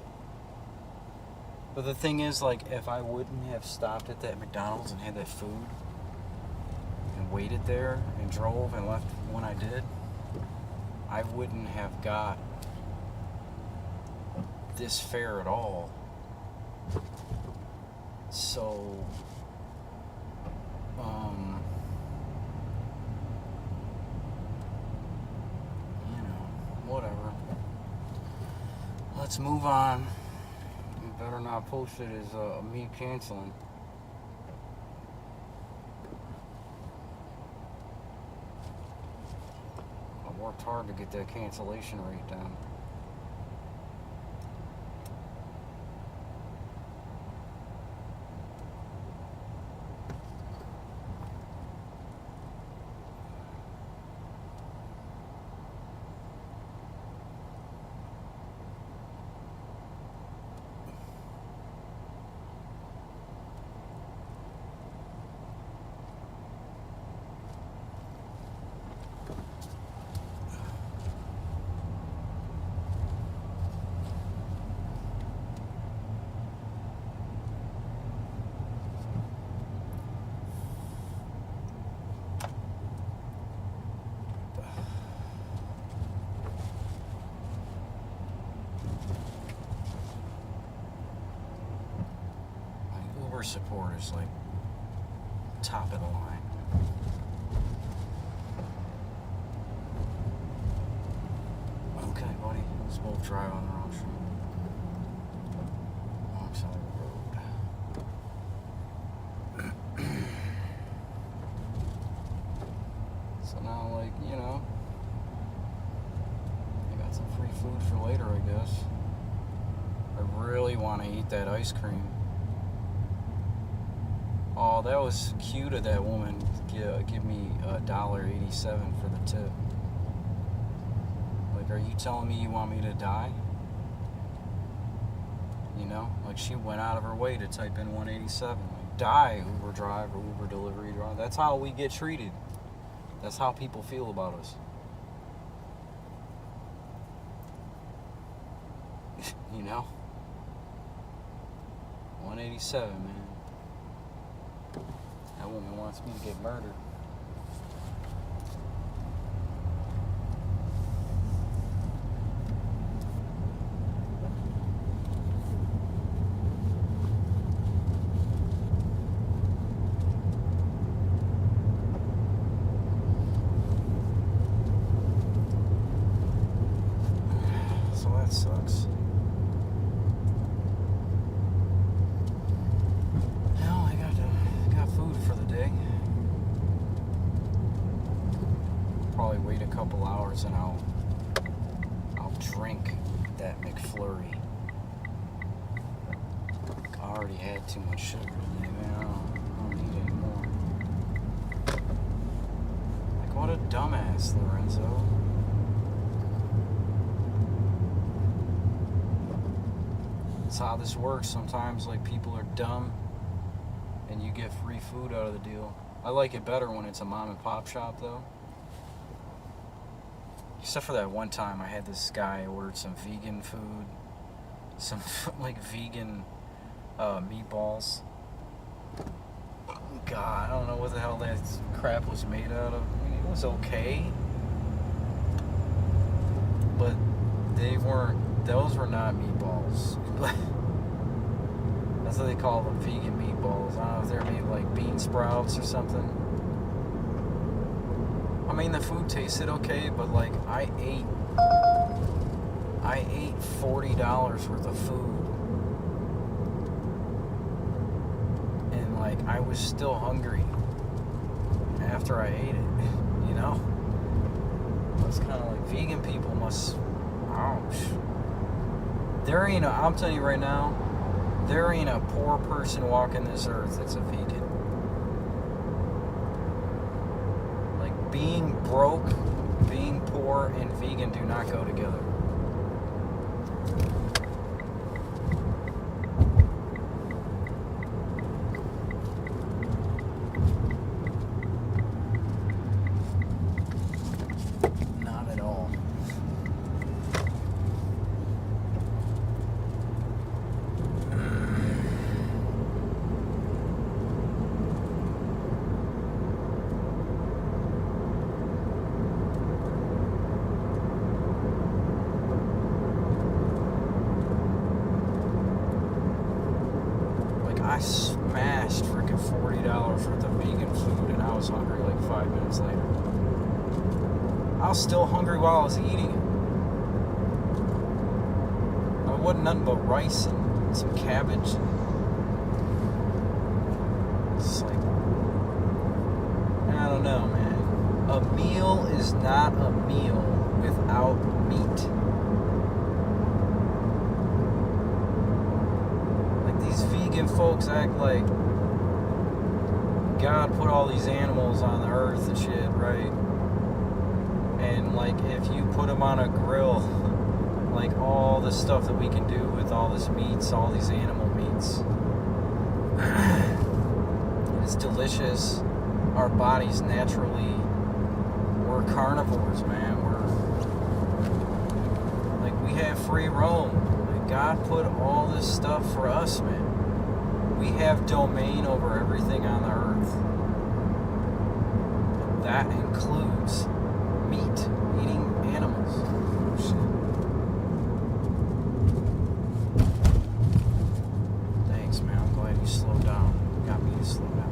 But the thing is, like, if I wouldn't have stopped at that McDonald's and had that food and waited there and drove and left when I did, I wouldn't have got this fair at all. So, whatever. Let's move on. You better not post it as me canceling. I worked hard to get that cancellation rate down. Support is like top of the line. Okay, buddy, let's both drive on the wrong street. Wrong side of the road. So now, like, I got some free food for later, I guess. I really want to eat that ice cream. Oh, that was cute of that woman. Give me $1.87 for the tip. Like, are you telling me you want me to die? Like, she went out of her way to type in 187. Like, die, Uber driver, Uber delivery driver. That's how we get treated. That's how people feel about us. 187, man. That woman wants me to get murdered. So that sucks. Probably wait a couple hours and I'll drink that McFlurry. I already had too much sugar today, man. I don't need any more. Like, what a dumbass, Lorenzo. That's how this works. Sometimes, like, people are dumb and you get free food out of the deal. I like it better when it's a mom and pop shop, though. Except for that one time I had this guy ordered some vegan food. Some, like, vegan meatballs. God, I don't know what the hell that crap was made out of. I mean, it was okay. But those were not meatballs. That's what they call them, vegan meatballs. I don't know if they're made like bean sprouts or something. I mean, the food tasted okay, but like I ate $40 worth of food, and like I was still hungry after I ate it. It's kind of like vegan people must. There ain't I'm telling you right now, there ain't a poor person walking this earth that's a vegan. Being broke, being poor, and vegan do not go together. Not at all. smashed freaking $40 worth of vegan food, and I was hungry like 5 minutes later. I was still hungry while I was eating it. It wasn't nothing but rice and some cabbage. It's like, I don't know, man. A meal is not a meal without meat. Like, these vegan folks act like God put all these animals on the earth and shit, right? And like, if you put them on a grill, like all the stuff that we can do with all this meats, all these animal meats, it's delicious. Our bodies naturally, we're carnivores, man. We have free roam. Like, God put all this stuff for us, man. We have domain over everything on the earth. That includes meat, eating animals. Oh, shit. Thanks, man. I'm glad you slowed down. You got me to slow down.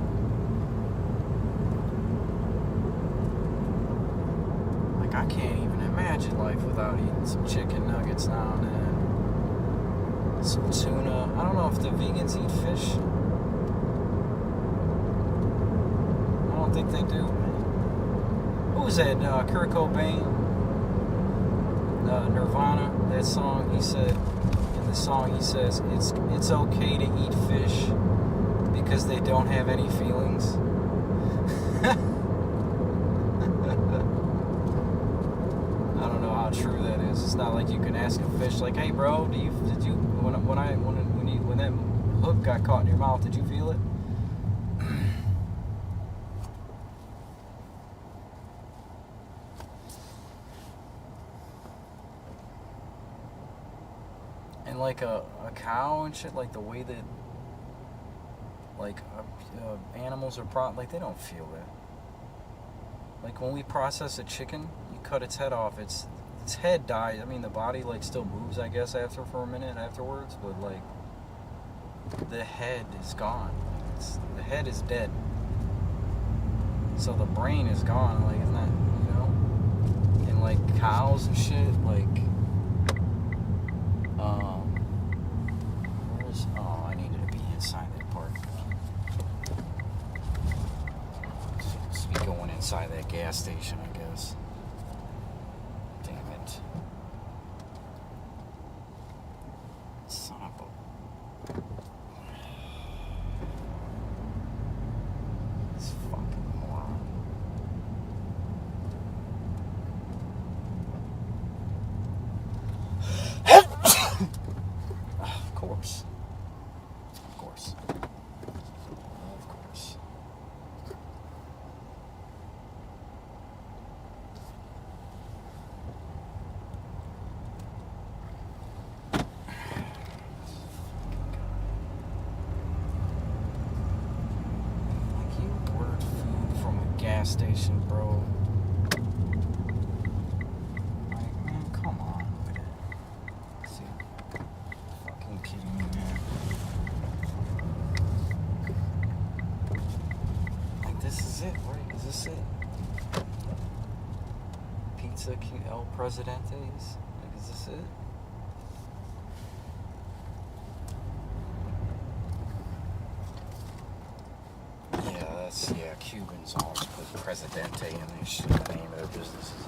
Like, I can't even imagine life without eating some chicken nuggets now and then. Some tuna. I don't know if the vegans eat fish. I don't think they do. Who was that? Kurt Cobain? Nirvana. That song. He said in the song he says it's okay to eat fish because they don't have any feelings. I don't know how true that is. It's not like you can ask a fish like, "Hey, bro, did you when that hook got caught in your mouth, did you feel it?" And like a cow and shit, like the way that like animals are like they don't feel it. Like when we process a chicken, you cut its head off, its head dies. I mean, the body like still moves, I guess, for a minute afterwards, but like the head is gone. The head is dead. So the brain is gone. Like, isn't that, you know? And like cows and shit, like oh, I needed to be inside that part. Supposed to be going inside that gas station, I guess. Damn it. Son of a... This fucking moron. Of course. Of course. Of course. Like, you ordered food from a gas station, bro. Like, man, come on with it. See, fucking kidding me, man. Like, this is it, right? Is this it? Pizza El Presidente's? Like, is this it? Yeah, Cubans always put Presidente in their shit, the name of their businesses.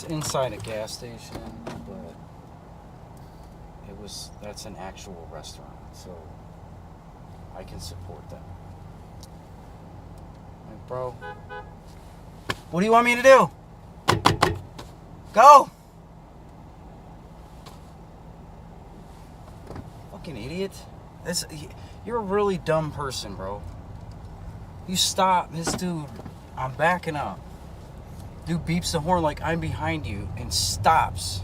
inside a gas station, but that's an actual restaurant, so I can support that. Like, bro, what do you want me to do? Go! Fucking idiot. You're a really dumb person, bro. You stop. This dude, I'm backing up. Dude beeps the horn like I'm behind you and stops.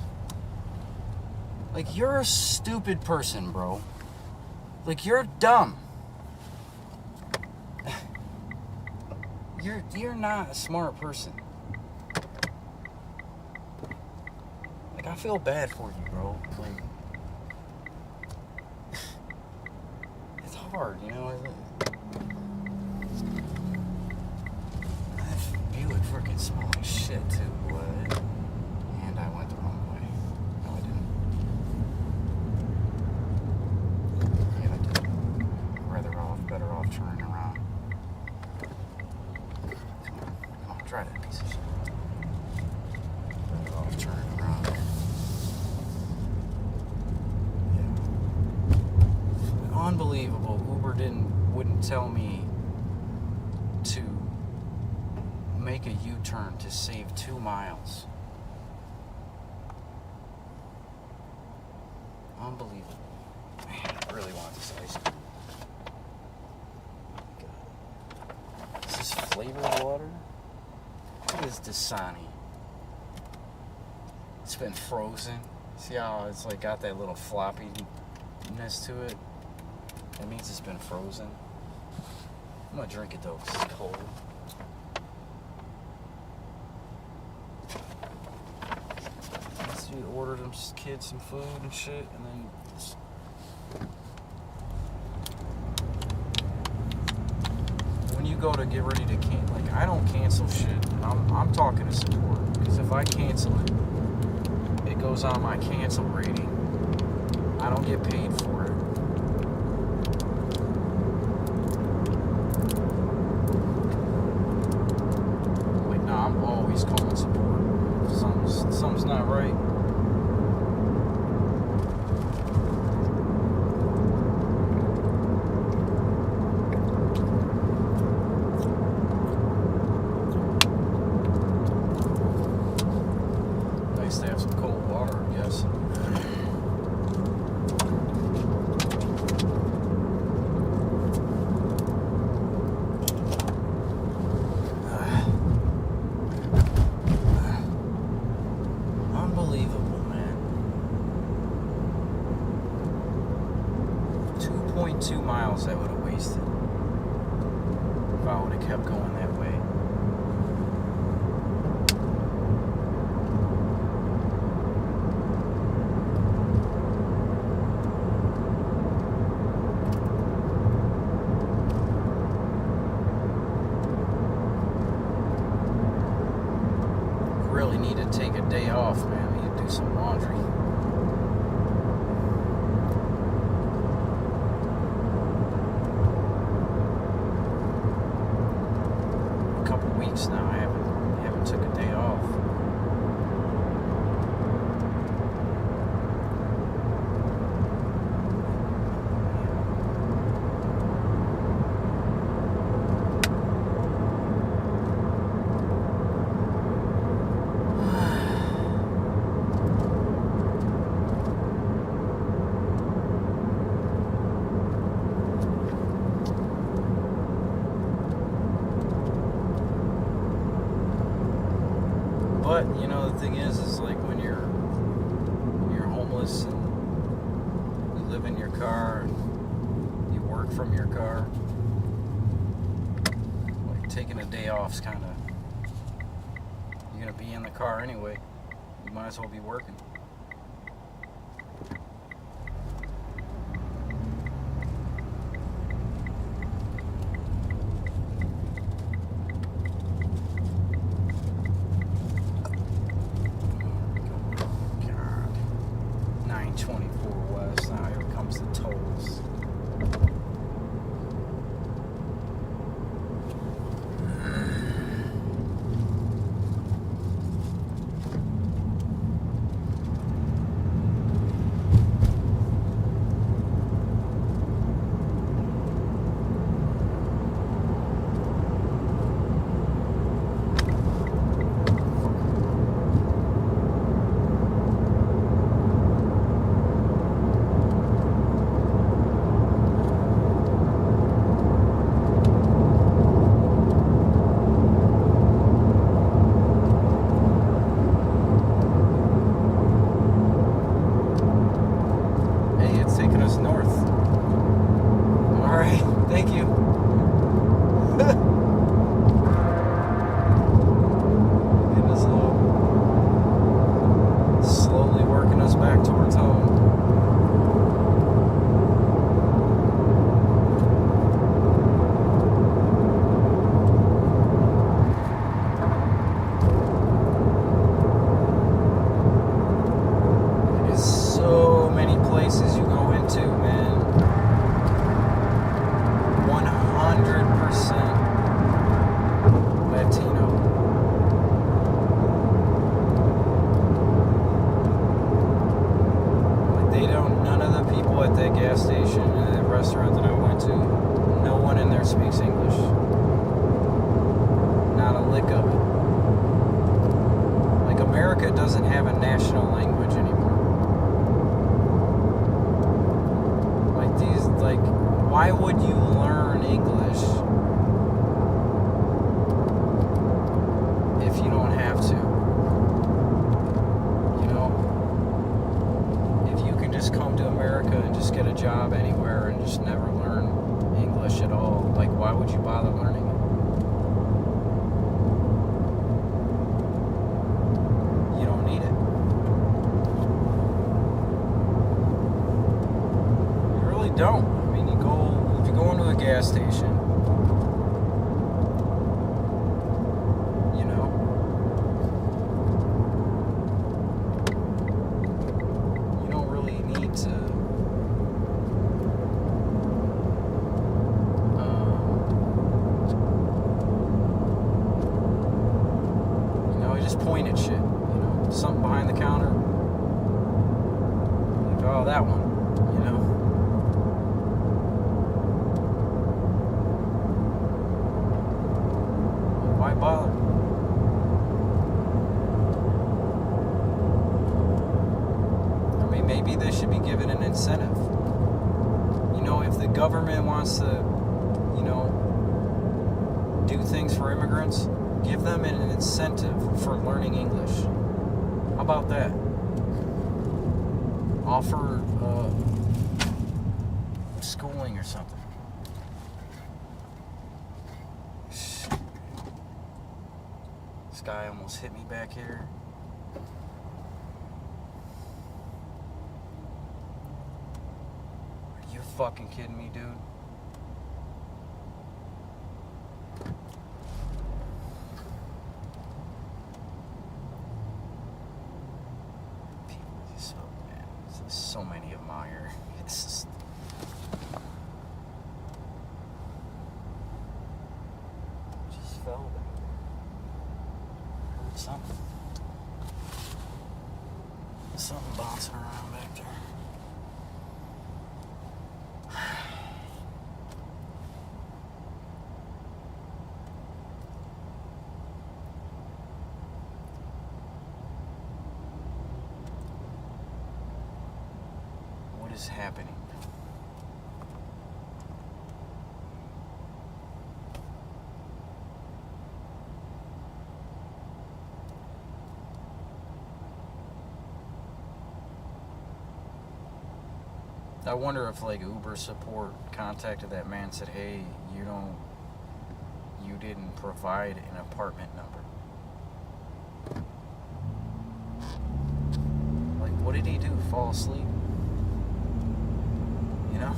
Like, you're a stupid person, bro. Like, you're dumb. You're not a smart person. Like, I feel bad for you, bro. Like, it's hard, you know? That Buick freaking small as shit, too. And I went the wrong way. No, I didn't. Yeah, I did. Better off turning around. Come on, try that piece of shit. Better off turning around. Yeah. Unbelievable. Uber wouldn't tell me to make a U-turn to save 2 miles. Unbelievable. Man, I really want this ice cream. Is this flavored water? What is Dasani? It's been frozen. See how it's like got that little floppiness to it? That means it's been frozen. I'm gonna drink it though because it's cold. This dude ordered them kids some food and shit, and then when you go to get ready to cancel, like, I don't cancel shit. I'm talking to support, because if I cancel it, it goes on my cancel rating. I don't get paid for it. Like, nah, I'm always calling support. If something's not right. Nice to have some cold water, I guess. Unbelievable, man. 2.2 miles I would have wasted if I would have kept going that way. Really need to take a day off, man. I need to do some laundry. A couple weeks now, I haven't took a day off. But, you know, the thing is like when you're homeless and you live in your car and you work from your car, like, taking a day off is kind of, you're going to be in the car anyway. You might as well be working. God. 924 West. Now here comes the tolls. places you go into, man, 100% Latino. Like, they don't, none of the people at that gas station and that restaurant that I went to, no one in there speaks English. Not a lick of it. Like, America doesn't have a national language anymore. Like, these, like, why would you learn English if you don't have to? You know? If you can just come to America and just get a job anywhere and just never learn English at all, like, why would you bother learning it? You don't need it. You really don't. I mean, if you go into a gas station, you know, you don't really need to you know, you just point at shit, you know, something behind the counter, like, oh, that one, you know. Why bother? I mean, maybe they should be given an incentive. You know, if the government wants to, you know, do things for immigrants, give them an incentive for learning English. How about that? Offer schooling or something. This guy almost hit me back here. Are you fucking kidding me, dude? People are just so, man, there's so many of them out here. It's just... just fell back. Something bouncing around back there. What is happening? I wonder if, like, Uber support contacted that man and said, hey, you didn't provide an apartment number. Like, what did he do? Fall asleep? You know?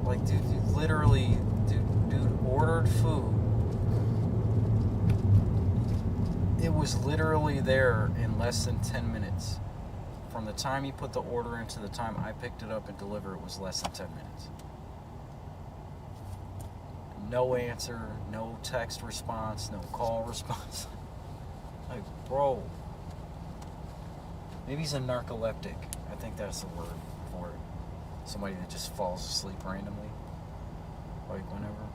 Like, dude, literally, dude ordered food. It was literally there in less than 10 minutes. From the time he put the order in to the time I picked it up and delivered, it was less than 10 minutes. No answer, no text response, no call response. Like, bro. Maybe he's a narcoleptic. I think that's the word for it. Somebody that just falls asleep randomly. Like, whenever.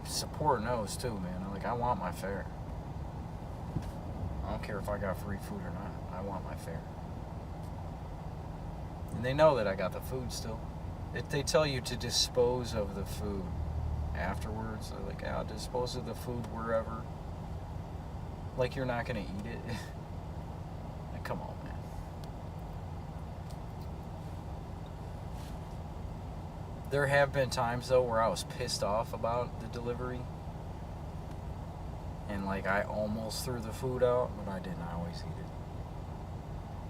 Support knows too, man. Like, I want my fare. I don't care if I got free food or not. I want my fare. And they know that I got the food still. If they tell you to dispose of the food afterwards, they're like, I'll dispose of the food wherever. Like, you're not gonna eat it. Like, come on, man. There have been times, though, where I was pissed off about the delivery. And, like, I almost threw the food out, but I didn't always eat it.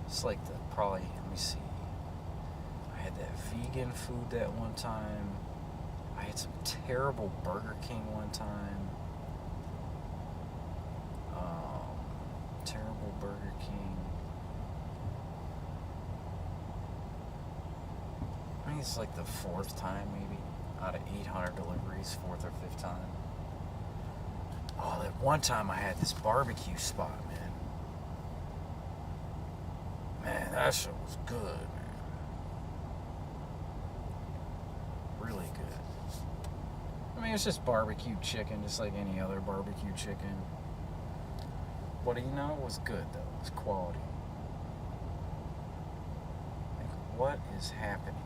It's like probably, let me see. I had had that vegan food that one time. I had some terrible Burger King one time. Terrible Burger King. I think it's like the 4th time maybe out of 800 deliveries, 4th or 5th time. Oh, that one time I had this barbecue spot, man. Man, that shit was good, man. Really good. I mean, it's just barbecue chicken, just like any other barbecue chicken. But you know, it was good though. It was quality. Like, what is happening?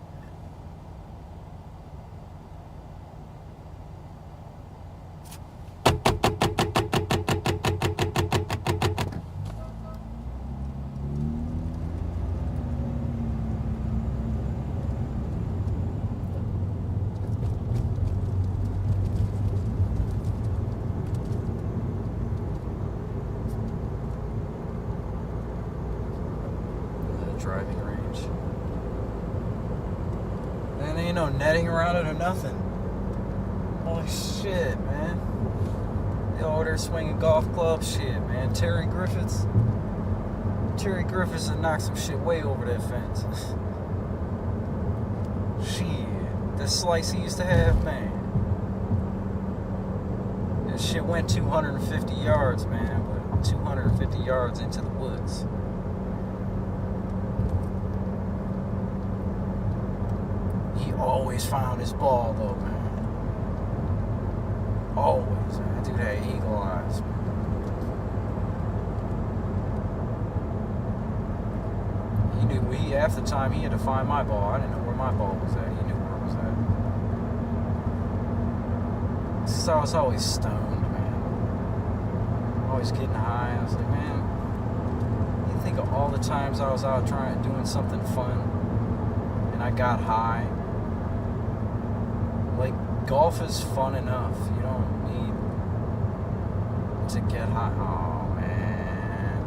Driving range. And there ain't no netting around it or nothing. Holy shit, man. They over there swinging golf club shit, man. Terry Griffiths would knock some shit way over that fence. Shit. That slice he used to have, man. That shit went 250 yards, man. But 250 yards into the woods. He always found his ball, though, man. Always, man. Dude had eagle eyes, man. He knew half the time he had to find my ball. I didn't know where my ball was at. He knew where it was at. Since I was always stoned, man. Always getting high. I was like, man, you think of all the times I was out doing something fun, and I got high. Like, golf is fun enough. You don't need to get high. Oh, man.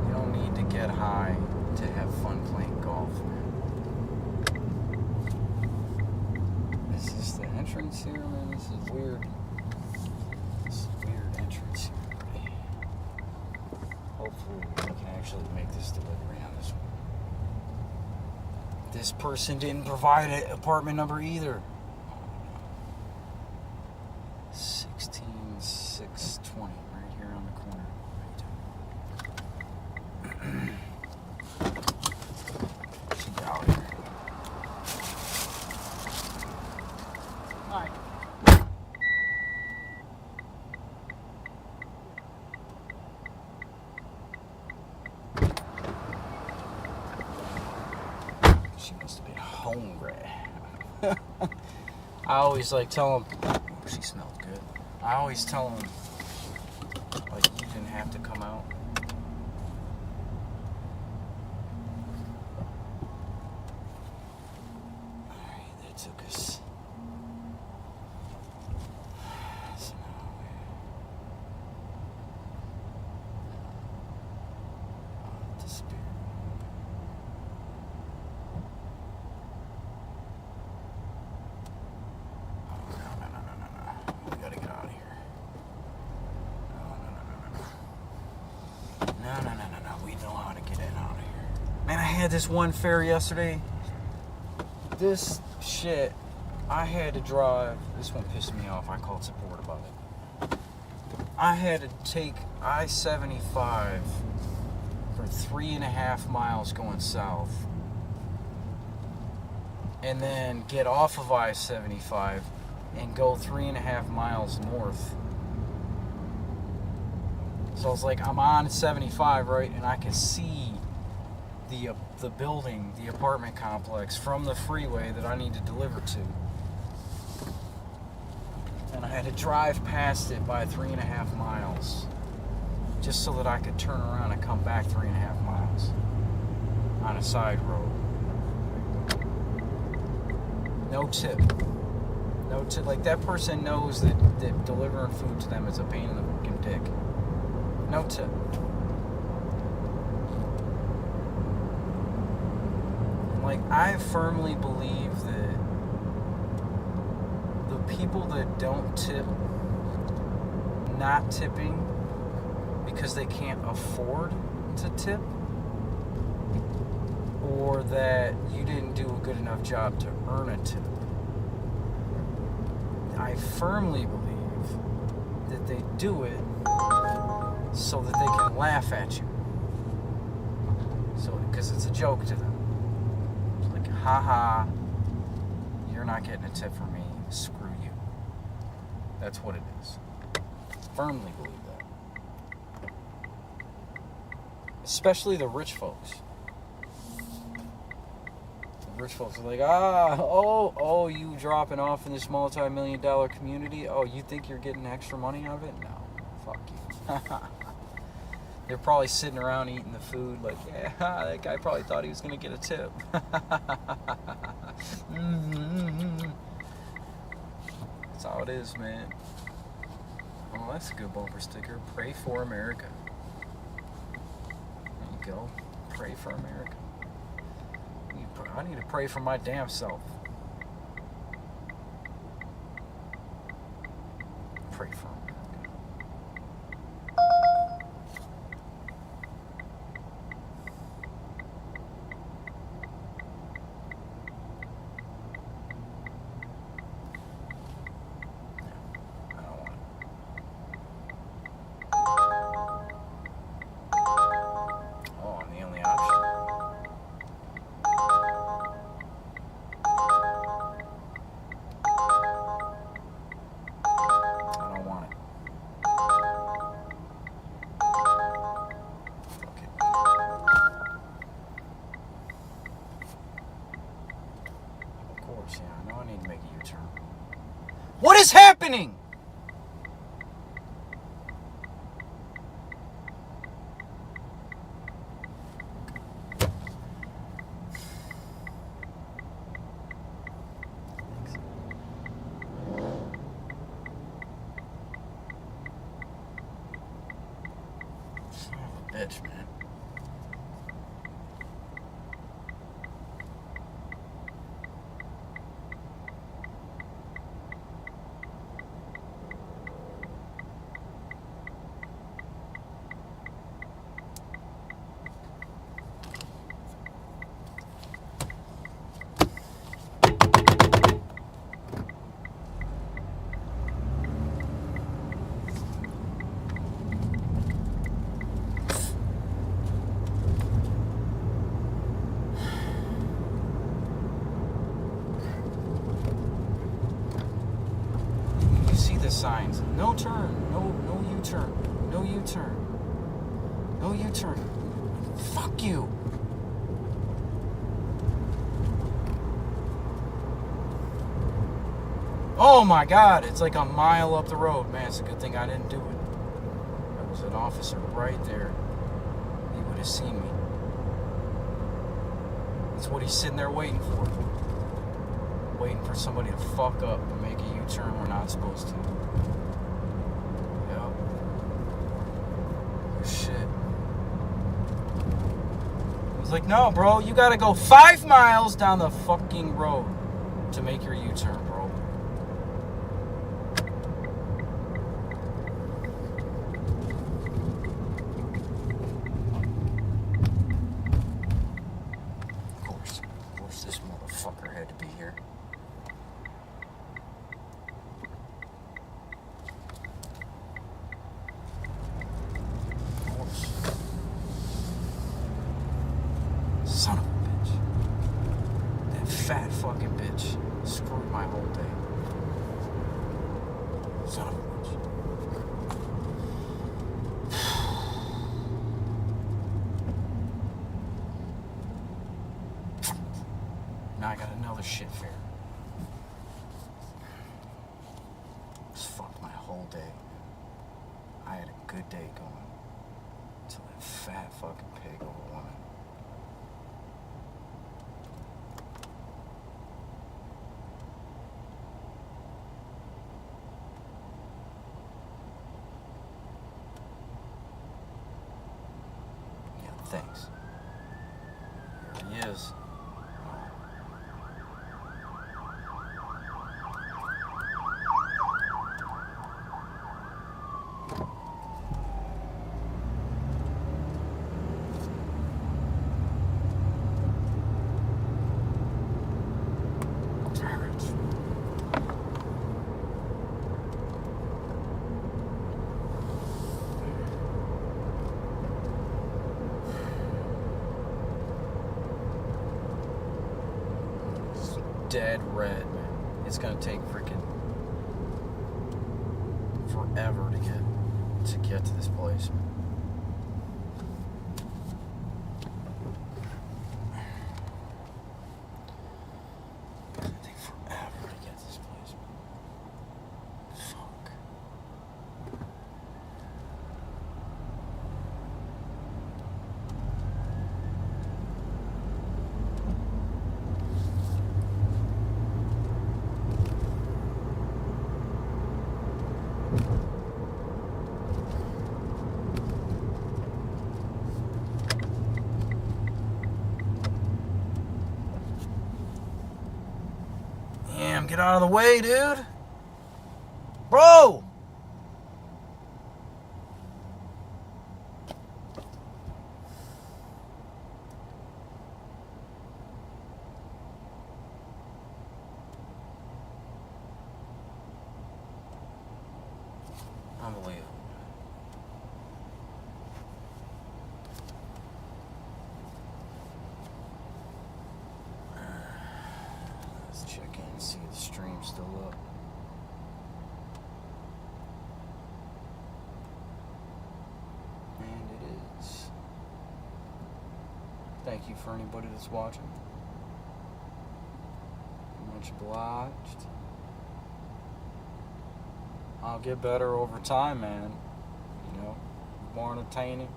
You don't need to get high to have fun playing golf, man. Is this the entrance here, man? This is weird. This is a weird entrance here. Hopefully we can actually make this delivery on this one. This person didn't provide an apartment number either. 16620, right here on the corner. She got out here. Hi. She must have been hungry. I always like tell them, oh, she smells good. I always tell them, like, you didn't have to come out. Alright, that took us. So now we're disappear. We gotta get out of here. No. We know how to get in out of here. Man, I had this one fare yesterday. This shit, I had to drive. This one pissed me off. I called support about it. I had to take I-75 for 3.5 miles going south. And then get off of I-75 and go 3.5 miles north. So I was like, I'm on 75, right? And I can see the building, the apartment complex from the freeway that I need to deliver to. And I had to drive past it by 3.5 miles just so that I could turn around and come back 3.5 miles on a side road. No tip. No tip. Like, that person knows that delivering food to them is a pain in the fucking dick. No tip. Like, I firmly believe that the people that don't tip, not tipping because they can't afford to tip, or that you didn't do a good enough job to earn a tip. I firmly believe that they do it so that they can laugh at you. So, because it's a joke to them. It's like, haha, you're not getting a tip from me, screw you. That's what it is. Firmly believe that. Especially the rich folks. The rich folks are like, oh, you dropping off in this multi-million-dollar community? Oh, you think you're getting extra money out of it? No, fuck you. They're probably sitting around eating the food like, yeah, that guy probably thought he was going to get a tip. That's how it is, man. Oh, that's a good bumper sticker. Pray for America. There you go. Pray for America. I need to pray for my damn self. Pray for America. What is happening? Son of a bitch, man. Signs. No turn. No U-turn. No U-turn. No U-turn. Fuck you. Oh my God. It's like a mile up the road. Man, it's a good thing I didn't do it. There was an officer right there. He would have seen me. That's what he's sitting there waiting for. Waiting for somebody to fuck up and make a U-turn we're not supposed to. Yep. Shit. I was like, no, bro, you gotta go 5 miles down the fucking road to make your U-turn, bro. Of course this motherfucker had to be here. Son of a bitch. That fat fucking bitch screwed my whole day. Son of a bitch. Now I got another shit fare. It's fucked my whole day. I had a good day going. Until that fat fucking pig of a woman. Thanks. Here he is. Oh, dead red, man. It's gonna take freaking forever to get to this place, man. It's gonna take forever to get to this place, man. Fuck. Damn, get out of the way, dude. Bro! Unbelievable. Let's check in and see if the stream's still up. And it is. Thank you for anybody that's watching. Much obliged. I'll get better over time, man. You know, more entertaining.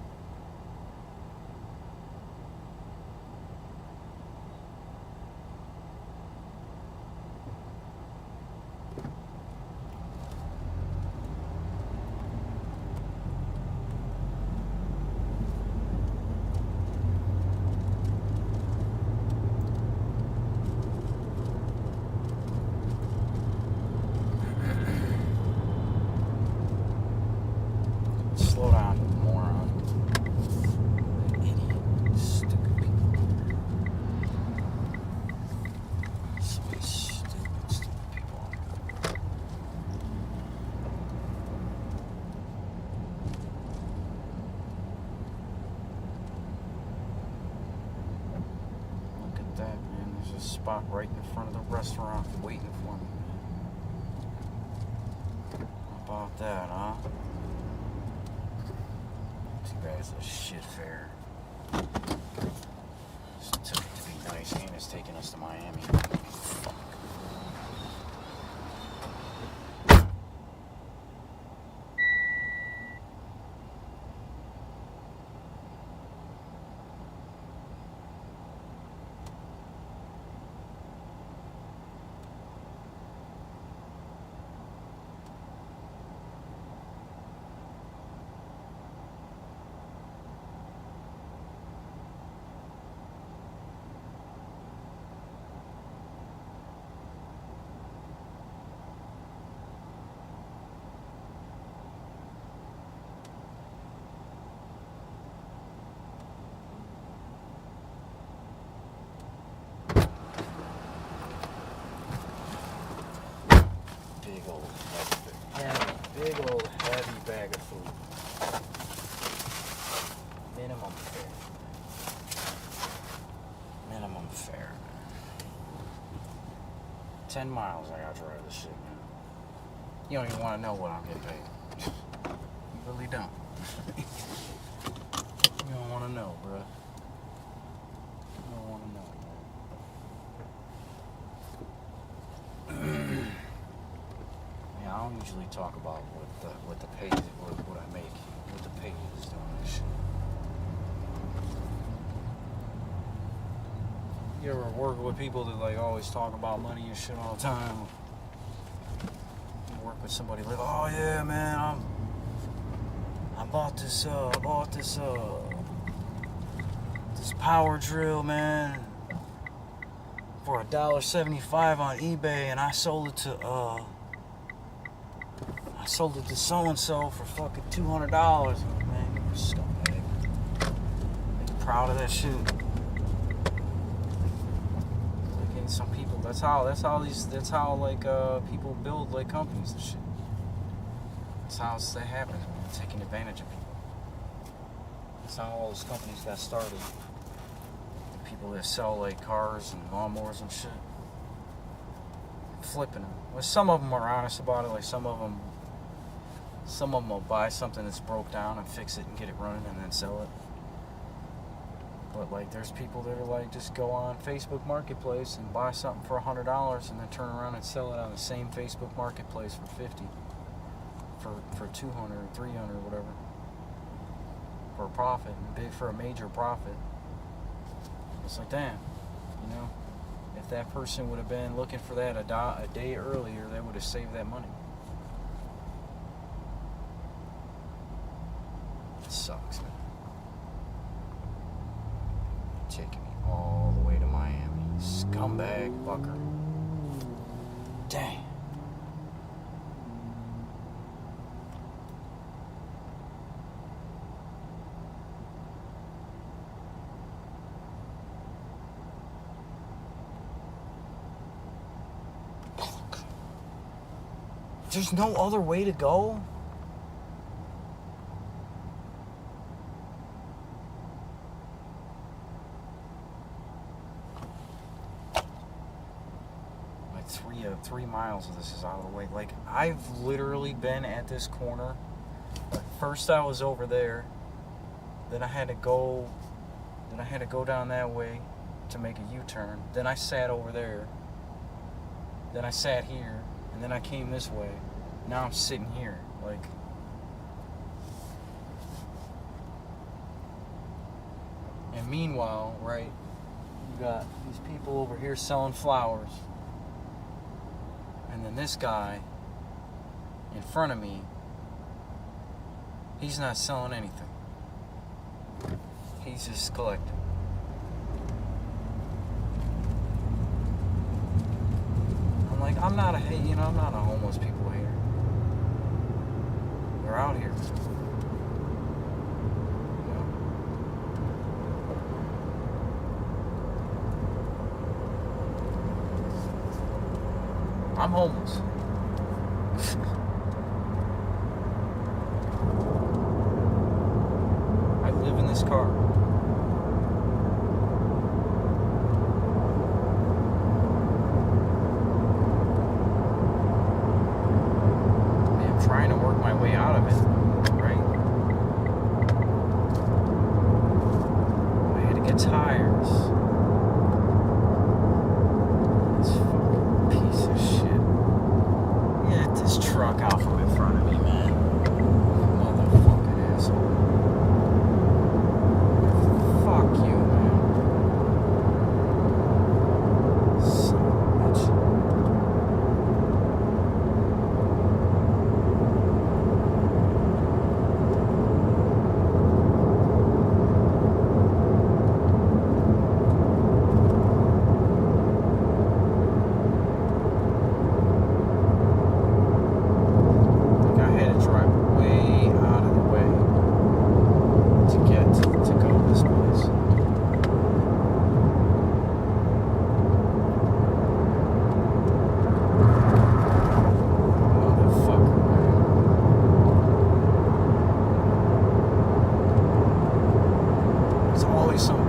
Slow down, you moron. Idiot. Stupid people. So many stupid people. Look at that, man. There's a spot right in front of the restaurant waiting for me, man. How about that, huh? Too bad it's a shit fair. Just took it to be nice. Hannah's taking us to Miami. Fuck. Big old heavy bag of food. Minimum fare. Minimum fare. 10 miles I gotta drive this shit, man. You don't even want to know what I'm getting paid. You really don't. You don't want to know, bro. You don't want to know, man. Yeah, I don't usually talk about what the pay is, what I make, what the pay is doing this shit. You ever work with people that like always talk about money and shit all the time? You work with somebody like, oh yeah, man, I bought this power drill, man, for $1.75 on eBay, and I sold it to so and so for fucking $200. Man, you're a scumbag. Like, proud of that shit. Like, some people, that's how people build like companies and shit. That's how that happens, man. Taking advantage of people. That's how all those companies got started. The people that sell like cars and lawnmowers and shit. flipping them. Well, some of them are honest about it. Like some of them will buy something that's broke down and fix it and get it running and then sell it. But like, there's people that are like, just go on Facebook Marketplace and buy something for $100 and then turn around and sell it on the same Facebook Marketplace for $50, for $200, $300, whatever, for a profit, for a major profit. It's like, damn, you know, if that person would have been looking for that a day earlier, they would have saved that money. It sucks, man. Taking me all the way to Miami. Scumbag fucker. Dang. There's no other way to go? Like 3 miles of this is out of the way. Like, I've literally been at this corner. Like, first I was over there, then I had to go down that way to make a U-turn. Then I sat over there. Then I sat here. And then I came this way. Now I'm sitting here. Like, and meanwhile, right, you got these people over here selling flowers. And then this guy in front of me, he's not selling anything. He's just collecting. Like, I'm not a homeless people here. They're out here. You know? I'm homeless. I live in this car. Trying to work my way out of it, right? I had to get tires. This fucking piece of shit. Get this truck out from in front of me, man. Motherfucking asshole. Fuck you, man. Son of a bitch. Some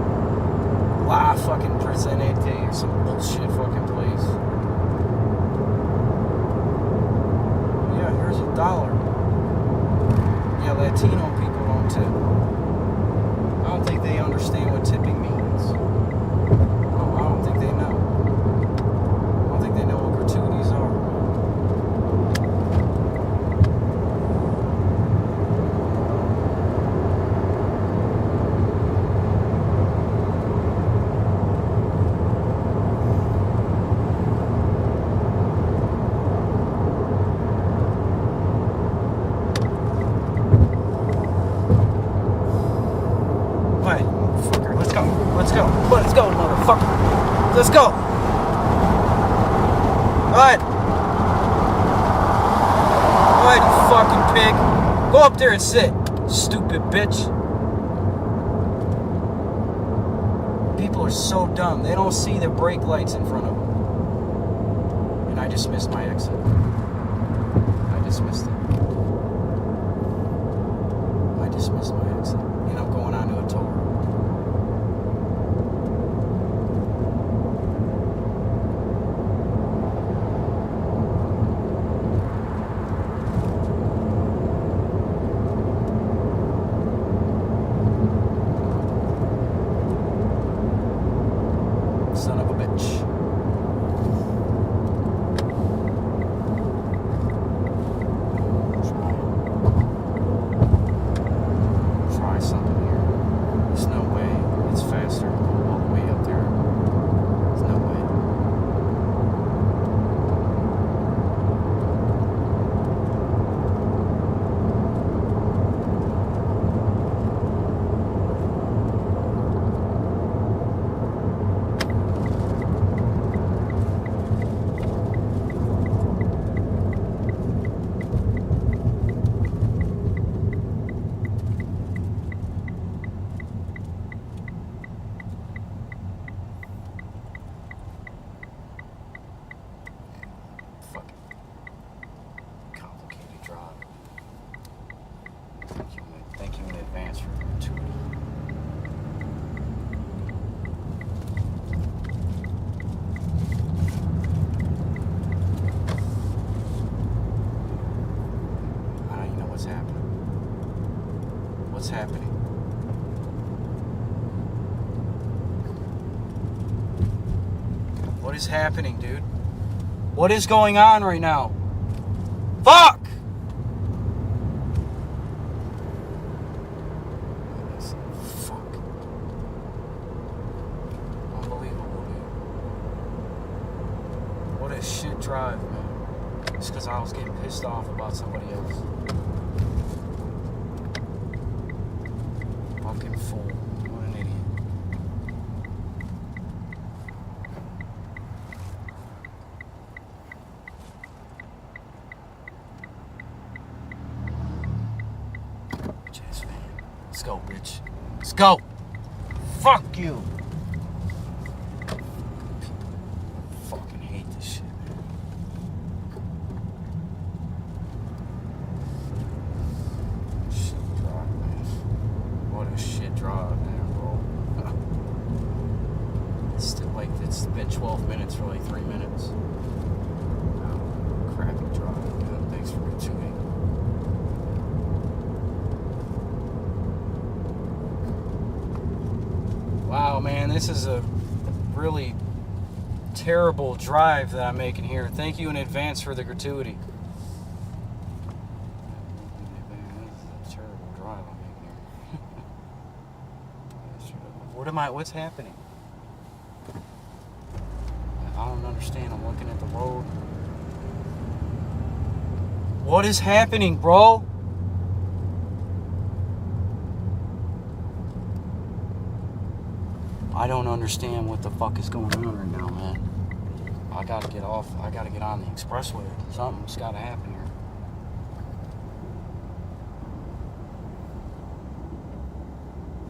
La fucking Presidente or some bullshit fucking place. Yeah, here's $1. Yeah, Latino people don't tip. I don't think they understand what tipping means. I don't think they know. I don't think they know what gratuities are. Let's go, motherfucker. Let's go. Alright. Alright, you fucking pig. Go up there and sit, stupid bitch. People are so dumb. They don't see the brake lights in front of them. And I just missed my exit. I just missed it. I just missed my exit. And I'm going onto a toll road. Son of a bitch. Try something here. There's no way it's faster to go all the way up there. There's no way. Fucking complicated drive. Thank you in advance for the gratuity. I don't even know what's happening. What's happening? What is happening, dude? What is going on right now? Fuck! Fuck. Unbelievable, dude. What a shit drive, man. It's because I was getting pissed off about somebody else. Fucking fool. What an idiot. Yes, man. Let's go, bitch. Let's go. Fuck you. Fucking hate this shit, man. Shit drive, man. What a shit drive, man, bro. It's still like, it's been 12 minutes for like 3 minutes. Oh, crappy drive, dude. Thanks for tuning. Wow, man, this is a really terrible drive that I'm making here. Thank you in advance for the gratuity. This is a terrible drive I'm making here. What's happening? I don't understand. I'm looking at the road. What is happening, bro? I don't understand what the fuck is going on right now, man. I gotta get off. I gotta get on the expressway. Something's gotta happen here.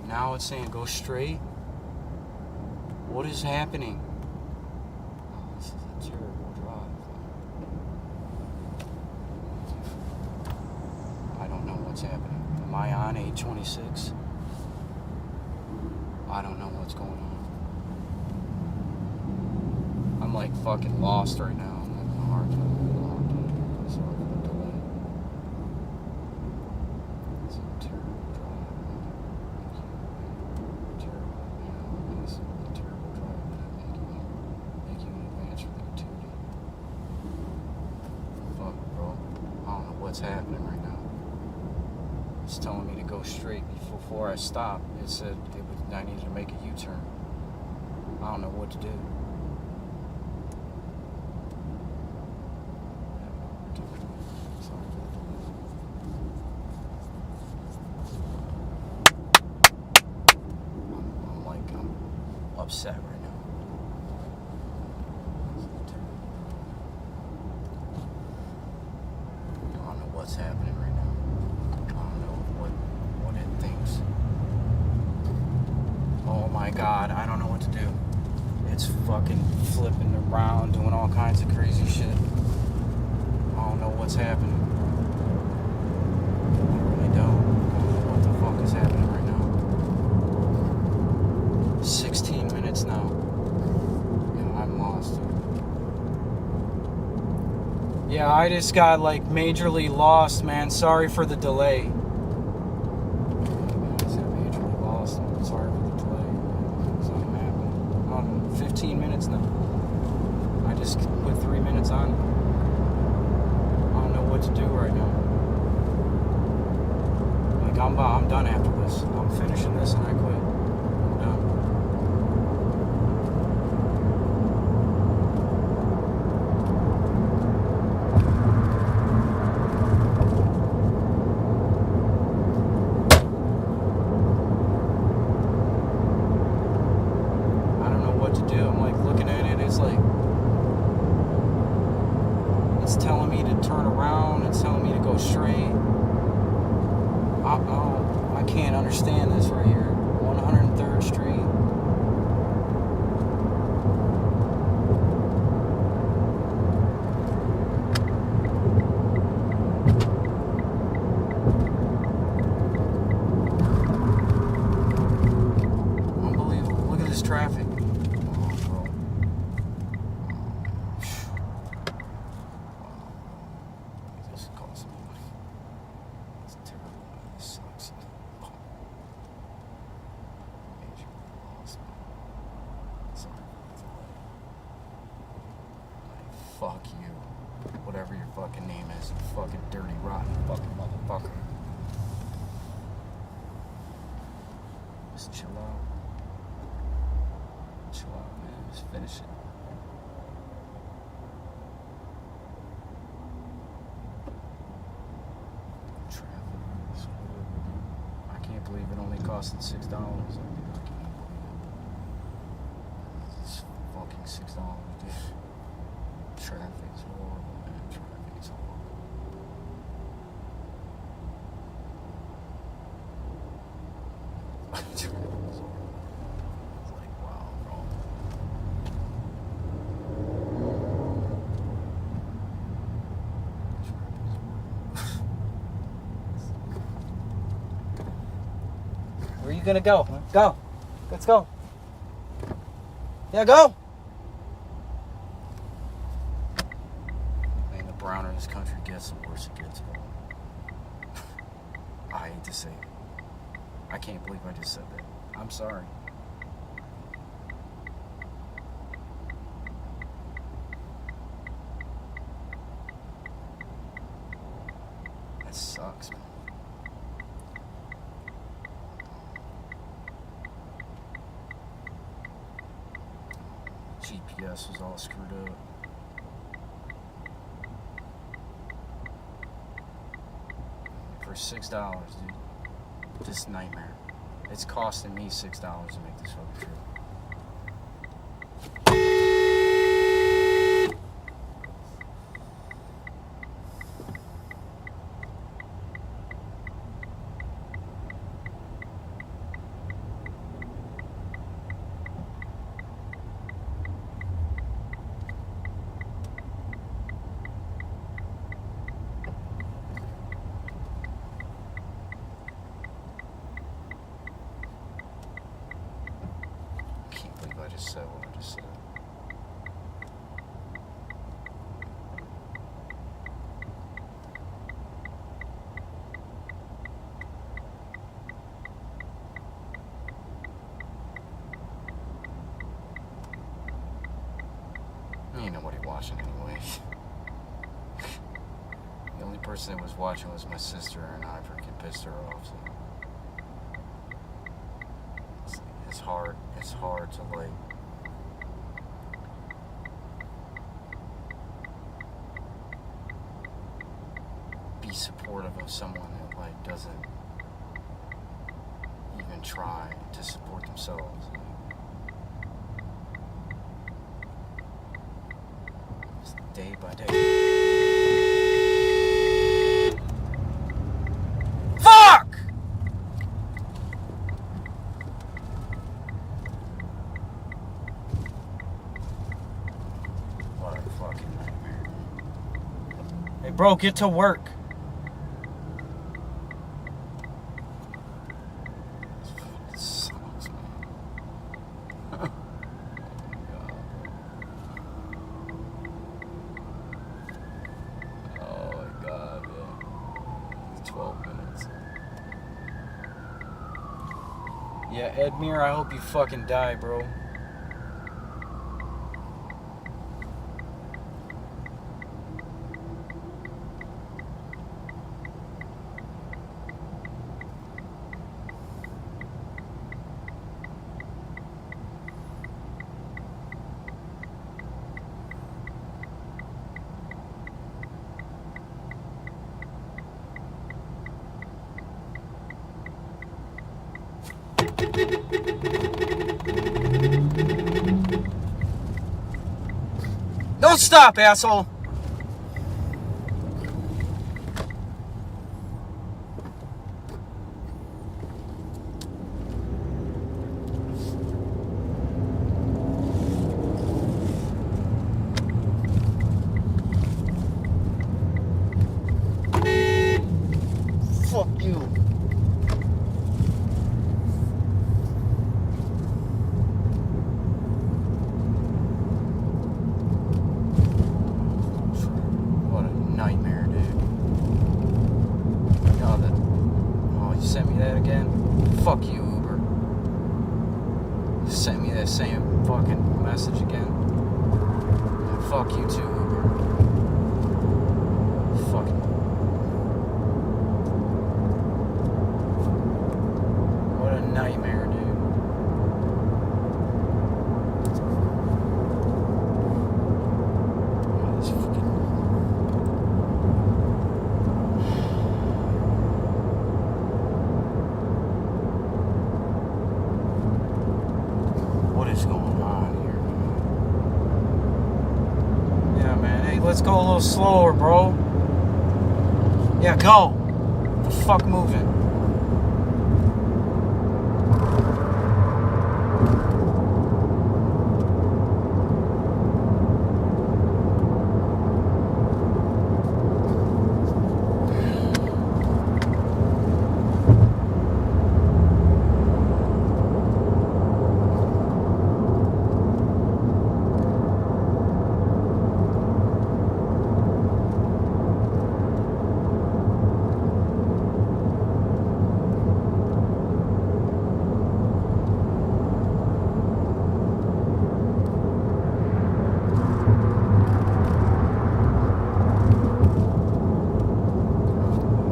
Now it's saying go straight. What is happening? Oh, this is a terrible drive. I don't know what's happening. Am I on 826? I don't know what's going on. I'm like fucking lost right now. I'm having a hard time. Sorry for the delay. It's a terrible drive. Terrible. Yeah, this is a terrible drive that I'm making here. Thank you in advance for the gratuity. Fuck, bro. I don't know what's happening right now. It's telling me to go straight before I stop. It said I needed to make a U-turn. I don't know what to do. I'm upset right now. I don't know what's happening right now. I don't know what it thinks. Oh my god, I don't know what to do. It's fucking flipping around, doing all kinds of crazy shit. I don't know what's happening. I really don't know what the fuck is happening right now. 16 minutes now. Yeah, I'm lost. Yeah, I just got like majorly lost, man. Sorry for the delay. Sorry for the delay. Something happened. 15 minutes now. I just put 3 minutes on. I don't know what to do right now. Like, I'm done after this. I'm finishing this and I quit. I'm done. I don't know what to do. I'm like looking at it. It's like, it's telling me to turn around. It's telling me to go straight. I can't understand this right here. 103rd Street. Unbelievable. Look at this traffic. This costs me money. It's terrible. This sucks. Major loss. Sorry. Like, fuck you. Whatever your fucking name is, you fucking dirty, rotten fucking motherfucker. Just chill out. Chill out, man. Just finish it. Traffic. I can't believe it only costed $6. I can't believe it. It's fucking $6, dude. Traffic's horrible, man. Traffic's horrible. Traffic's horrible. It's like, wow, bro. Traffic's horrible. Where are you gonna go? Go. Let's go. Yeah, go. Man, the browner this country gets, the worse it gets, bro. I hate to say it. I can't believe I just said that. I'm sorry. That sucks, man. GPS was all screwed up. For $6, dude. Just nightmare. It's costing me $6 to make this fucking trip. I just said what I just said. Ain't nobody watching anyway. The only person that was watching was my sister, and I freaking pissed her off. So. It's hard to like be supportive of someone that like doesn't even try to support themselves. It's day by day. Fucking nightmare. Hey, bro, get to work. This sucks, man. Oh my god. Oh my god, man. It's 12 minutes. Yeah, Edmure, I hope you fucking die, bro. Don't stop, asshole! Fuck you. What a nightmare, dude. Oh, you sent me that again? Fuck you, Uber. You sent me that same fucking message again. Fuck you too, Uber. Fucking. What a nightmare, dude. Oh, this fucking. What is going on here, man? Yeah, man. Hey, let's go a little slower, bro. Yeah, go. The fuck moving.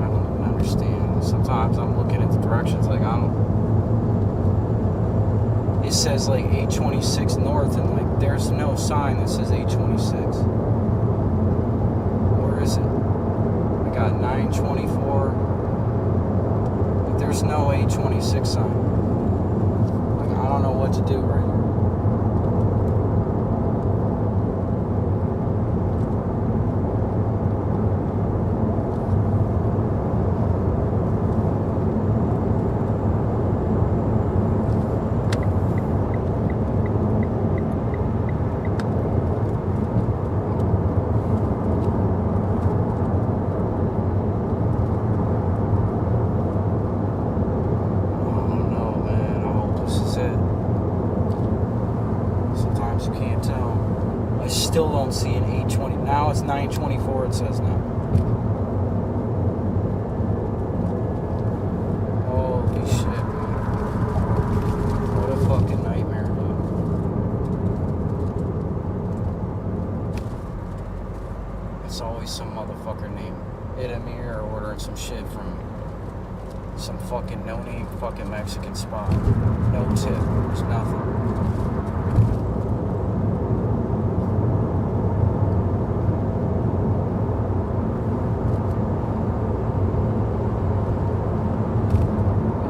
I don't even understand. Sometimes I'm looking at the directions like I don't. It says like 826 north, and like there's no sign that says 826. Where is it? I got 924. But there's no 826 sign. Like I don't know what to do right here. Still don't see an 820. Now it's 924, it says now. Holy shit, man. What a fucking nightmare, dude. It's always some motherfucker named Idamir ordering some shit from some fucking no-name fucking Mexican spot. No tip. There's nothing.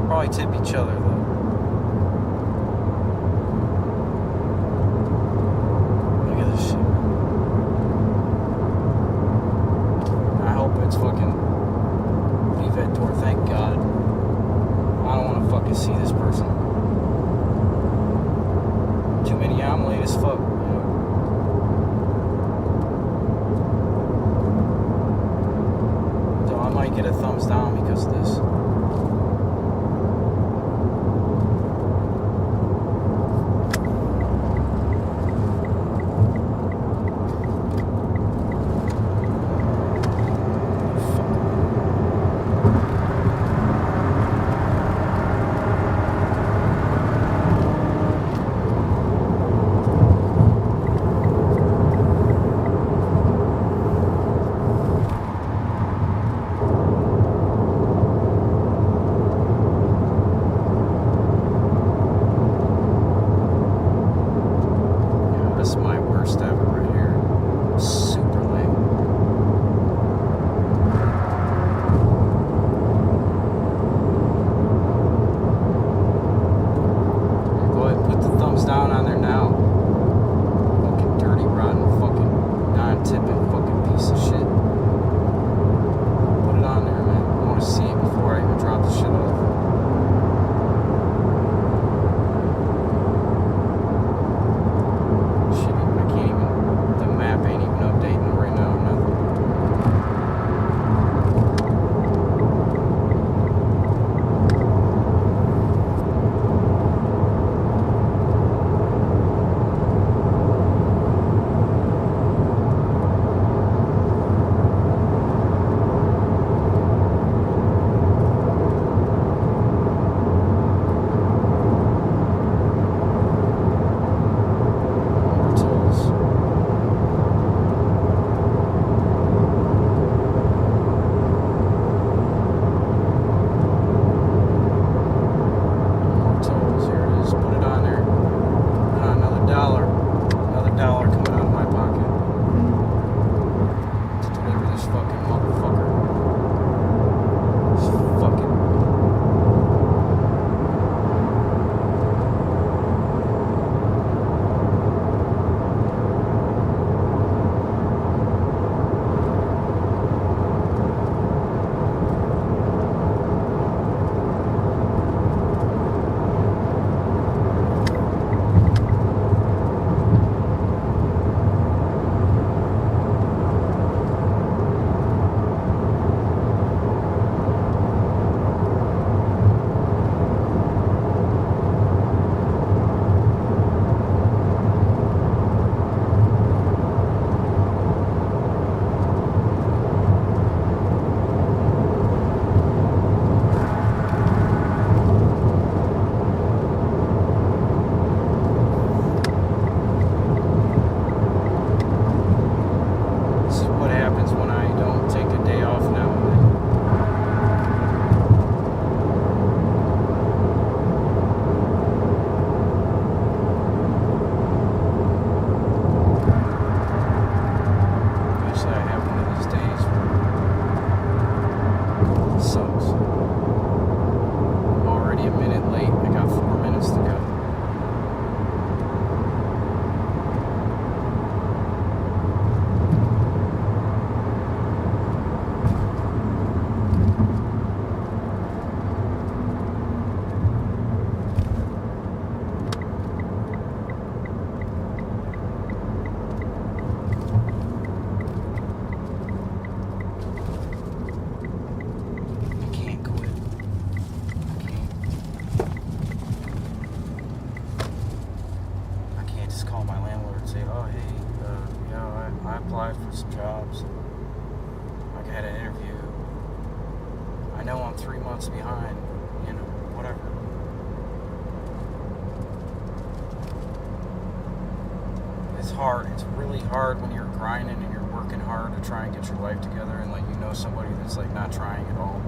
Probably tip each other though. Look at this shit. I hope it's fucking leave that door, thank God. I don't want to fucking see this person. Too many, I'm late as fuck. So I might get a thumbs down because of this. applied for some jobs. Like I had an interview. I know I'm 3 months behind, you know, whatever. It's hard. It's really hard when you're grinding and you're working hard to try and get your life together, and like you know somebody that's like not trying at all.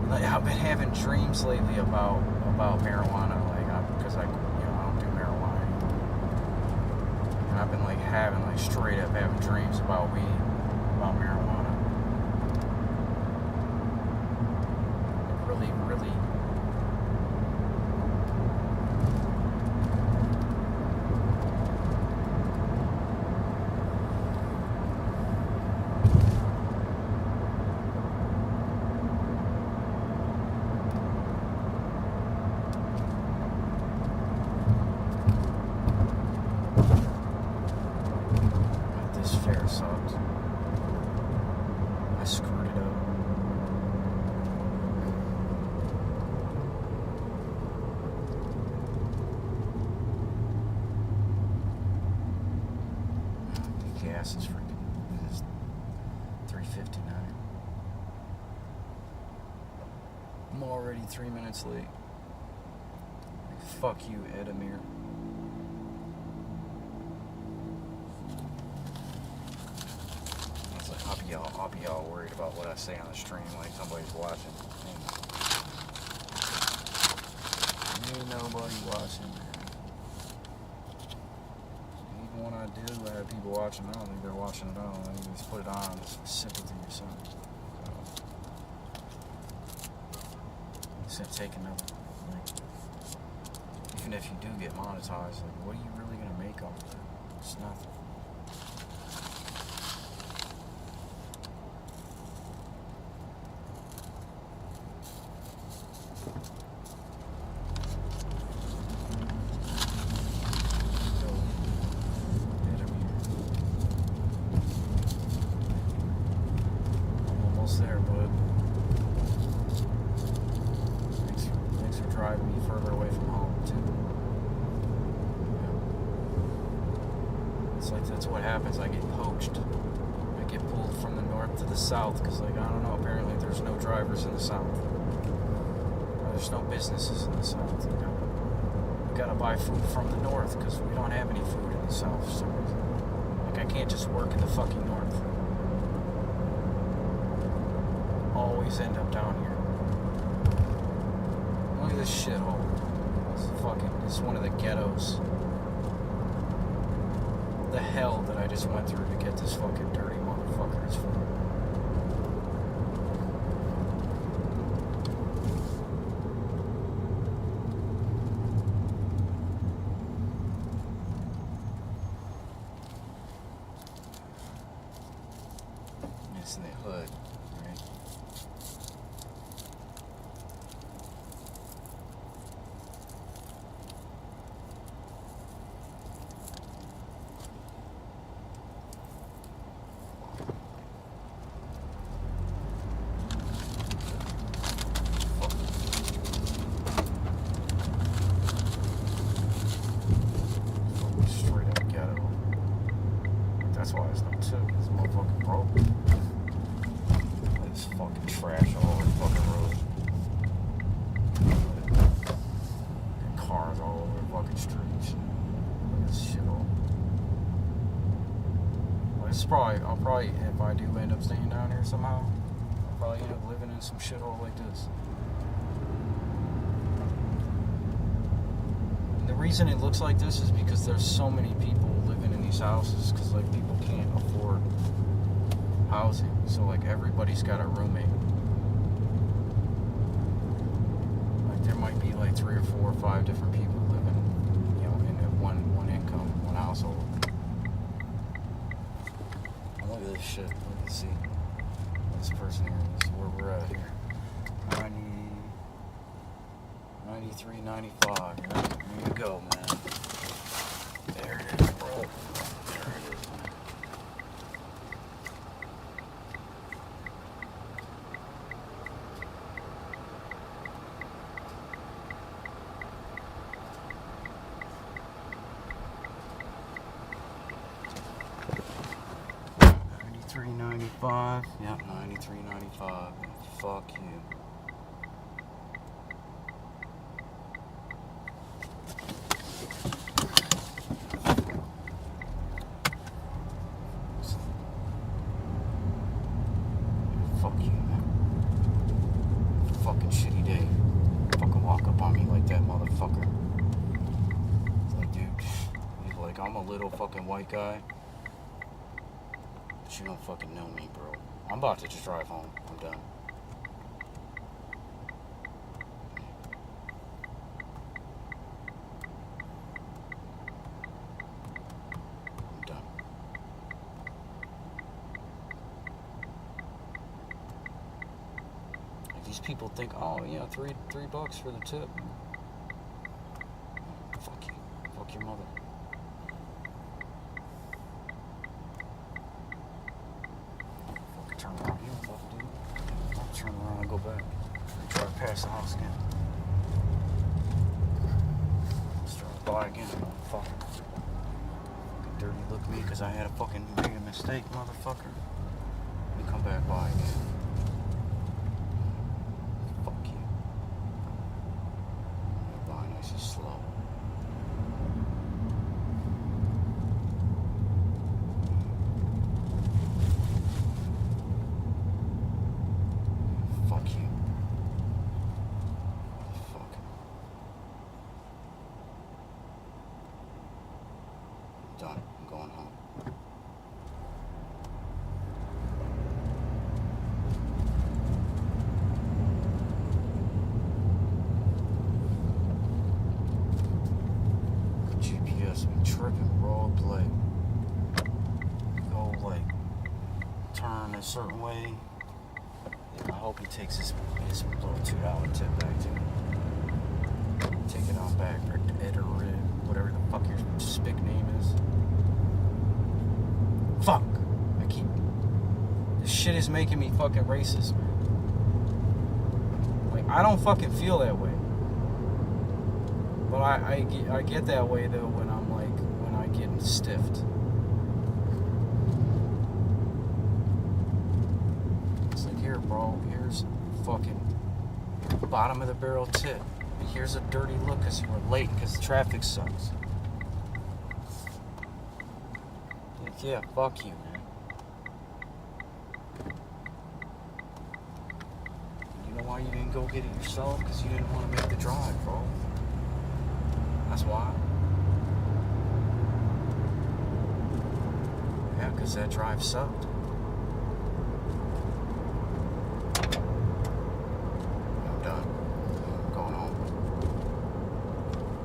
Like I've been having dreams lately about marijuana, like because I don't do marijuana anymore. And I've been like having like straight up having dreams about weed, about marijuana. Really, really. This fair sucked. I screwed it up. The gas is freaking. It's $3.59. I'm already 3 minutes late. Fuck you, Edamir. I'll be all worried about what I say on the stream, like somebody's watching. Ain't nobody watching, man. Even when I do have people watching, I don't think they're watching at all. I just put it on just for sympathy or something. So, just take another. Like, even if you do get monetized, like, what are you really gonna make off of it? It's nothing. There, bud. Thanks for driving me further away from home, too. Yeah. It's like that's what happens. I get poached. I get pulled from the north to the south because, like, I don't know, apparently there's no drivers in the south. Or there's no businesses in the south. You know? We gotta buy food from the north because we don't have any food in the south for some reason. Like, I can't just work in the fucking north. Always end up down here. Look at this shithole. This is one of the ghettos. The hell that I just went through to get this fucking dirty motherfucker is for. It's in the hood, right? That's why it's not took. This motherfucker broke. There's fucking trash all over the fucking road. And cars all over the fucking streets. Look at this shit all. Well, it's I'll probably, if I do end up staying down here somehow, I'll probably end up living in some shithole like this. And the reason it looks like this is because there's so many people living in these houses because like people can't afford housing, so like everybody's got a roommate. Like there might be like 3 or 4 or 5 different people living, you know, in one income, one household. And look at this shit. Look at see this person here. This is where we're at here. 93, 95. Right? There you go, man. There it is, bro. There it is, man. 95. Yep, 93, 95. Fuck you. Fuck you, man. Fucking shitty day. Fucking walk up on me like that, motherfucker. It's like, dude, he's like, I'm a little fucking white guy. But you don't fucking know me, bro. I'm about to just drive home. I'm done. I'm done. Like, these people think, oh yeah, $3 for the tip. Fuck you. Fuck your mother. Fucking turn around. You know what to do. I'll turn around and go back. Try to pass the house again. Let's try to buy again, motherfucker. Fucking dirty look me because I had a fucking made a mistake, motherfucker. Let me come back by again. Fuck you. Buy nice and slow. Fuck you. Fuck. I'm done. I'm going home. GPS be tripping, roll play. Go like turn a certain way. I hope he takes his little $2 tip back to me. Take it on back, or whatever the fuck your spick name is. Fuck! This shit is making me fucking racist, man. Like, I don't fucking feel that way. But I get that way though when I'm like, when I get stiffed. It's like, here, bro, here's fucking bottom of the barrel tip. And here's a dirty look because you were late because the traffic sucks. Like, yeah, fuck you, man. You know why you didn't go get it yourself? Because you didn't want to make the drive, bro. That's why. Yeah, because that drive sucked. I'm done. I'm going home.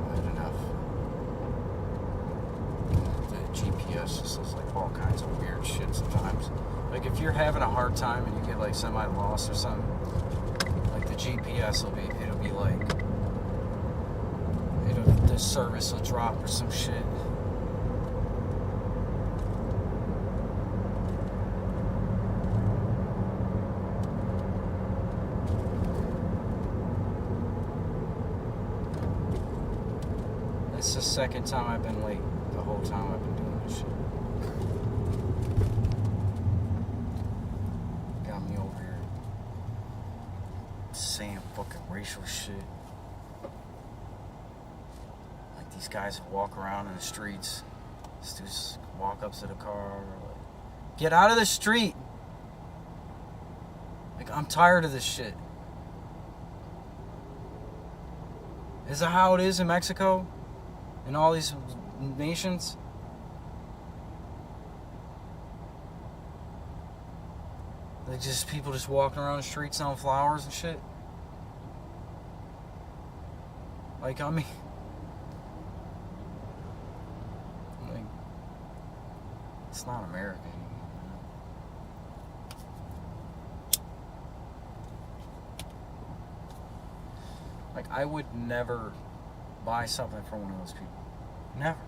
I had enough. The GPS just does like all kinds of weird shit sometimes. Like if you're having a hard time and you get like semi-lost or something, like the GPS it'll be like, the service will drop or some shit. It's the second time I've been late. The whole time I've been doing this shit. Got me over here saying fucking racial shit. These guys walk around in the streets. Just walk up to the car. Like, get out of the street. Like, I'm tired of this shit. Is that how it is in Mexico? In all these nations? Like, just people just walking around the streets selling flowers and shit? Like, I mean... It's not America anymore, man. Like, I would never buy something from one of those people. Never.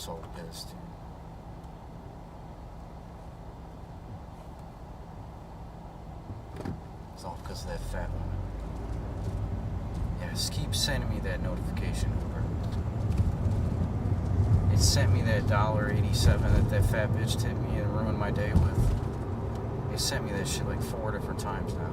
so pissed, dude. It's all because of that fat woman. Yeah, just keep sending me that notification, Uber. It sent me that $1.87 that fat bitch tipped me and ruined my day with. It sent me that shit like 4 different times now.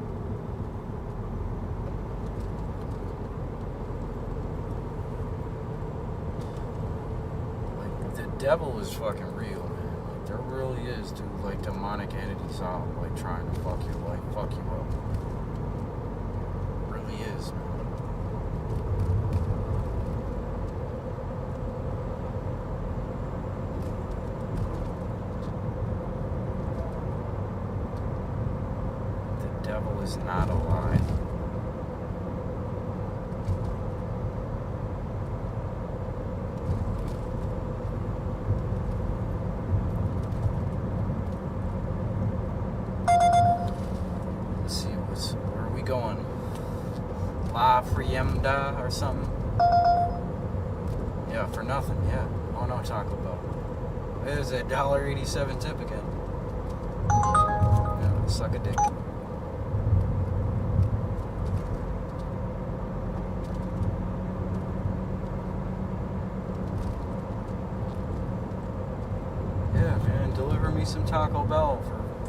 Like, the devil is fucking real, man. Like, there really is, dude, like demonic entities out, like trying to fuck your life, fuck you up. It really is, man. The devil is not alive. Let's see, where are we going? La Frienda or something? Yeah, for nothing, yeah. Oh no, Taco Bell. There's a $1.87 tip again. Yeah, suck a dick. Yeah, man, deliver me some Taco Bell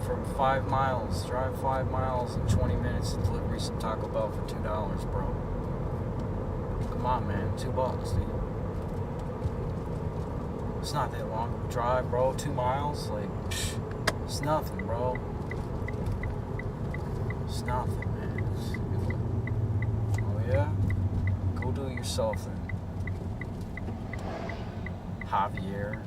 from 5 miles. Drive 5 miles in 20 minutes and deliver me some Taco Bell for $2, bro. Come on, man, $2, dude. It's not that long of a drive, bro. 2 miles, like, psh, it's nothing, bro. It's nothing, man. Oh yeah? Go do it yourself then. Javier.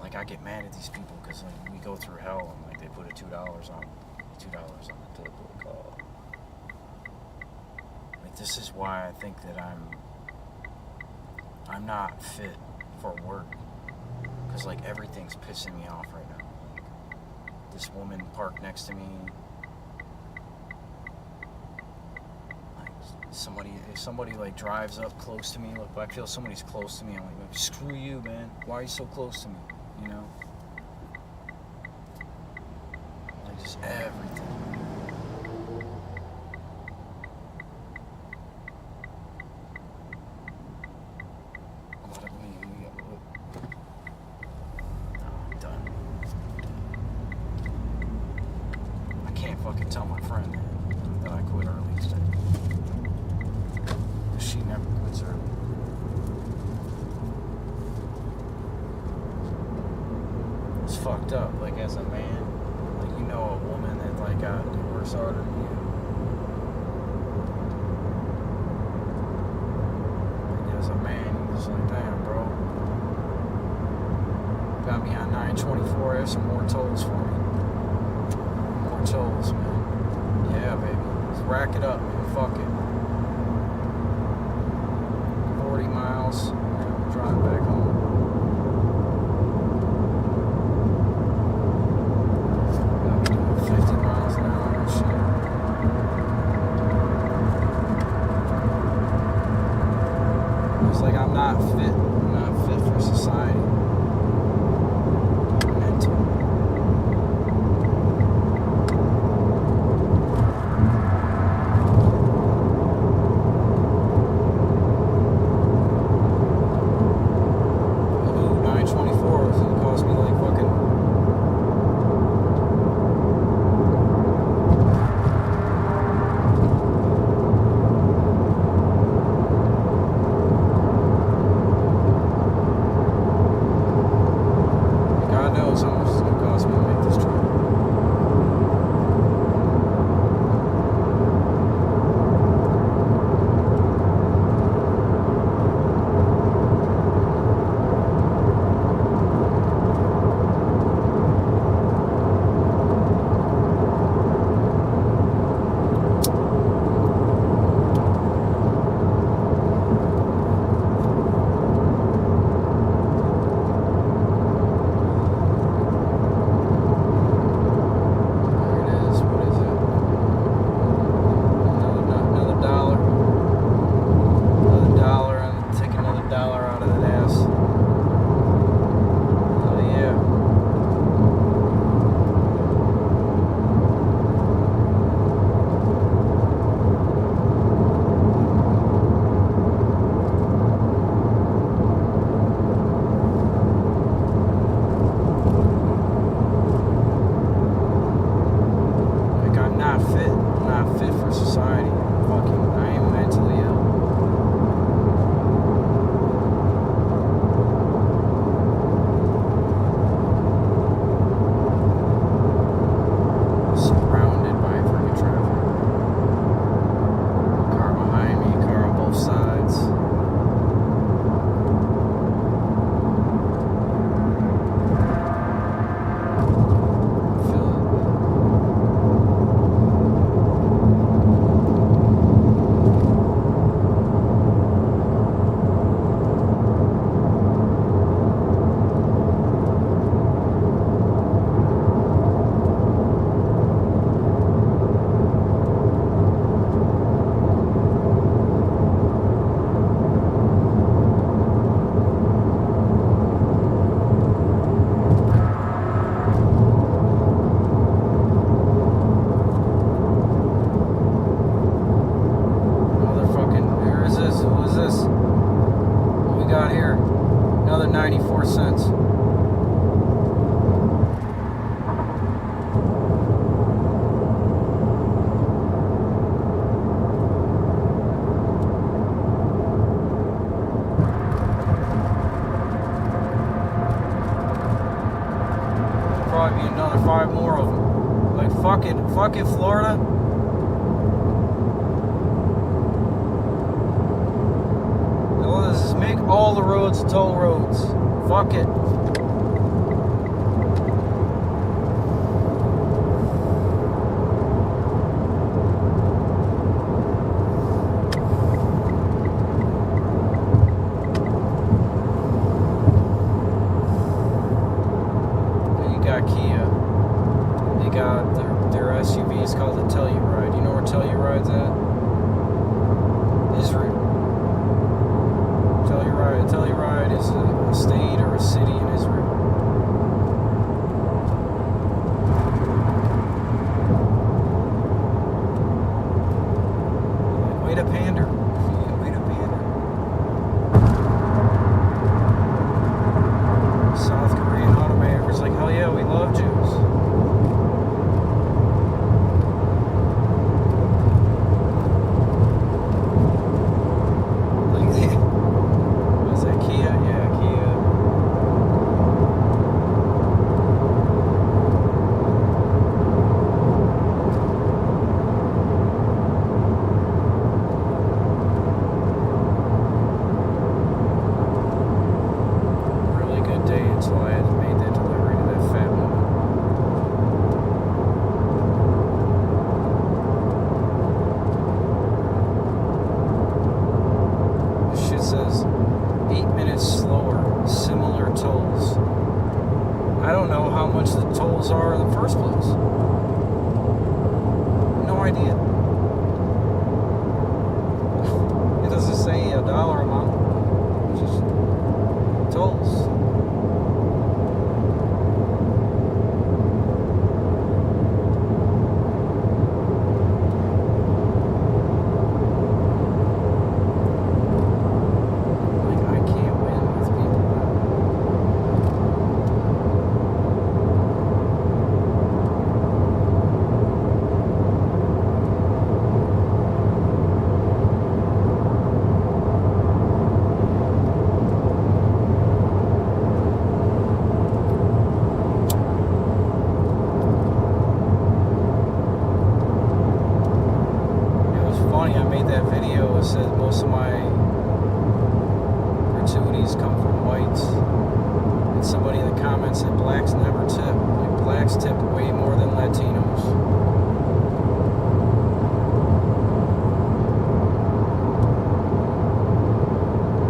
Like, I get mad at these people because like we go through hell and like they put a $2 on the delivery call. Like, this is why I think that I'm not fit for work, because like everything's pissing me off right now. Like, this woman parked next to me. Like, if somebody like drives up close to me, like if I feel somebody's close to me, I'm like, screw you, man. Why are you so close to me? You know? Like, just everything. I'm done. I can't fucking tell my friend that I quit early today. Because she never quits early. It's fucked up. Like, as a man, like, you know a woman that like got divorced harder than you. Like, as a man, you're just like, damn, bro. Got me on 924. There's some more tolls for me. More tolls, man. Yeah, baby. Let's rack it up, man. Fuck it. 40 miles. And drive back home. Got me doing 50 miles an hour and shit. It's like I'm not fit. I'm not fit for society. Mental. Ooh, 924 is gonna cost me like fucking. more sense. Probably be another 5 more of them. Like, fuck it, Florida. Let's just make all the roads toll roads. Fuck it. You got Kia. They got their SUV is called the Telluride. You know where Telluride's at? Israel. Telluride is a state or a city in Israel. Way to pander. Way to pander. South Korean automakers like, hell yeah, we love Jews. Says 8 minutes slower, similar tolls. I don't know how much the tolls are in the first place. No idea. It doesn't say a dollar amount. It's just tolls. I made that video. It said most of my gratuities come from whites, and somebody in the comments said blacks never tip. Like, blacks tip way more than Latinos.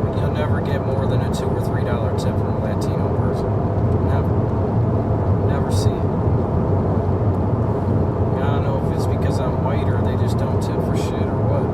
Like, you'll never get more than a $2 or $3 tip from a Latino person. Never see it. I don't know if it's because I'm white or they just don't tip for shit or what.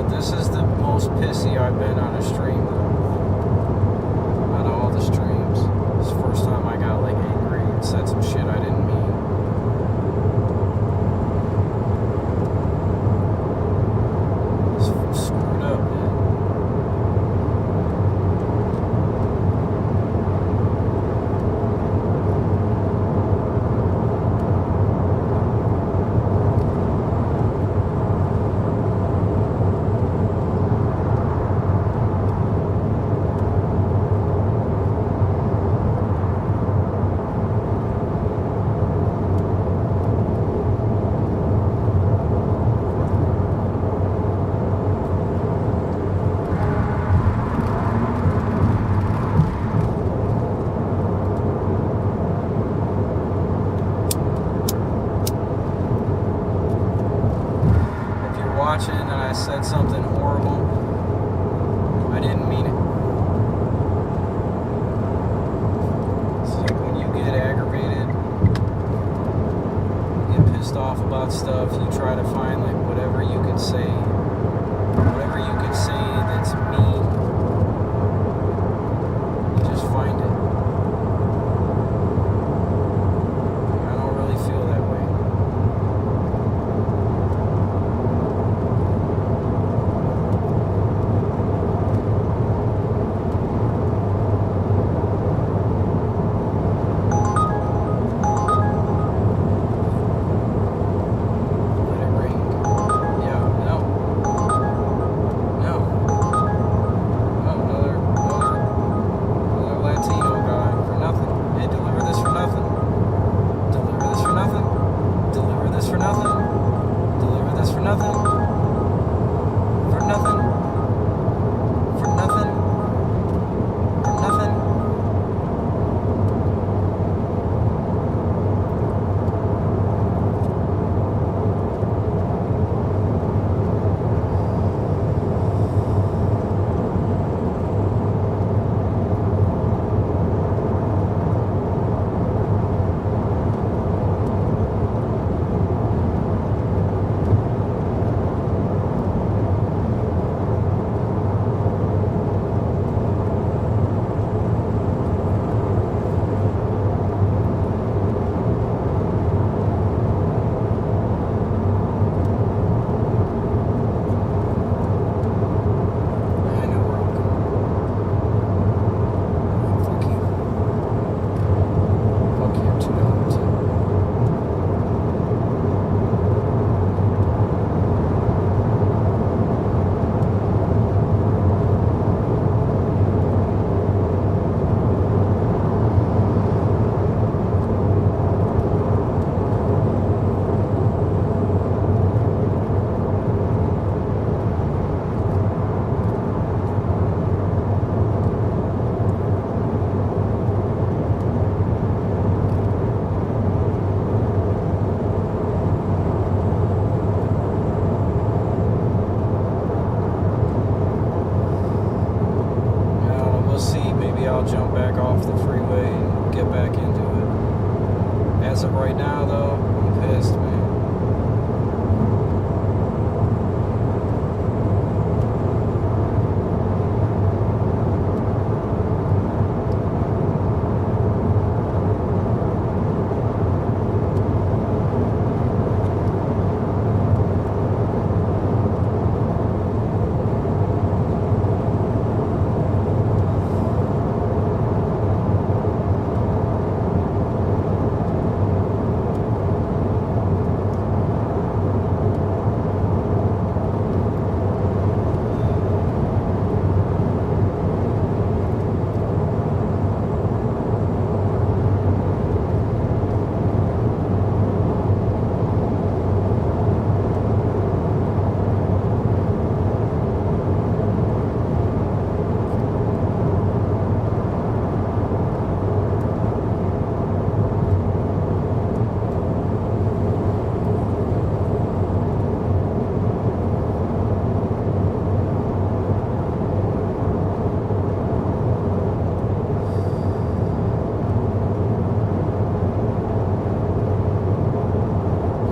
This is the most pissy I've been on a stream, though. Out of all the streams. It's the first time I got, like, angry and said some shit I didn't mean. It's screwed up, man. watching and I said something horrible, I didn't mean it. It's like when you get aggravated, you get pissed off about stuff, you try to find like whatever you could say that's mean. You just find it. I don't really feel that way. Let it ring. Yeah, no. No. No, another Latino guy for nothing. Hey, deliver this for nothing. Deliver this for nothing. Deliver this for nothing. Deliver this for nothing. For nothing. For nothing. For nothing. I know where I'm going. Fuck you. Fuck you, $2. We'll see. Maybe I'll jump back off the freeway and get back into it. As of right now, though, I'm pissed, man.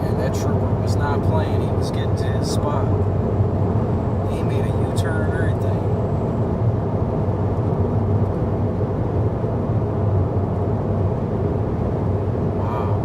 And that trooper was not playing. He was getting to his spot. He made a U-turn and everything. Wow.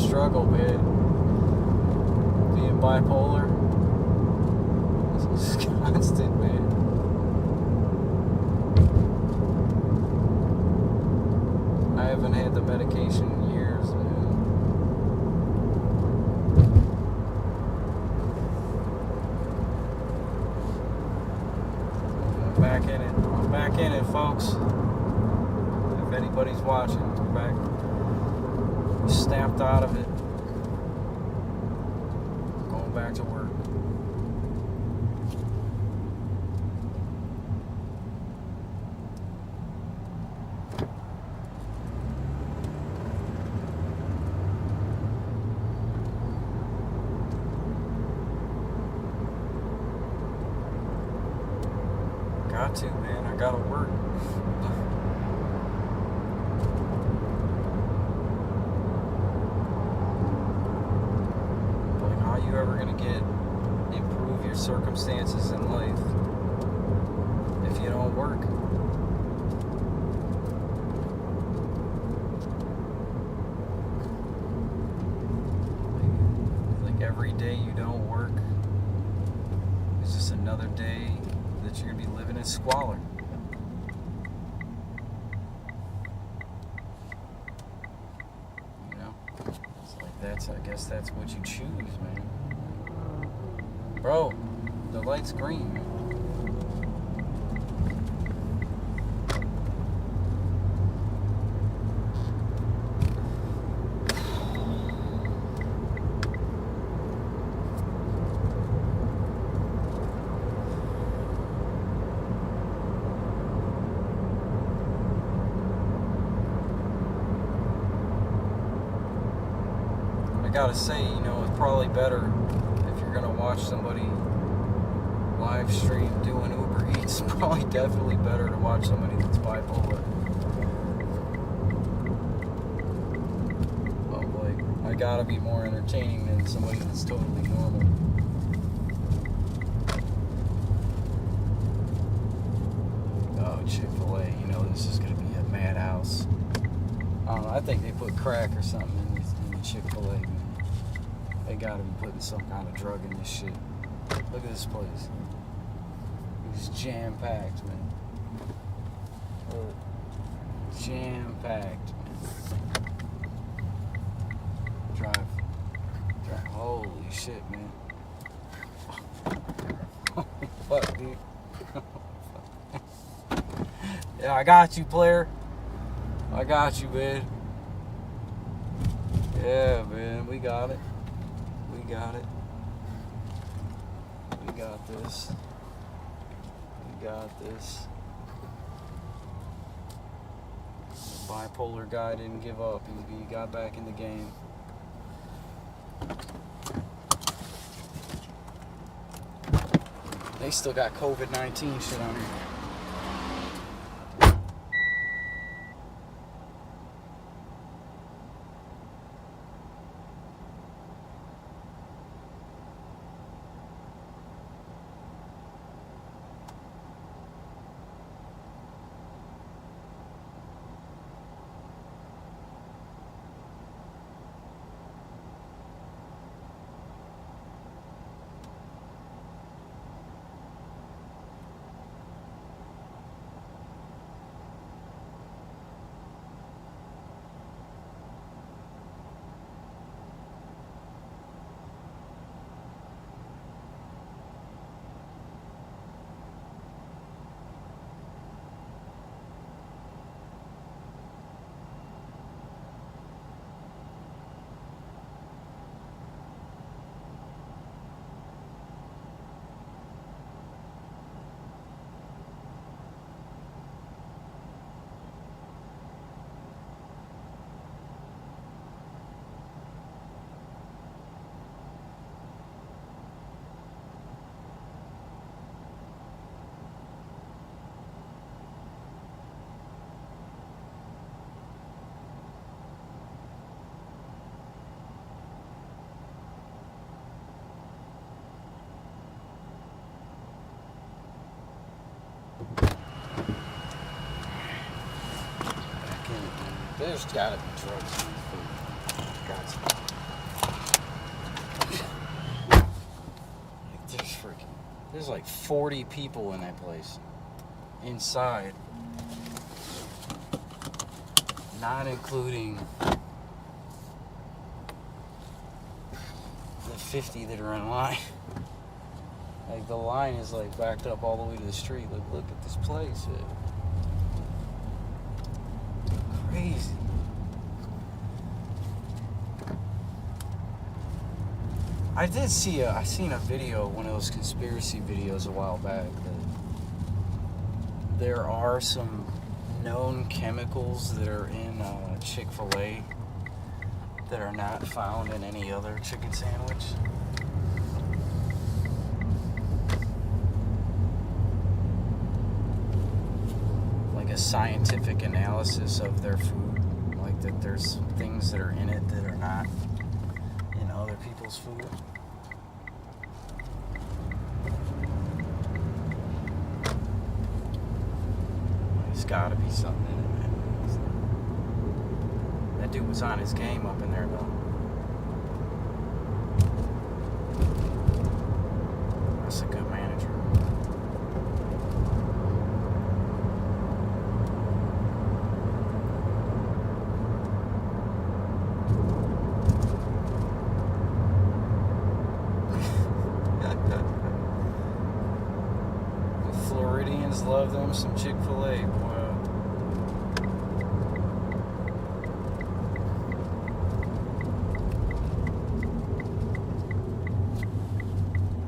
struggle, man. Being bipolar. It's constant, man. I haven't had the medication in years, man. I'm back in it. I'm back in it, folks. If anybody's watching, I'm back. Snapped out of it. Going back to work. Got to, man. I gotta work. Like, how you ever gonna improve your circumstances in life if you don't work? Like every day you don't work is just another day that you're gonna be living in squalor. You know? It's like I guess that's what you choose, man. Bro, the light's green, man. I gotta say, you know, it's probably better if you're gonna watch somebody live stream doing Uber Eats. It's probably definitely better to watch somebody that's bipolar. But like, I gotta be more entertaining than somebody that's totally normal. Oh, Chick-fil-A, you know, this is gonna be a madhouse. I don't know, I think they put crack or something in the Chick-fil-A, man. They gotta be putting some kind of drug in this shit. Look at this place. It's jam-packed, man. Jam-packed, man. Drive. Holy shit, man. Fuck, dude. Yeah, I got you, player. I got you, man. Yeah, man, we got it. We got it. We got this. We got this. The bipolar guy didn't give up. He got back in the game. They still got COVID-19 shit on here. There's gotta be drugs in this food. Got to. There's like 40 people in that place. Inside. Not including the 50 that are in line. Like the line is like backed up all the way to the street. Like, look at this place. Crazy. I seen a video, one of those conspiracy videos a while back, that there are some known chemicals that are in Chick-fil-A that are not found in any other chicken sandwich. Like a scientific analysis of their food. Like that there's things that are in it that are not in other people's food. There's gotta be something in it, man. That dude was on his game up in there, though. That's a good manager. The Floridians love them some Chick-fil-A, boy.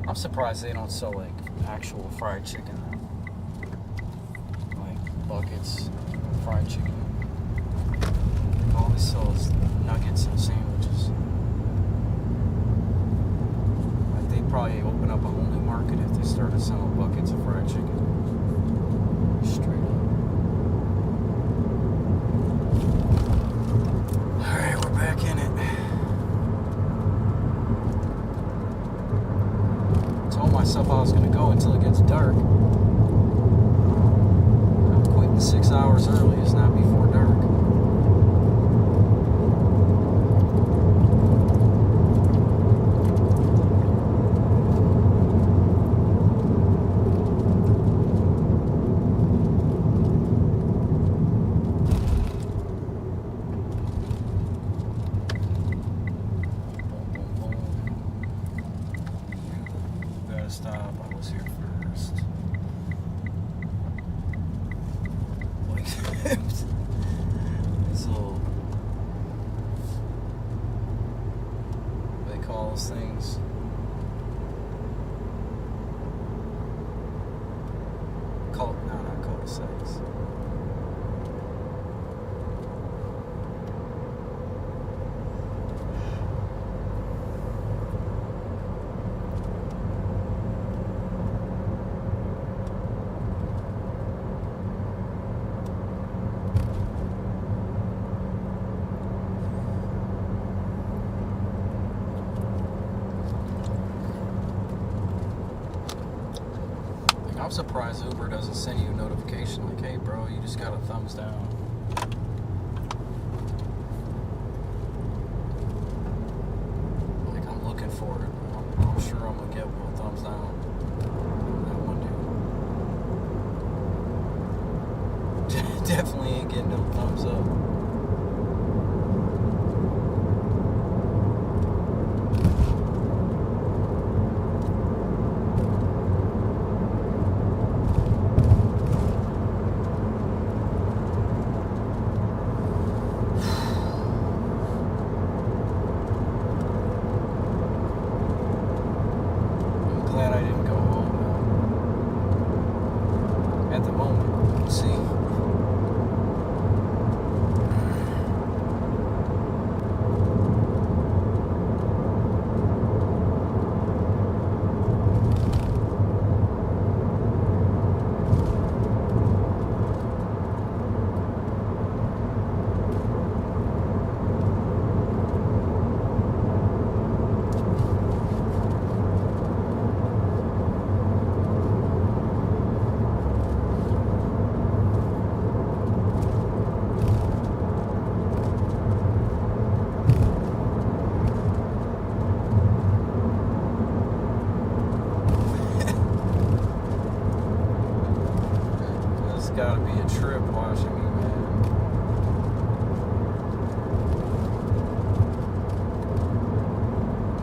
I'm surprised they don't sell like actual fried chicken though. Like buckets of fried chicken. All they sell is nuggets and sandwiches. Like they probably open up a whole new market if they started selling buckets of fried chicken. Straight up. Alright, we're back in it. Told myself I was going to go until it gets dark. I'm quitting 6 hours early. It's not before dark. Stop, I was here first. Like, this little, what do they call those things? No, not cul-de-sacs. I'm surprised Uber doesn't send you a notification like, hey bro, you just got a thumbs down. Like I'm looking for it. I'm sure I'm gonna get one thumbs down. That one dude. Definitely ain't getting no thumbs up. Glad I didn't go home at the moment. See, gotta be a trip watching me, man.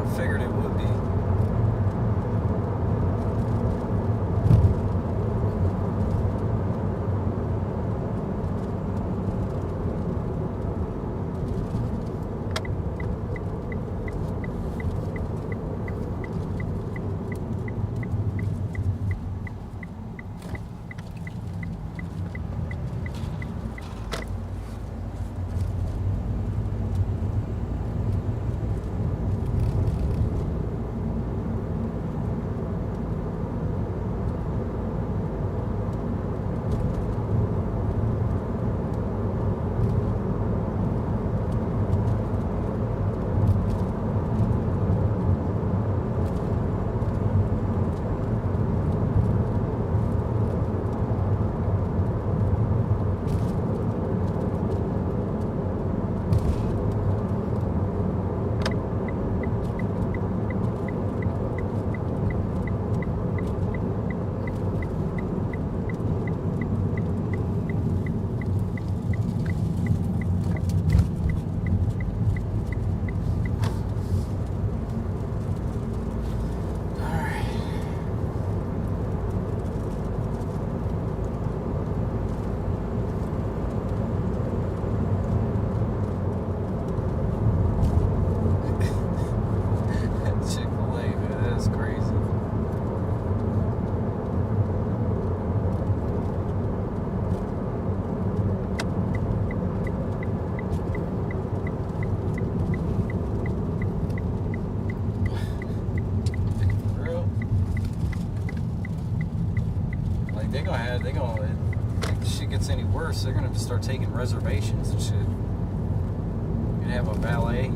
I figured it would be. If shit gets any worse, they're gonna have to start taking reservations and shit. You're gonna have a valet.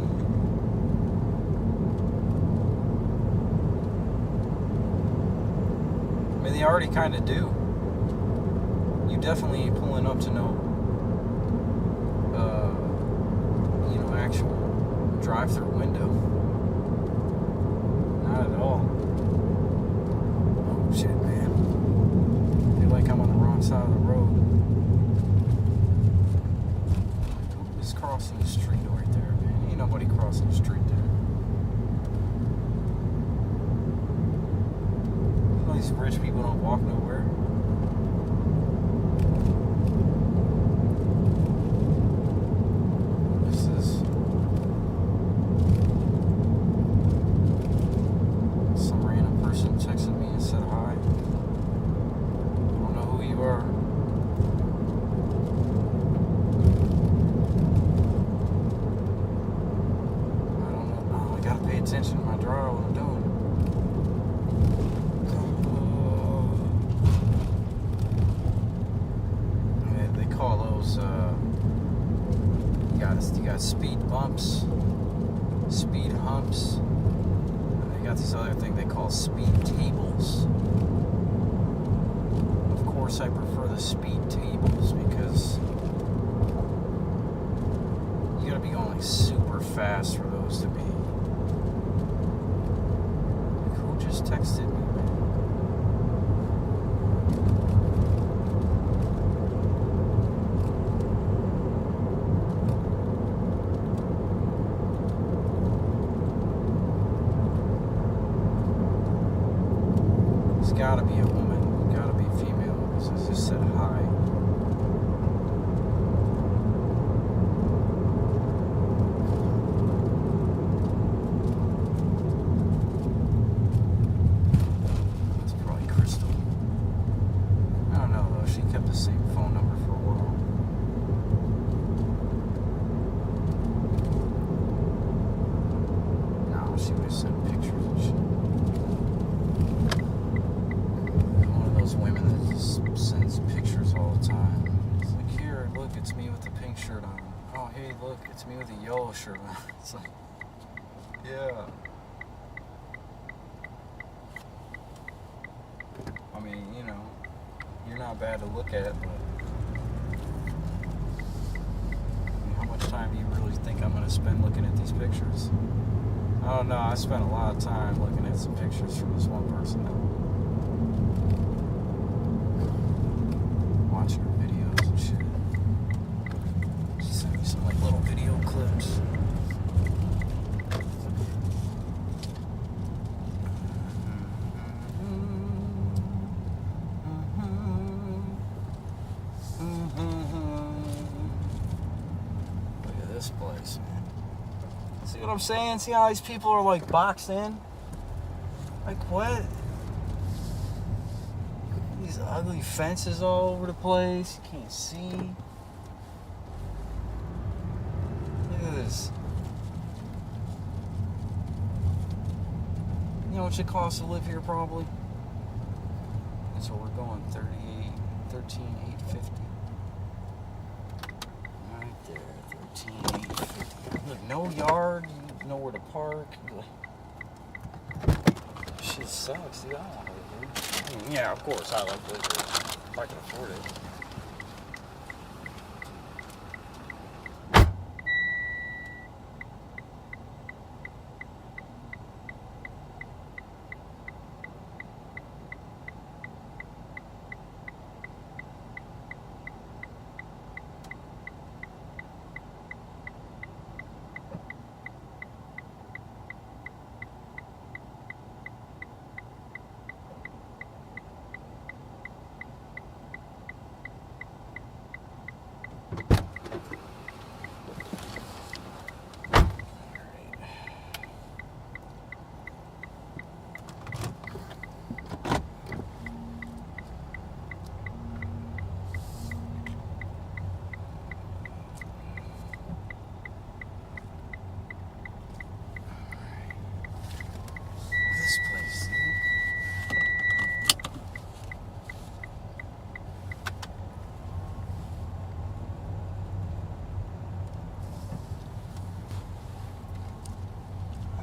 I mean, they already kind of do. You definitely ain't pulling up to no, actual drive-through window. Not at all. Oh shit, man. I feel like I'm on the wrong side of the road. Who's crossing the street right there, man? Ain't nobody crossing the street there. You know these rich people don't walk nowhere. Texted me and said hi. I don't know who you are. I don't know. Oh, I gotta pay attention to my drive, what I'm doing. They call those, you got speed bumps, speed humps. They got this other thing they call speed tables. Of course, I prefer the speed tables because you gotta be going like super fast for those to be. Like, who just texted me, man? It's gotta be a woman, gotta be female, because I just said hi. It's probably Crystal. I don't know though, she kept the same phone number for a while. No, she would have sent pictures and shit. Women that just sends pictures all the time. It's like, here, look, it's me with the pink shirt on. Oh, hey, look, it's me with the yellow shirt on. It's like, yeah. I mean, you know, you're not bad to look at, but I mean, how much time do you really think I'm going to spend looking at these pictures? I don't know, I spent a lot of time looking at some pictures from this one person. Watching her place, man. See what I'm saying? See how these people are like boxed in? Like what? These ugly fences all over the place. You can't see. Look at this. You know what it costs to live here probably? That's where we're going, 13,850. Right there, 13,850. Look, no yard, nowhere to park. Shit sucks, dude. I don't want to live here. I mean, yeah, of course, I like to live here if I can afford it. This place, dude.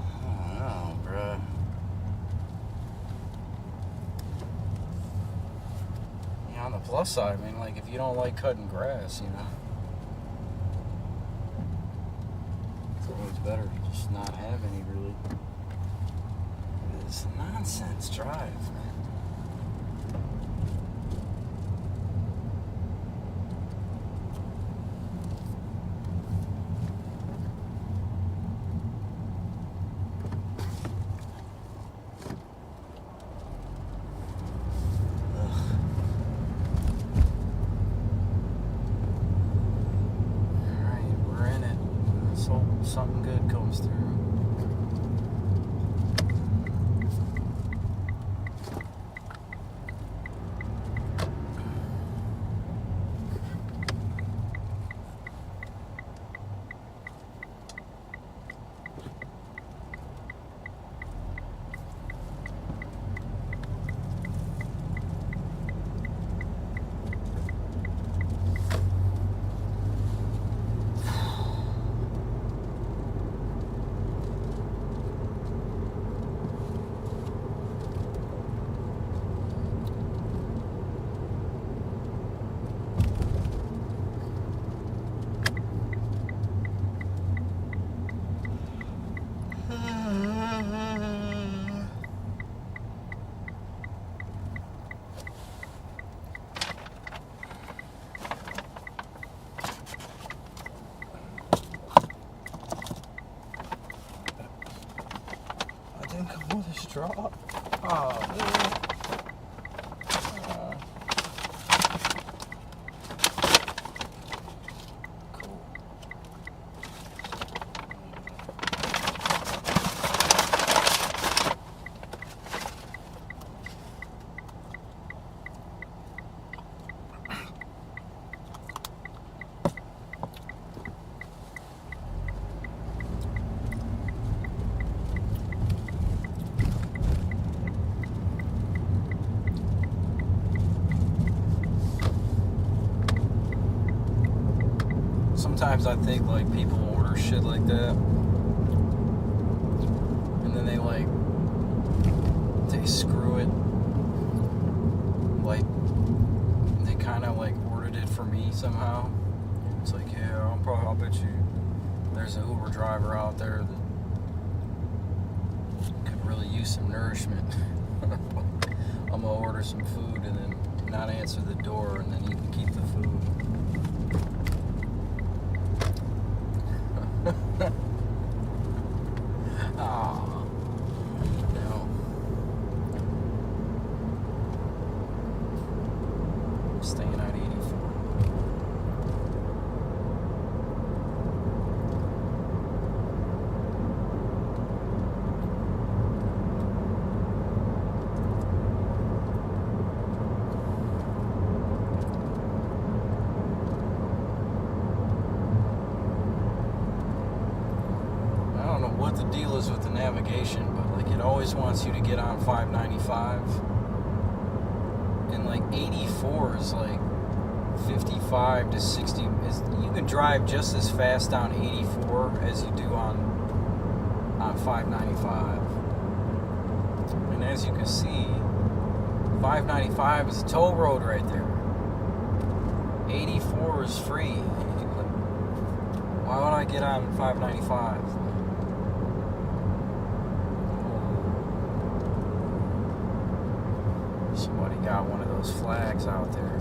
I don't know, bruh. Yeah, on the plus side, I mean, like, if you don't like cutting grass, you know, it's always better to just not have any, really. It's a nonsense drive, man. Alright, we're in it. Let's hope something good comes through. I didn't come with a straw. Oh, man. Cool. Sometimes I think like people order shit like that and then they screw it, like they kind of like ordered it for me somehow. It's like, yeah, I'll bet you there's an Uber driver out there that could really use some nourishment. I'm gonna order some food and then not answer the door and then you can keep the food. Oh, no. Staying at 84. navigation, but like it always wants you to get on 595, and like 84 is like 55 to 60. You can drive just as fast on 84 as you do on 595. And as you can see, 595 is a toll road right there. 84 is free. Why would I get on 595? Somebody got one of those flags out there.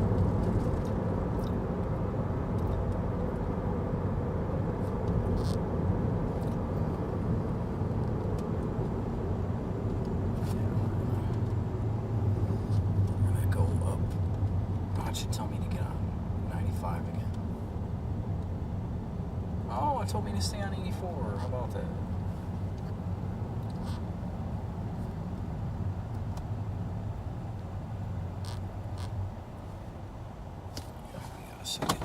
I'm gonna go up. Why don't you tell me to get on 95 again? Oh, it told me to stay on 84. How about that? Got a second.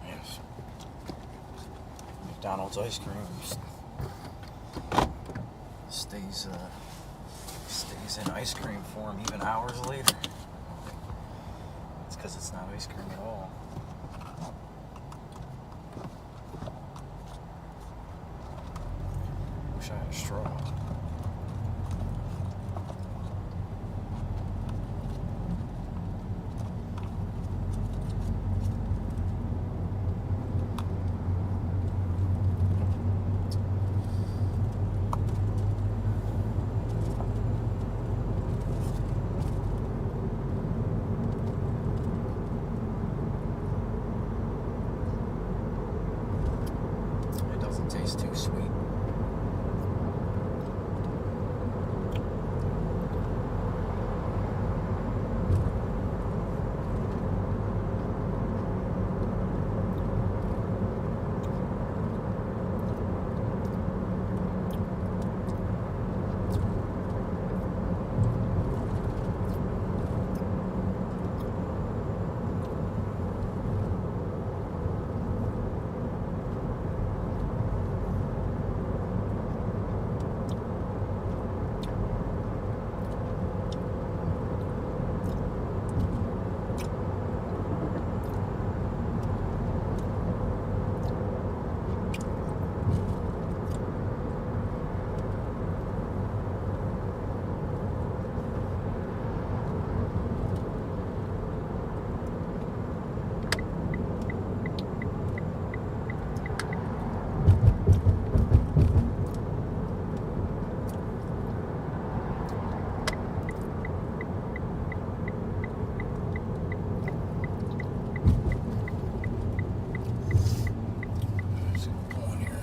Yes. McDonald's ice cream stays in ice cream form even hours later. It's because it's not ice cream at all. Wish I had a straw. It doesn't taste too sweet.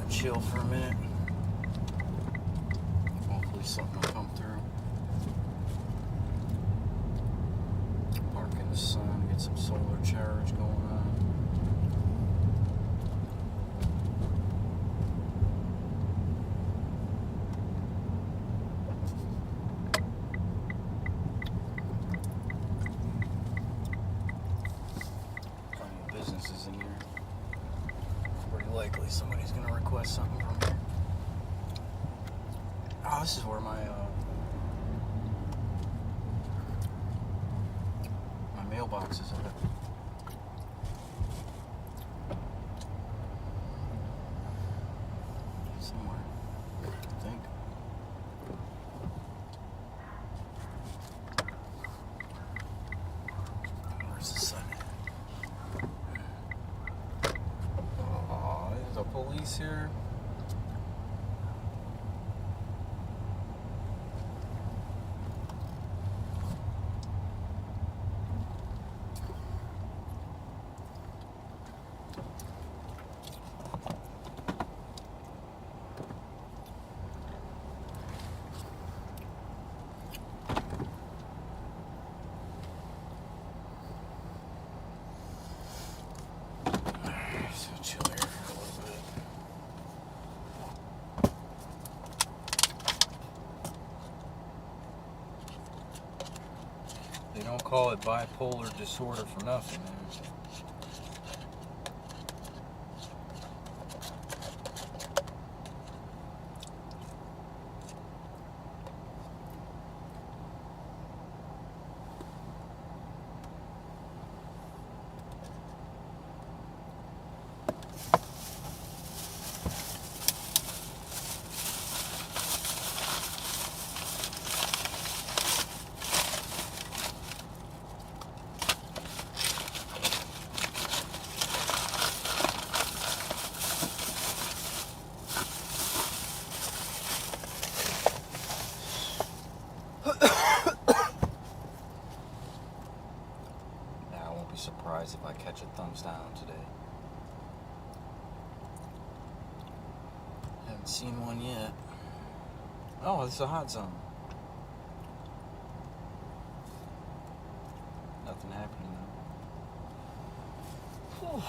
Chill for a minute. Hopefully something will come through. Park in the sun, get some solar charge going on. Plenty of businesses in here. Pretty likely somebody's gonna request something from here. Oh, this is where my mailbox is at. Somewhere, I think. Where's the sun at? Oh, there's the police here. So chill here for a little bit. call it bipolar disorder for nothing, man. Surprised if I catch a thumbs down today. Haven't seen one yet. Oh, it's a hot zone. Nothing happening though. Whew.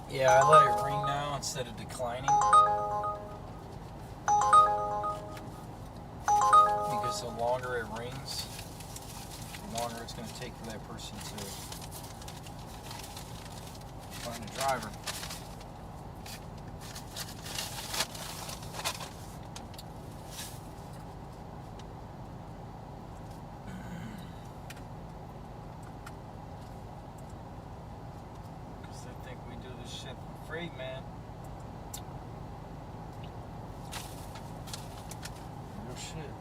Yeah, I let it ring now instead of declining. Because the longer it rings, the longer it's going to take for that person to find a driver. Free, man. No shit.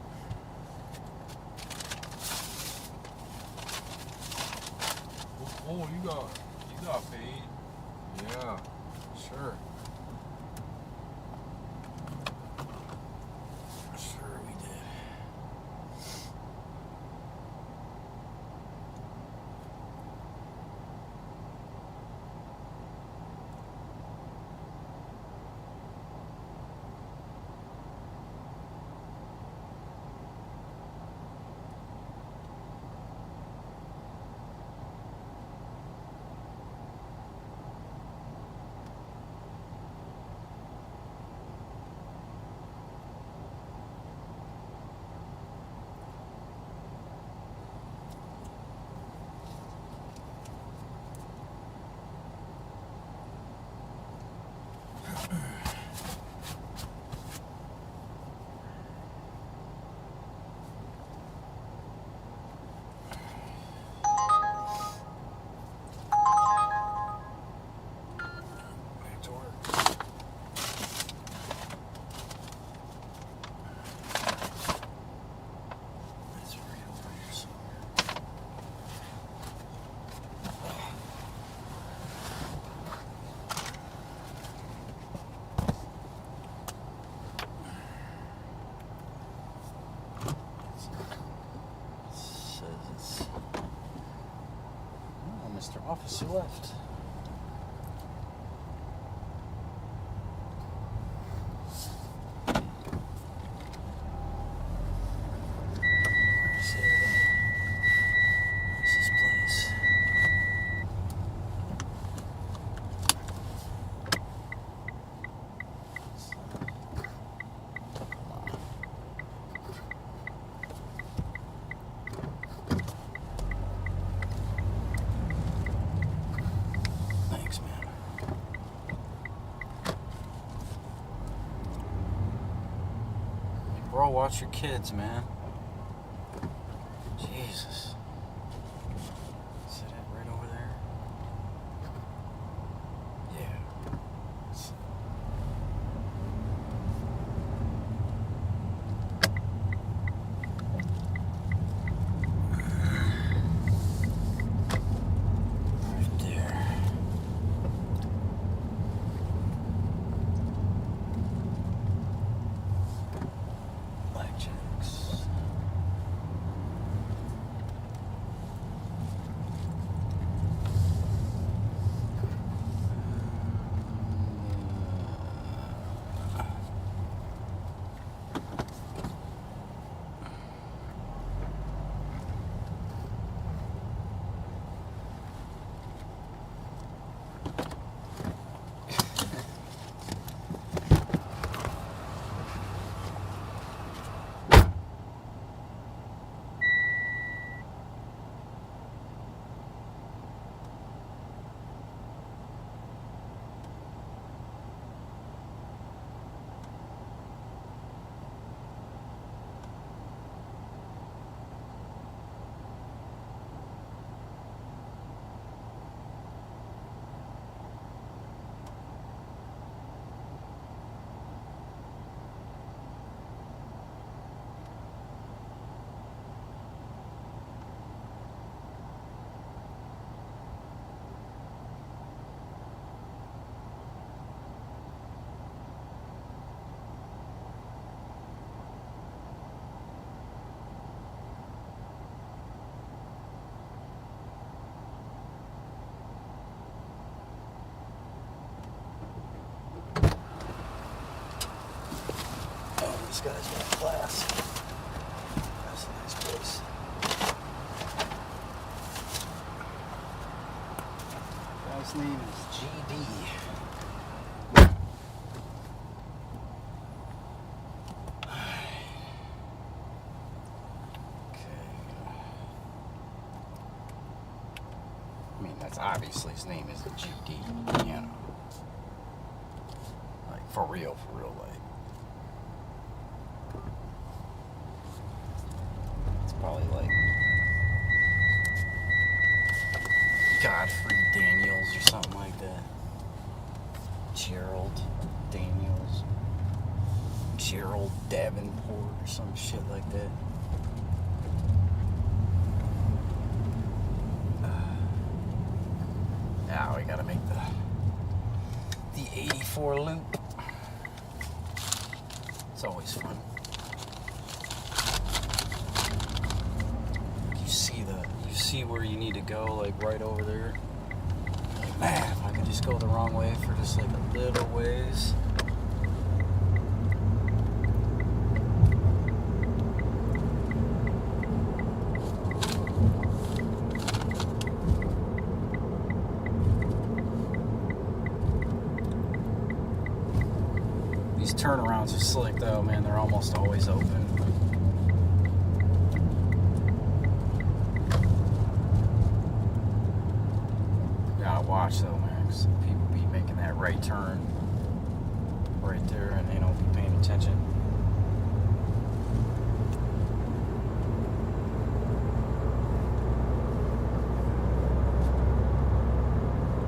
Oh, you got paid. Yeah, sure. Sure we did. Mr. Officer left. Where's this place? bro, watch your kids, man. Jesus. Is it right over there? Yeah. Right there. Blackjacks. Oh, these guys got class. That's a nice place. Guy's name is GD. I mean, that's obviously his name is GD, you know. Like, for real, like. It's probably like Godfrey Daniels or something like that. Gerald Daniels. Gerald Davenport or some shit like that. Now we gotta make the 84 loop. It's always fun. You see where you need to go, like right over there. Like, man, if I could just go the wrong way for just like a little ways. These turnarounds are slick though, man. They're almost always open. Watch though, man, because people be making that right turn right there and they don't be paying attention.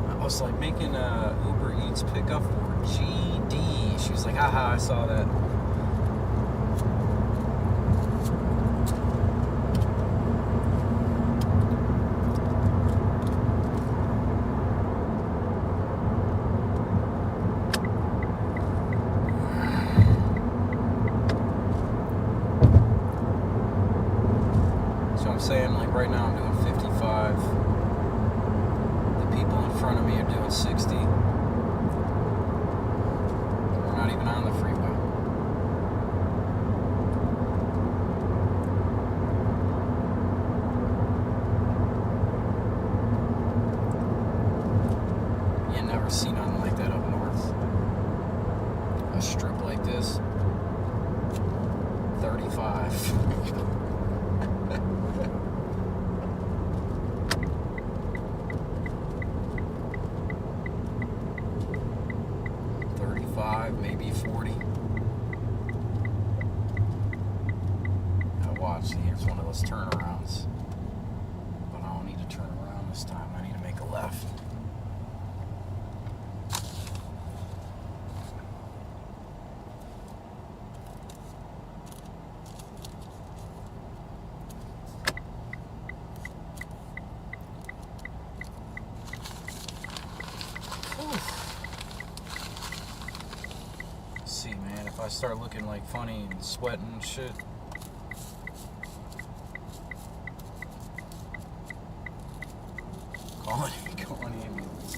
I was like making a Uber Eats pickup for GD. She was like, haha, I saw that. Saying like right now I'm doing 55. The people in front of me are doing 60. We're not even on the freeway. You never see nothing like that up north. A strip like this. 35. 35, maybe 40. watch, here's one of those turnarounds. But I don't need to turn around this time. I need to make a left. See, man, if I start looking like funny and sweating and shit. Call an ambulance.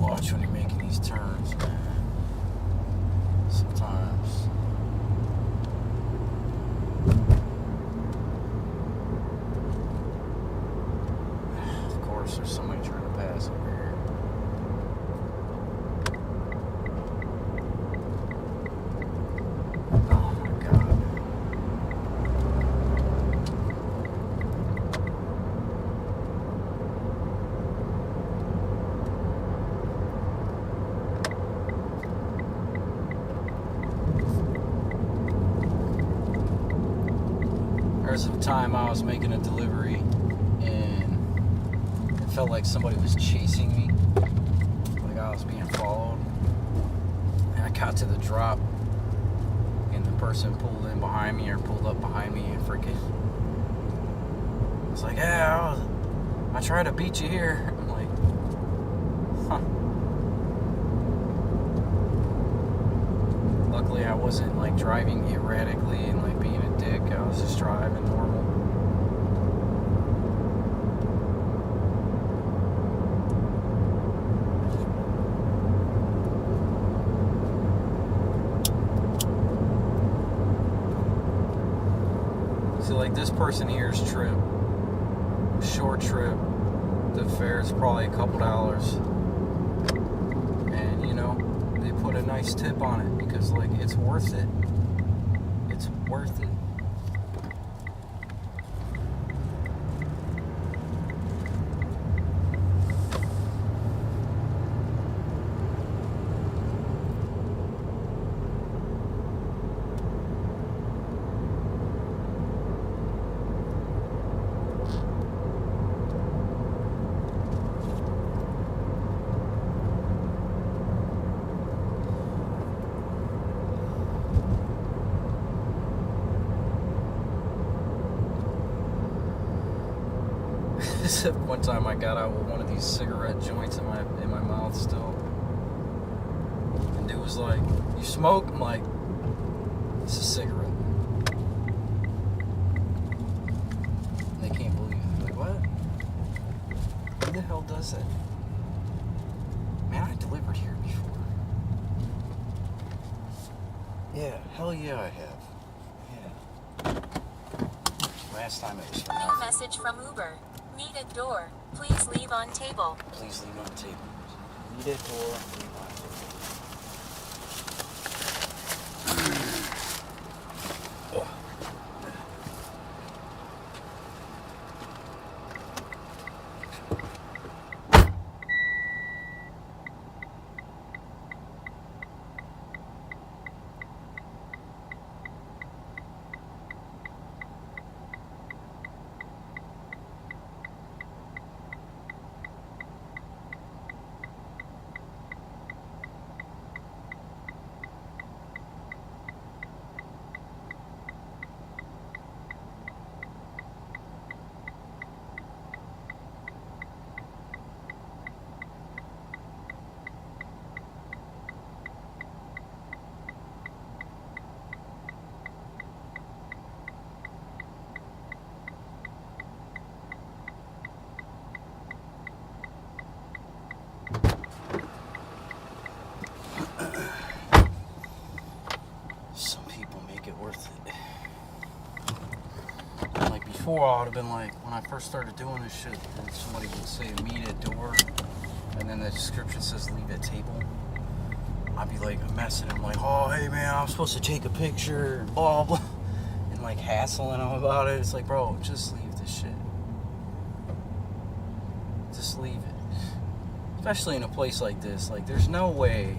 Watch when you're making these turns, man. Sometimes. Of course, there's somebody trying to pass over here. Oh my God. There's a time I was making a delivery and it felt like somebody was chasing me, like I was being followed. And I got to the drop and the person pulled in behind me or pulled up behind me and freaking was like, yeah, I tried to beat you here. I'm like, huh. Luckily I wasn't like driving erratically and like being a dick. I was just driving normal. So like this person here's trip, short trip, the fare's probably a couple dollars. And you know, they put a nice tip on it because like it's worth it. It's worth it. One time I got out with one of these cigarette joints in my mouth still. And dude was like, "You smoke?" I'm like, "It's a cigarette." And they can't believe it. Like, what? Who the hell does that? Man, I delivered here before. Yeah, hell yeah I have. Yeah. Last time it was for New nothing. message from Uber. Needed door. Please leave on table. Please leave on table. Need it or leave on table. before, I would have been like, when I first started doing this shit, and somebody would say meet at door, and then the description says leave at table. I'd be like messing him, like, oh, hey man, I'm supposed to take a picture, and blah, blah, and like hassling him about it. It's like, bro, just leave this shit. Just leave it. Especially in a place like this. Like, there's no way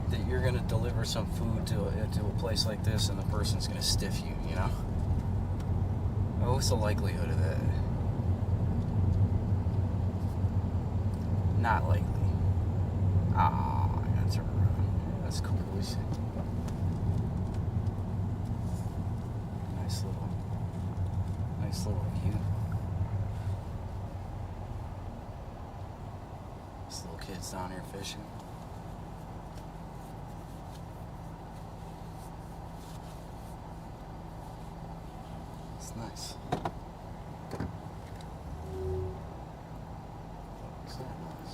that you're gonna deliver some food to a place like this and the person's gonna stiff you, you know? What's the likelihood of that? Not likely. Ah, I gotta turn around. That's cool. Nice little view. This little kid's down here fishing. It's nice. What's that noise?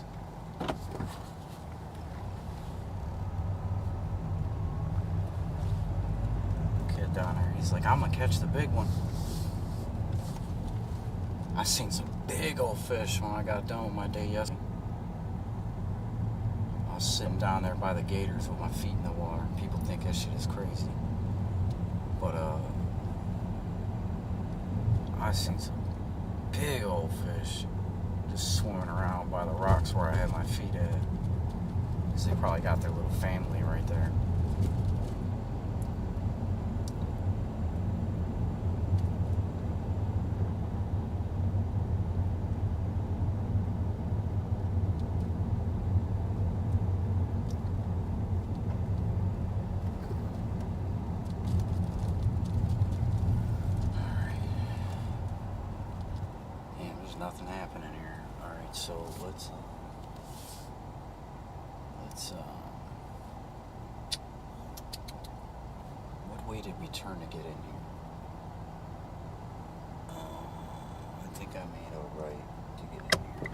Kid down there, he's like, I'm gonna catch the big one. I seen some big old fish when I got done with my day yesterday. I was sitting down there by the gators with my feet in the water. People think that shit is crazy. But, I seen some big old fish just swimming around by the rocks where I had my feet at. Because they probably got their little family right there. Nothing happening here. Alright, so let's what way did we turn to get in here? I think I made a right to get in here.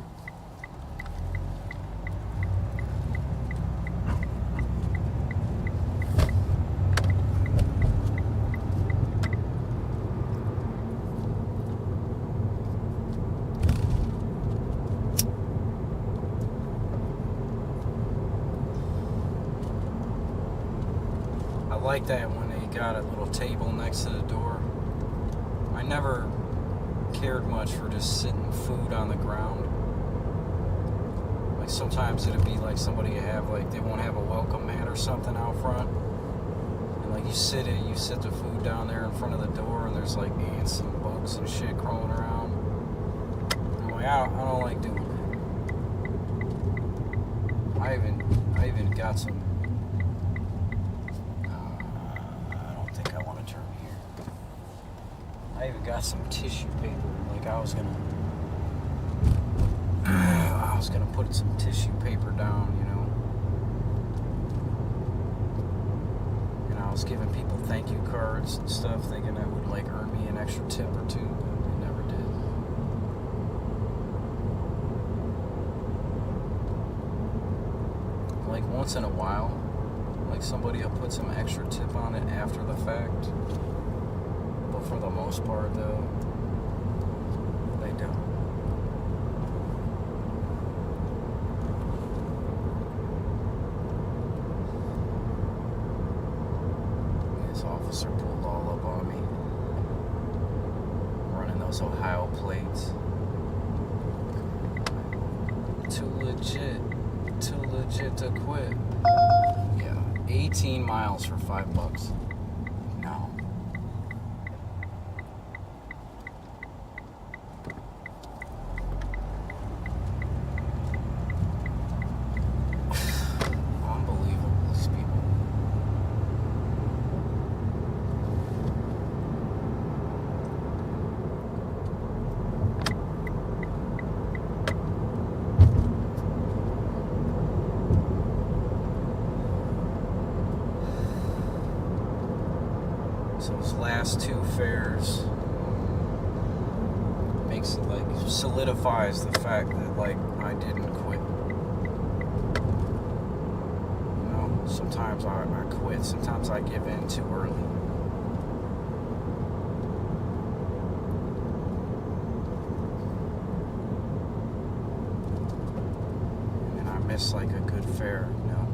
I like that when they got a little table next to the door. I never cared much for just sitting food on the ground. Like sometimes it'd be like somebody have like they won't have a welcome mat or something out front, and like you sit the food down there in front of the door, and there's like ants and bugs and shit crawling around. I'm like, I don't like doing that. I even got some. I even got some tissue paper. Like I was gonna put some tissue paper down, you know. And I was giving people thank you cards and stuff, thinking that would like earn me an extra tip or two, but it never did. Like once in a while, like somebody will put some extra tip on it after the fact. For the most part, though, they don't. This officer pulled all up on me, running those Ohio plates. Too legit to quit. Yeah, 18 miles for $5. No. So those last two fares makes it like solidifies the fact that like I didn't quit. You know, sometimes I quit, sometimes I give in too early. fair, you know.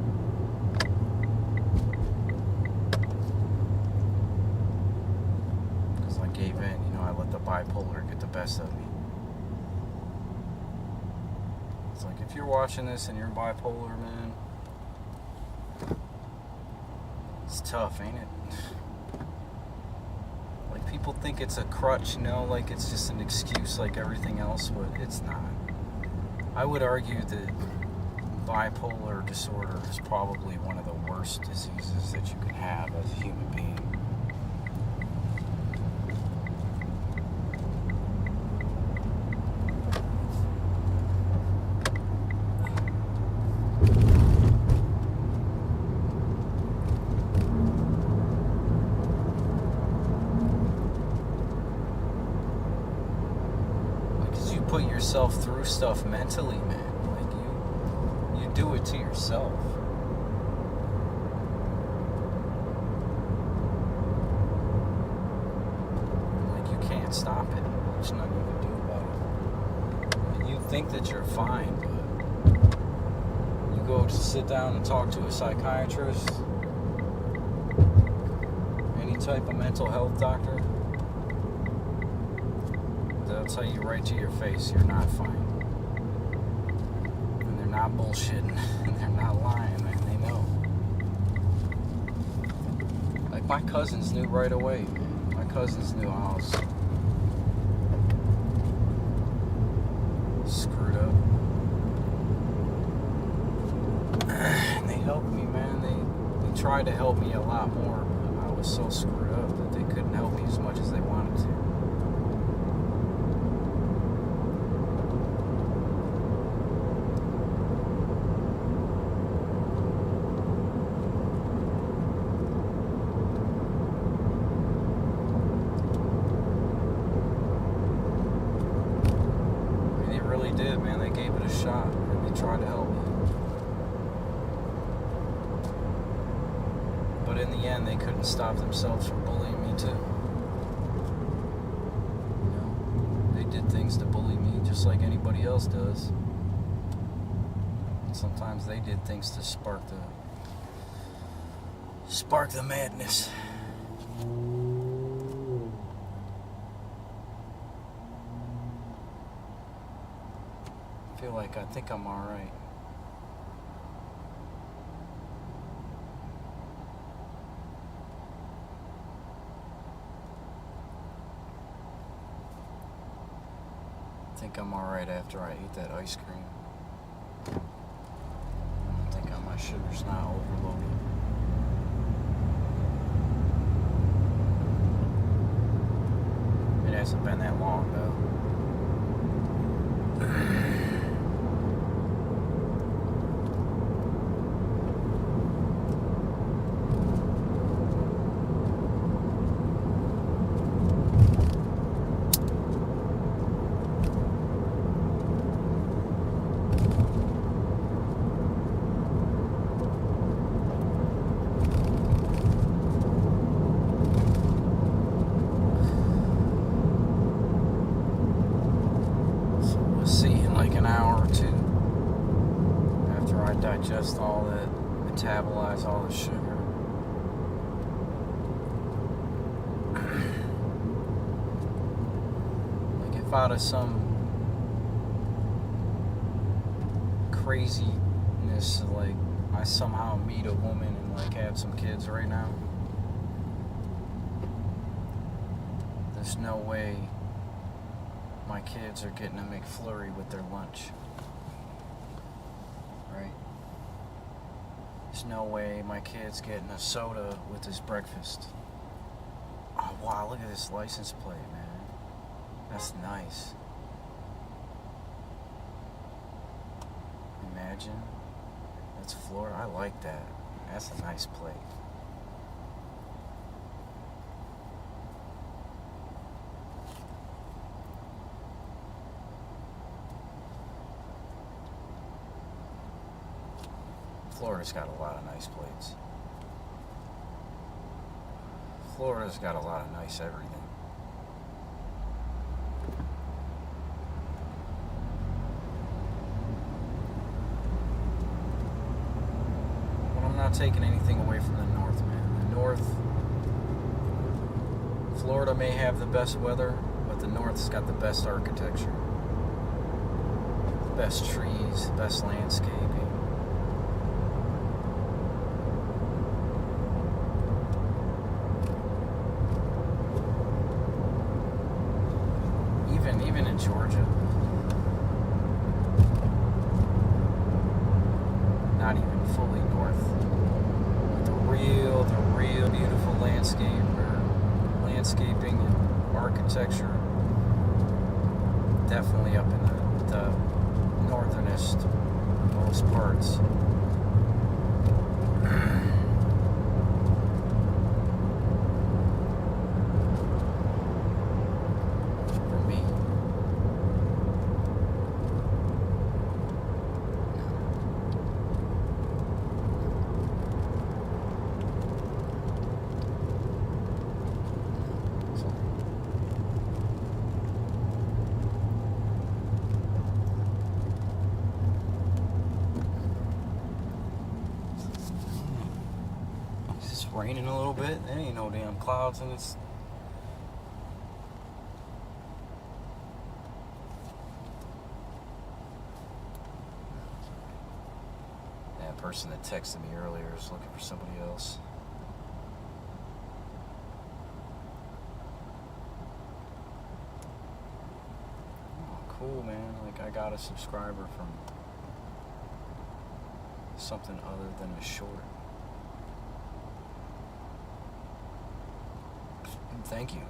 Because I gave in, you know, I let the bipolar get the best of me. It's like, if you're watching this and you're bipolar, man, it's tough, ain't it? Like, people think it's a crutch, you know, like it's just an excuse like everything else, but it's not. I would argue that bipolar disorder is probably one of the worst diseases that you can have as a human being. Because you put yourself through stuff mentally, man. You do it to yourself. Like, you can't stop it. There's nothing you can do about it. And you think that you're fine, but you go to sit down and talk to a psychiatrist, any type of mental health doctor, they'll tell you right to your face you're not fine. Not bullshitting, and they're not lying, man. They know. Like, my cousins knew right away, man. My cousins knew I was screwed up. And they helped me, man. They tried to help me a lot more, but I was so screwed up that they couldn't help me as much as they wanted to. Did, man. They gave it a shot and they tried to help me. But in the end, they couldn't stop themselves from bullying me too. You know, they did things to bully me just like anybody else does. And sometimes they did things to spark the madness. I think I'm alright. I think I'm alright after I ate that ice cream. I don't think my sugar's not overloaded. It hasn't been that long though. Digest all that, metabolize all the sugar. Like, if out of some craziness, like, I somehow meet a woman and like have some kids right now, there's no way my kids are getting a McFlurry with their lunch. Right? There's no way my kid's getting a soda with his breakfast. Oh, wow, look at this license plate, man. That's nice. Imagine. That's Florida. I like that. That's a nice plate. Florida's got a lot of nice plates. Florida's got a lot of nice everything. not taking anything away from the north, man. The north, Florida may have the best weather, but the north's got the best architecture, the best trees, the best landscaping. Even in Georgia, not even fully north, the real beautiful landscaping and architecture, definitely up in the northernest most parts. For me. It's just raining a little bit. There ain't no damn clouds in this. That person that texted me earlier is looking for somebody else. Oh, cool, man. Like, I got a subscriber from something other than a short. Thank you.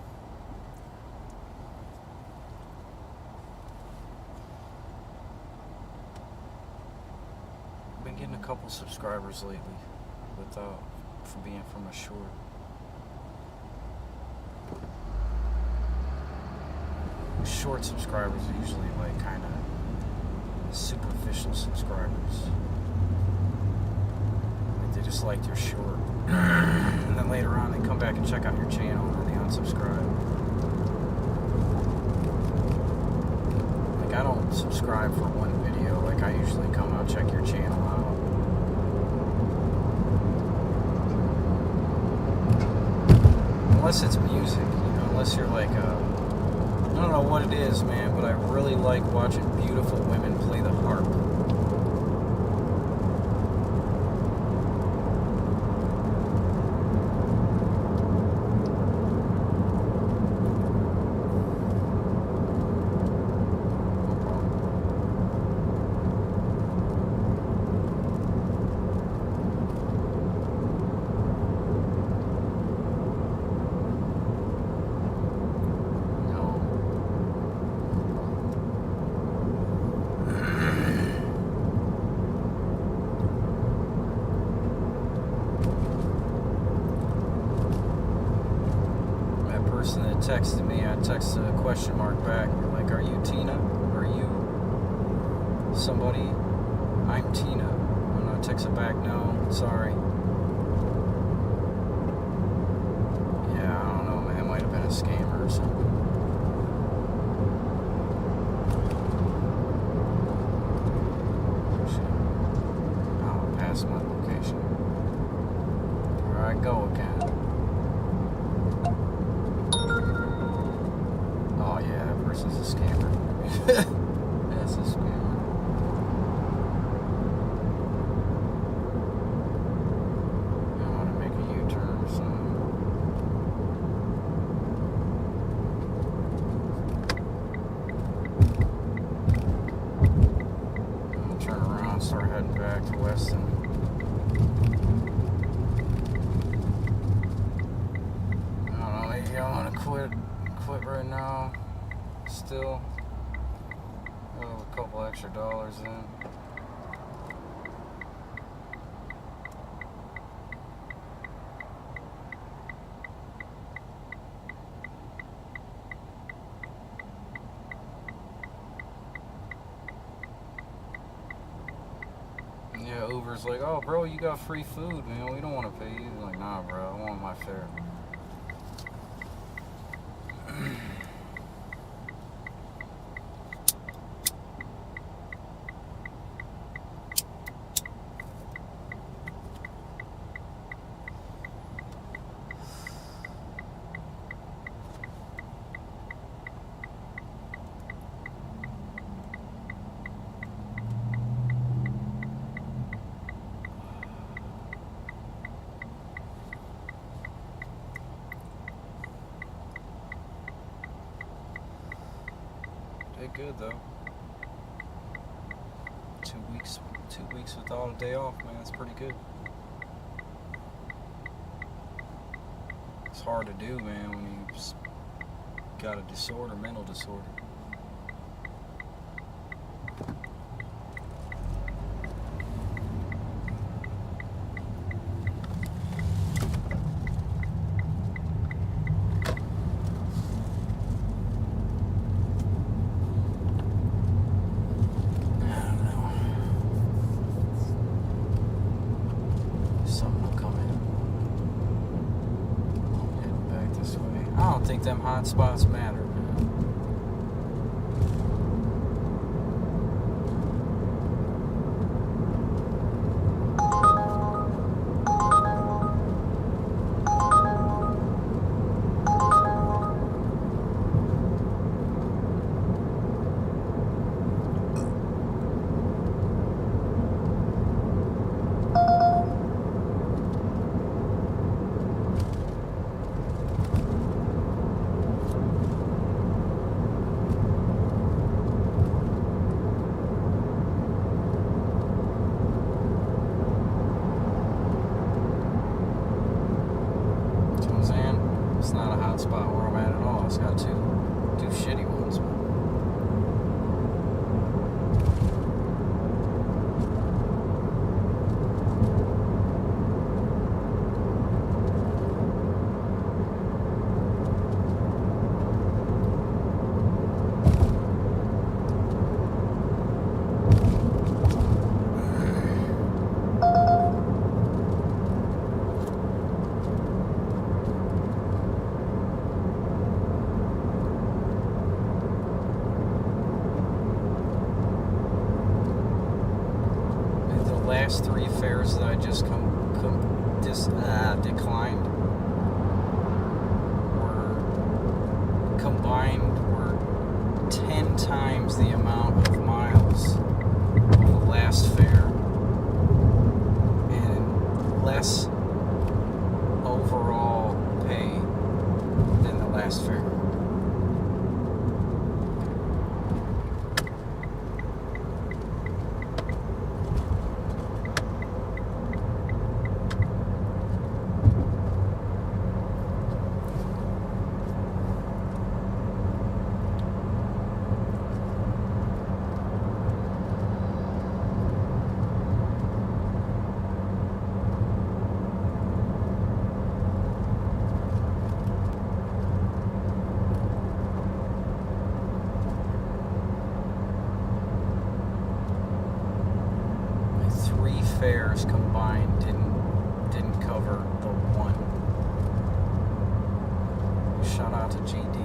I've been getting a couple subscribers lately without for being from a short. Short subscribers are usually like kind of superficial subscribers. Like they just liked your short. And then later on they come back and check out your channel and then they unsubscribe. Like I don't subscribe for one video. Like I usually come out, check your channel out. Unless it's music, you know, unless you're like I don't know what it is, man, but I really like watching beautiful women play the harp. Person that texted me, I texted a question mark back. Like, are you Tina? Are you somebody? I'm Tina. I'm gonna text it back. No, sorry. Yeah, I don't know, man. It might have been a scammer or something. I'll pass my location. Here I go again. Oh yeah, that person's a scammer. That's a scammer. I want to make a U-turn or something. I'm gonna turn around and start heading back to Weston. I don't know, maybe I want to quit right now. Still a couple extra dollars in. Yeah, Uber's like, oh bro, you got free food, man, we don't want to pay you. Like, nah bro, I want my fare. good though. 2 weeks without a day off, man. That's pretty good. It's hard to do, man, when you've got a disorder, mental disorder. I don't think them hot spots matter, man. It's not a hot spot where I'm at all. It's got two shitty ones. Last 3 fares that I just declined were 10 times the amount of miles of the last fare and less overall pay than the last fare. Fares combined didn't cover the one. Shout out to GD.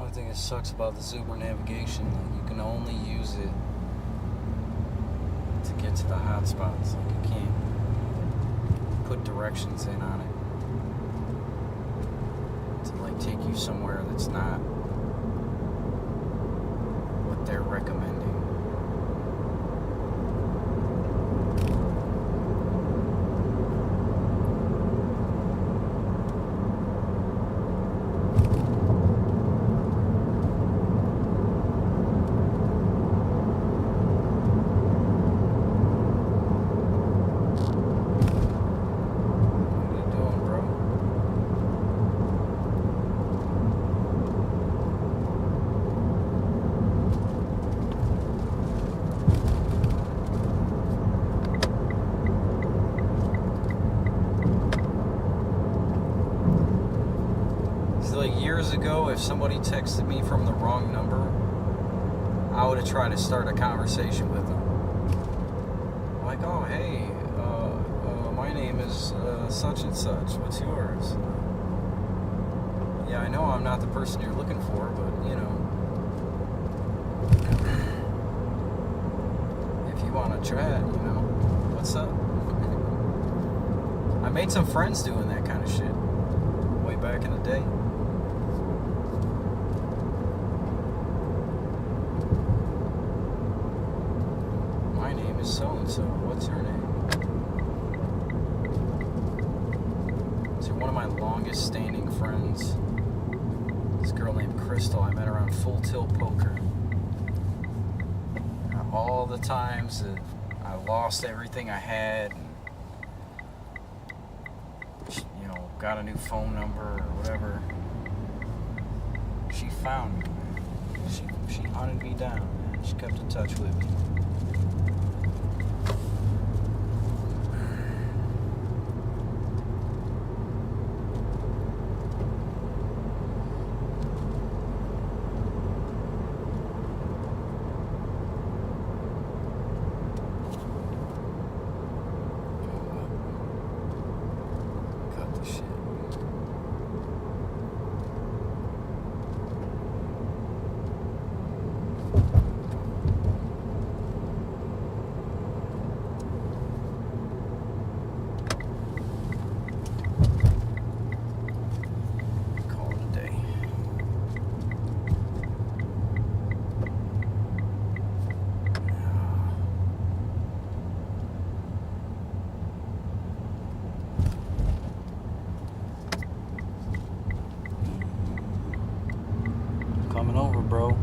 The thing that sucks about the Uber navigation, like, you can only use it to get to the hot spots. Like, you can't put directions in on it to like take you somewhere that's not what they're recommending. Like years ago, if somebody texted me from the wrong number, I would have tried to start a conversation with them. Like, oh, hey, my name is such and such. What's yours? Yeah, I know I'm not the person you're looking for, but you know, if you want to chat, you know, what's up? I made some friends doing that kind of shit way back in the day. My name is so-and-so. What's your name? So one of my longest standing friends, this girl named Crystal, I met her on Full Tilt Poker. All the times that I lost everything I had, and, you know, got a new phone number or whatever, she found me, man. She hunted me down, man. She kept in touch with me. Cut the shit. Call it a day. Coming over, bro.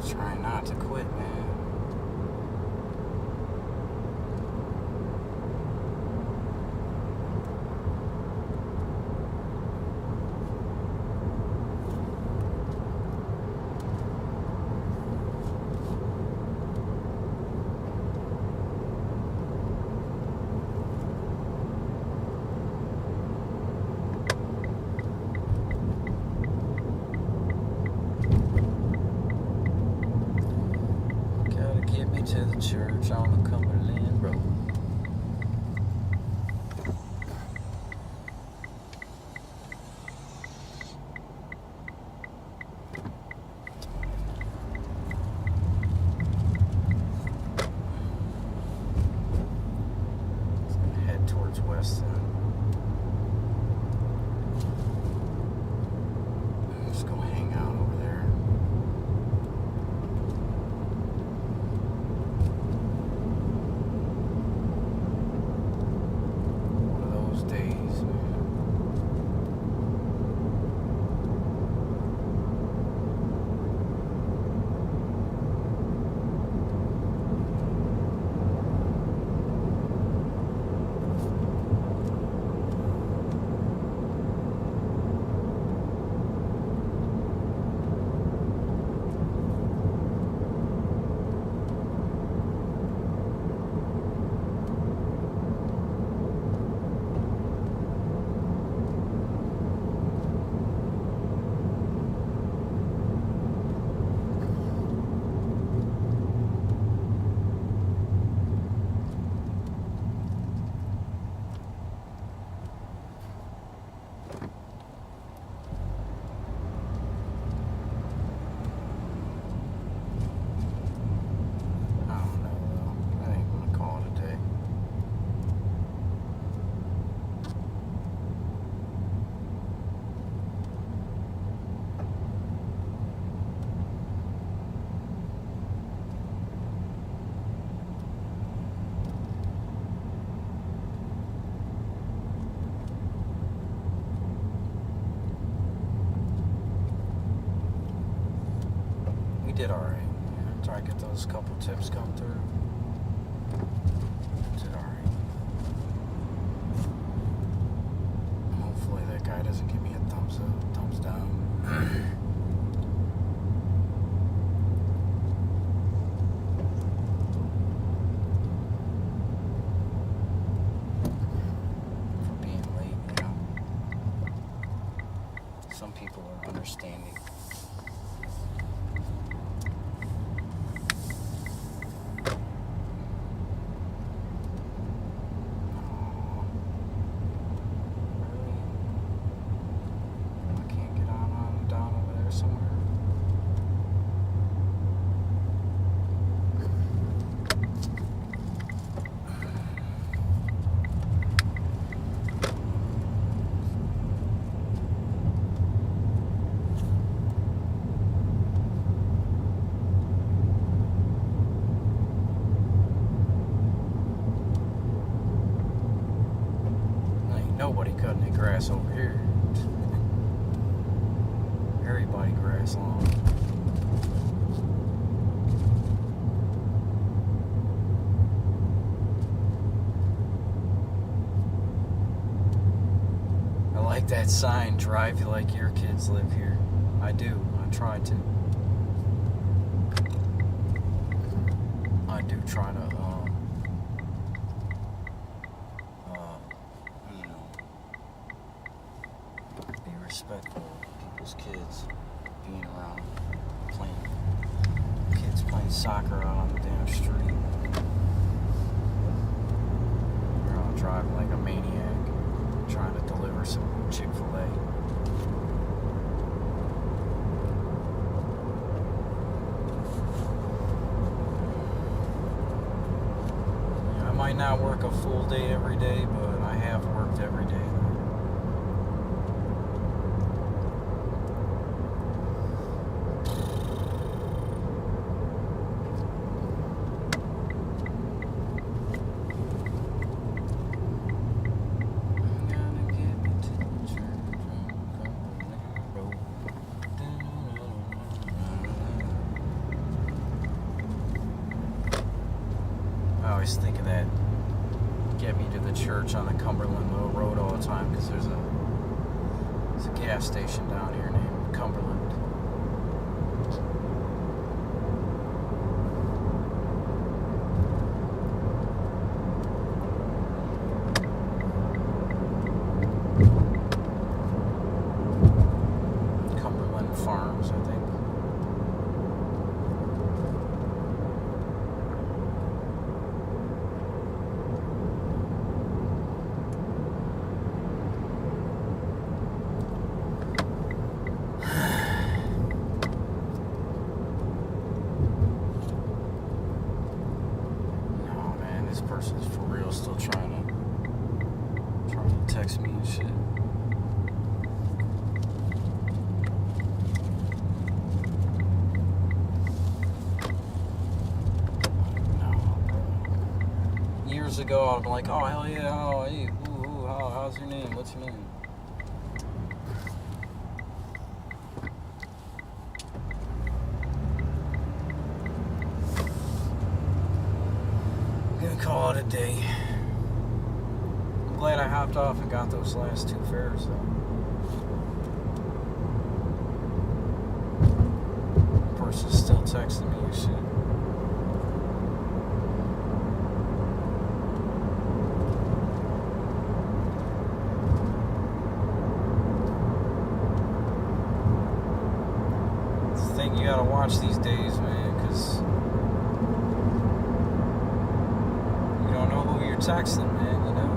Trying not to quit, man. Gotta get me to the church on the Cumberland Road. Head towards west then. Just go hang out over there. One of those days, man. I don't know, though. I ain't gonna call it a day. We did alright. Yeah, try to get those couple tips come through. Did alright. Hopefully that guy doesn't give me a thumbs up, thumbs down. For being late, you know. some people are understanding. I can't get on down over there somewhere. Ain't nobody cutting the grass over here. Everybody grass lawn. I like that sign, drive like your kids live here. I do. I try to. I do try to, you know, be respectful of people's kids being around, playing, kids playing soccer out on the damn street. You're out driving like a maniac, trying to deliver some Chick-fil-A. I might not work a full day every day, but I have worked every day. I always think of that get me to the church on the Cumberland Mill Road all the time because there's a gas station down here named Cumberland. Cumberland Farms, I think. This person's for real still trying to text me and shit. No. Years ago I'd be like, oh hell yeah, how are you? Ooh, how's your name? What's your name? Call it a day. I'm glad I hopped off and got those last 2 fares though. The person's still texting me and shit. It's the thing you gotta watch these days, man, because texting, man, you know.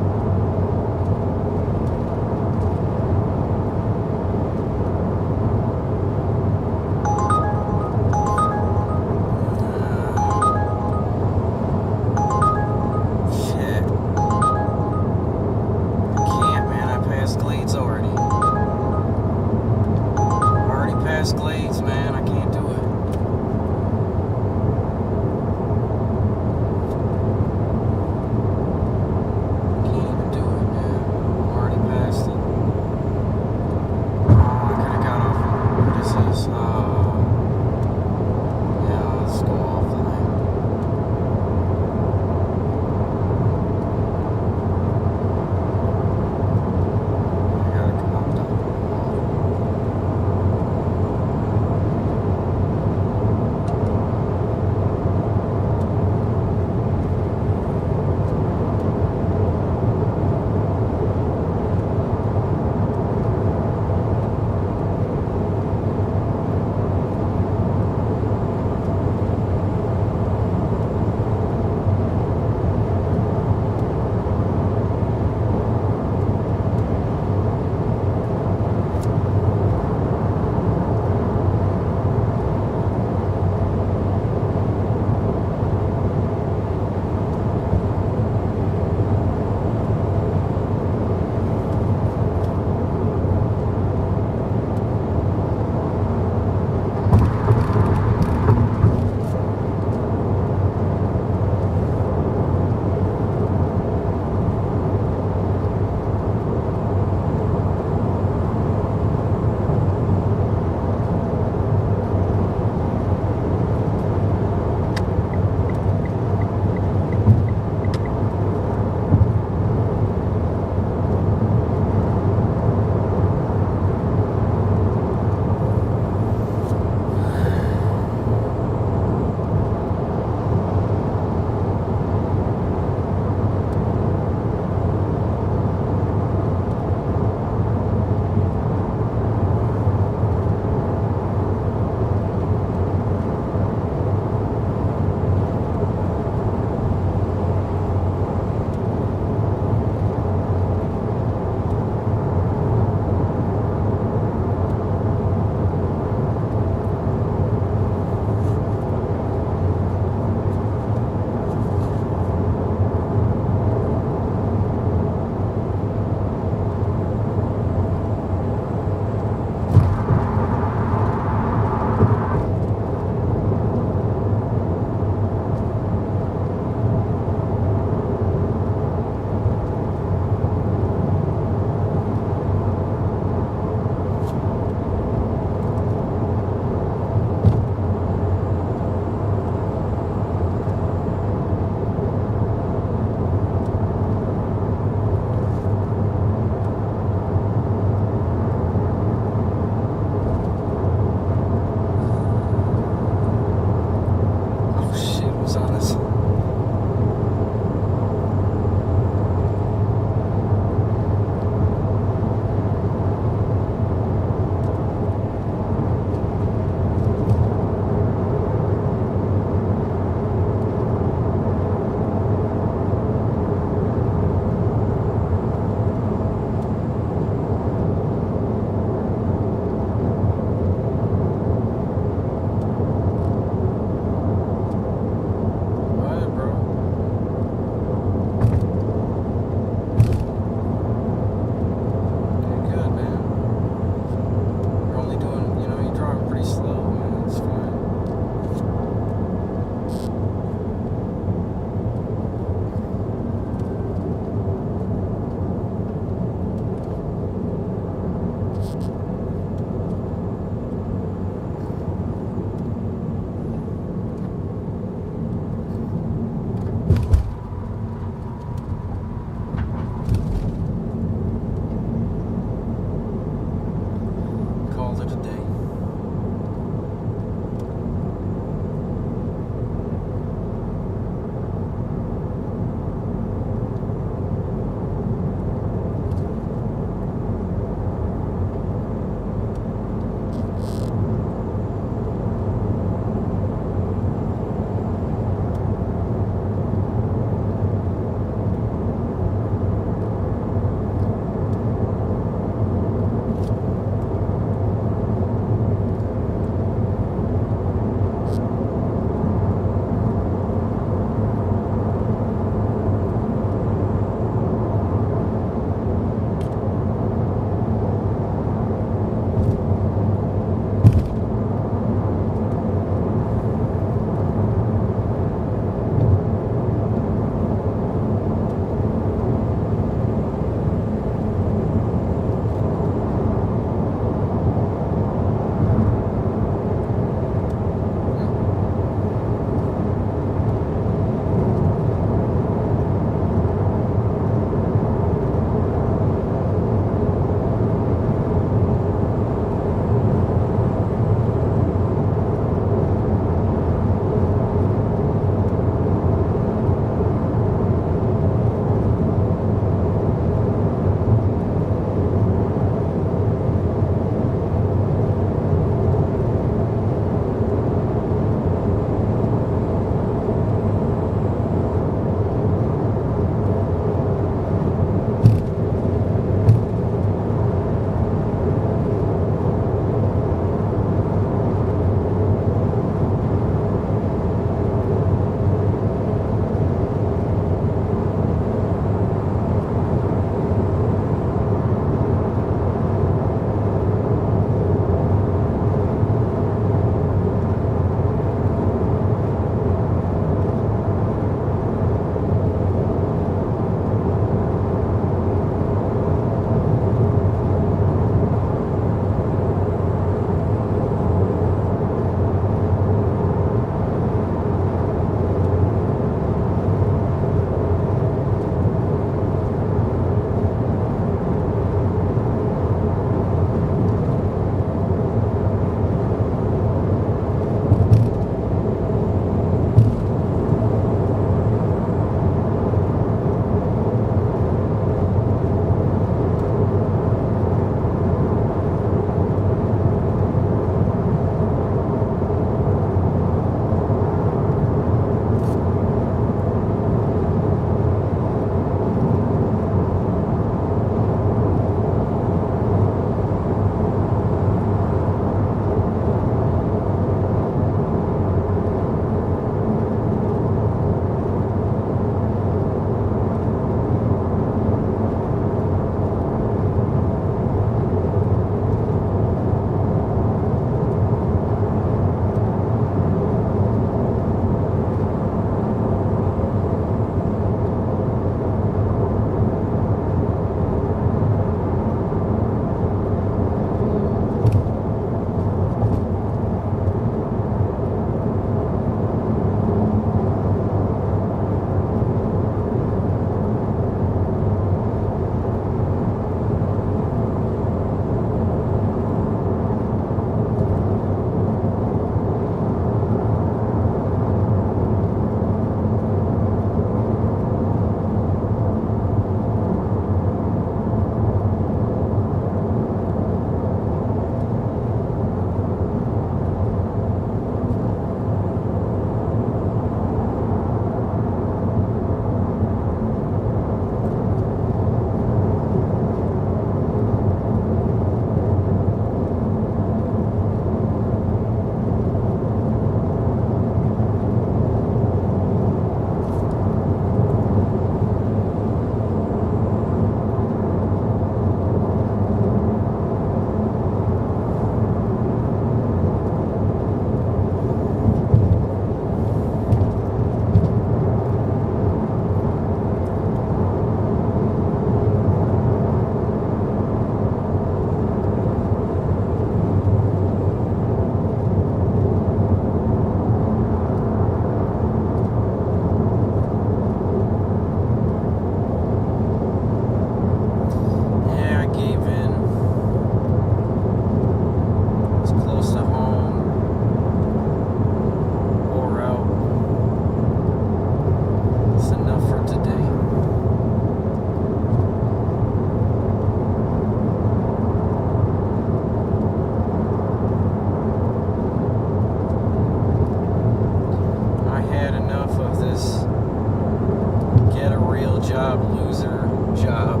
job, loser job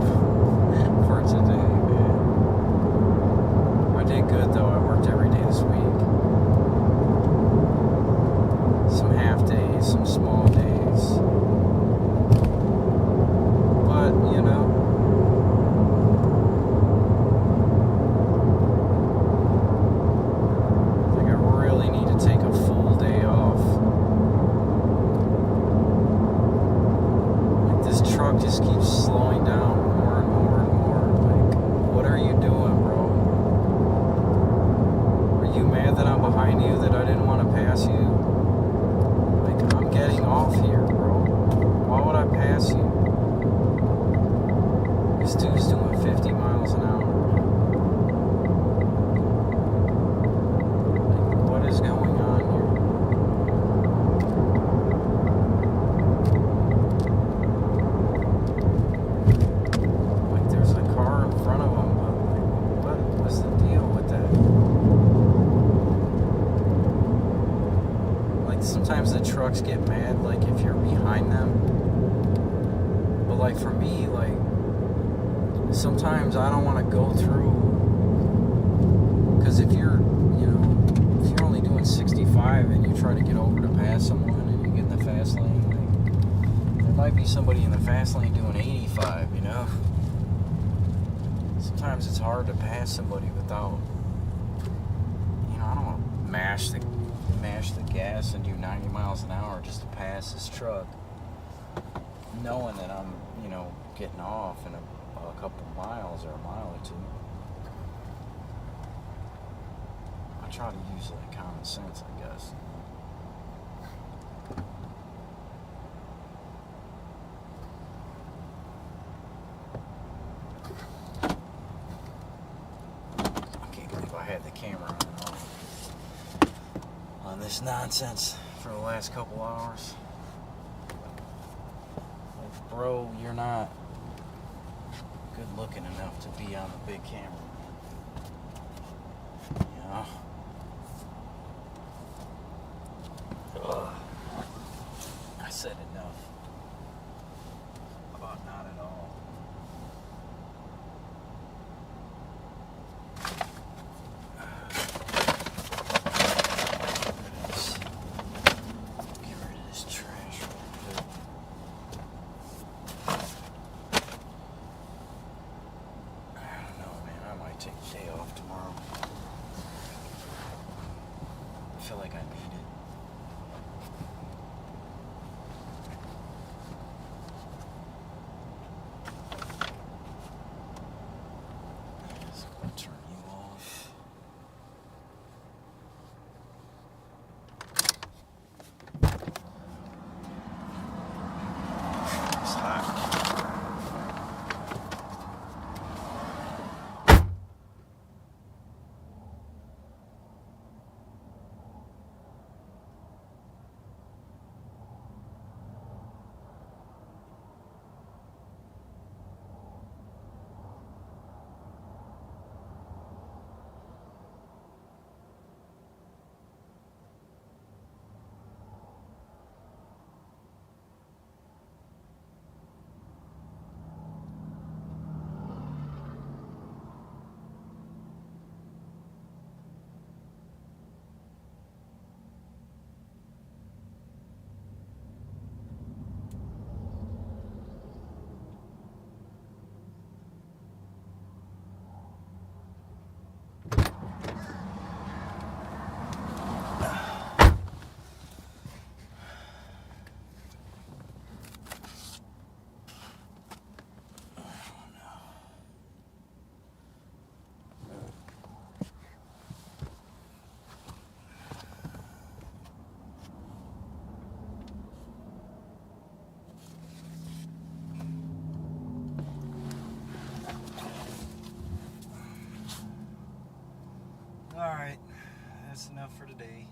for today, man. I did good though. I worked every day this week. Some half days, some small days. But, you know, I think I really need to take a full day off. Like, this truck just keeps slowing down more and more and more. Like, what are you doing, bro? Are you mad that I'm behind you, that I didn't want to pass you? Like, I'm getting off here, bro. Why would I pass you? This dude's doing 50 miles an hour. Like, what is going on here? Like, there's a car in front of him, but like, what's the deal with that? Like, sometimes the trucks get mad, like, if you're behind them. But, like, for me, like, sometimes I don't want to go through, because if you're, you know, if you're only doing 65 and you try to get over to pass someone and you get in the fast lane, like, there might be somebody in the fast lane doing 85, you know? Sometimes it's hard to pass somebody without, you know, I don't want to mash the gas and do 90 miles an hour just to pass this truck, knowing that I'm, you know, getting off in a couple miles or a mile or two. I try to use like common sense, I guess. I can't believe I had the camera on this nonsense for the last couple hours. Like, bro, you're not good looking enough to be on the big camera. You know? Ugh. I said enough about not at all. Get rid of this trash real quick. I don't know, man. I might take a day off tomorrow. I feel like I need it. Just gonna turn you off. It's hot. All right, that's enough for today.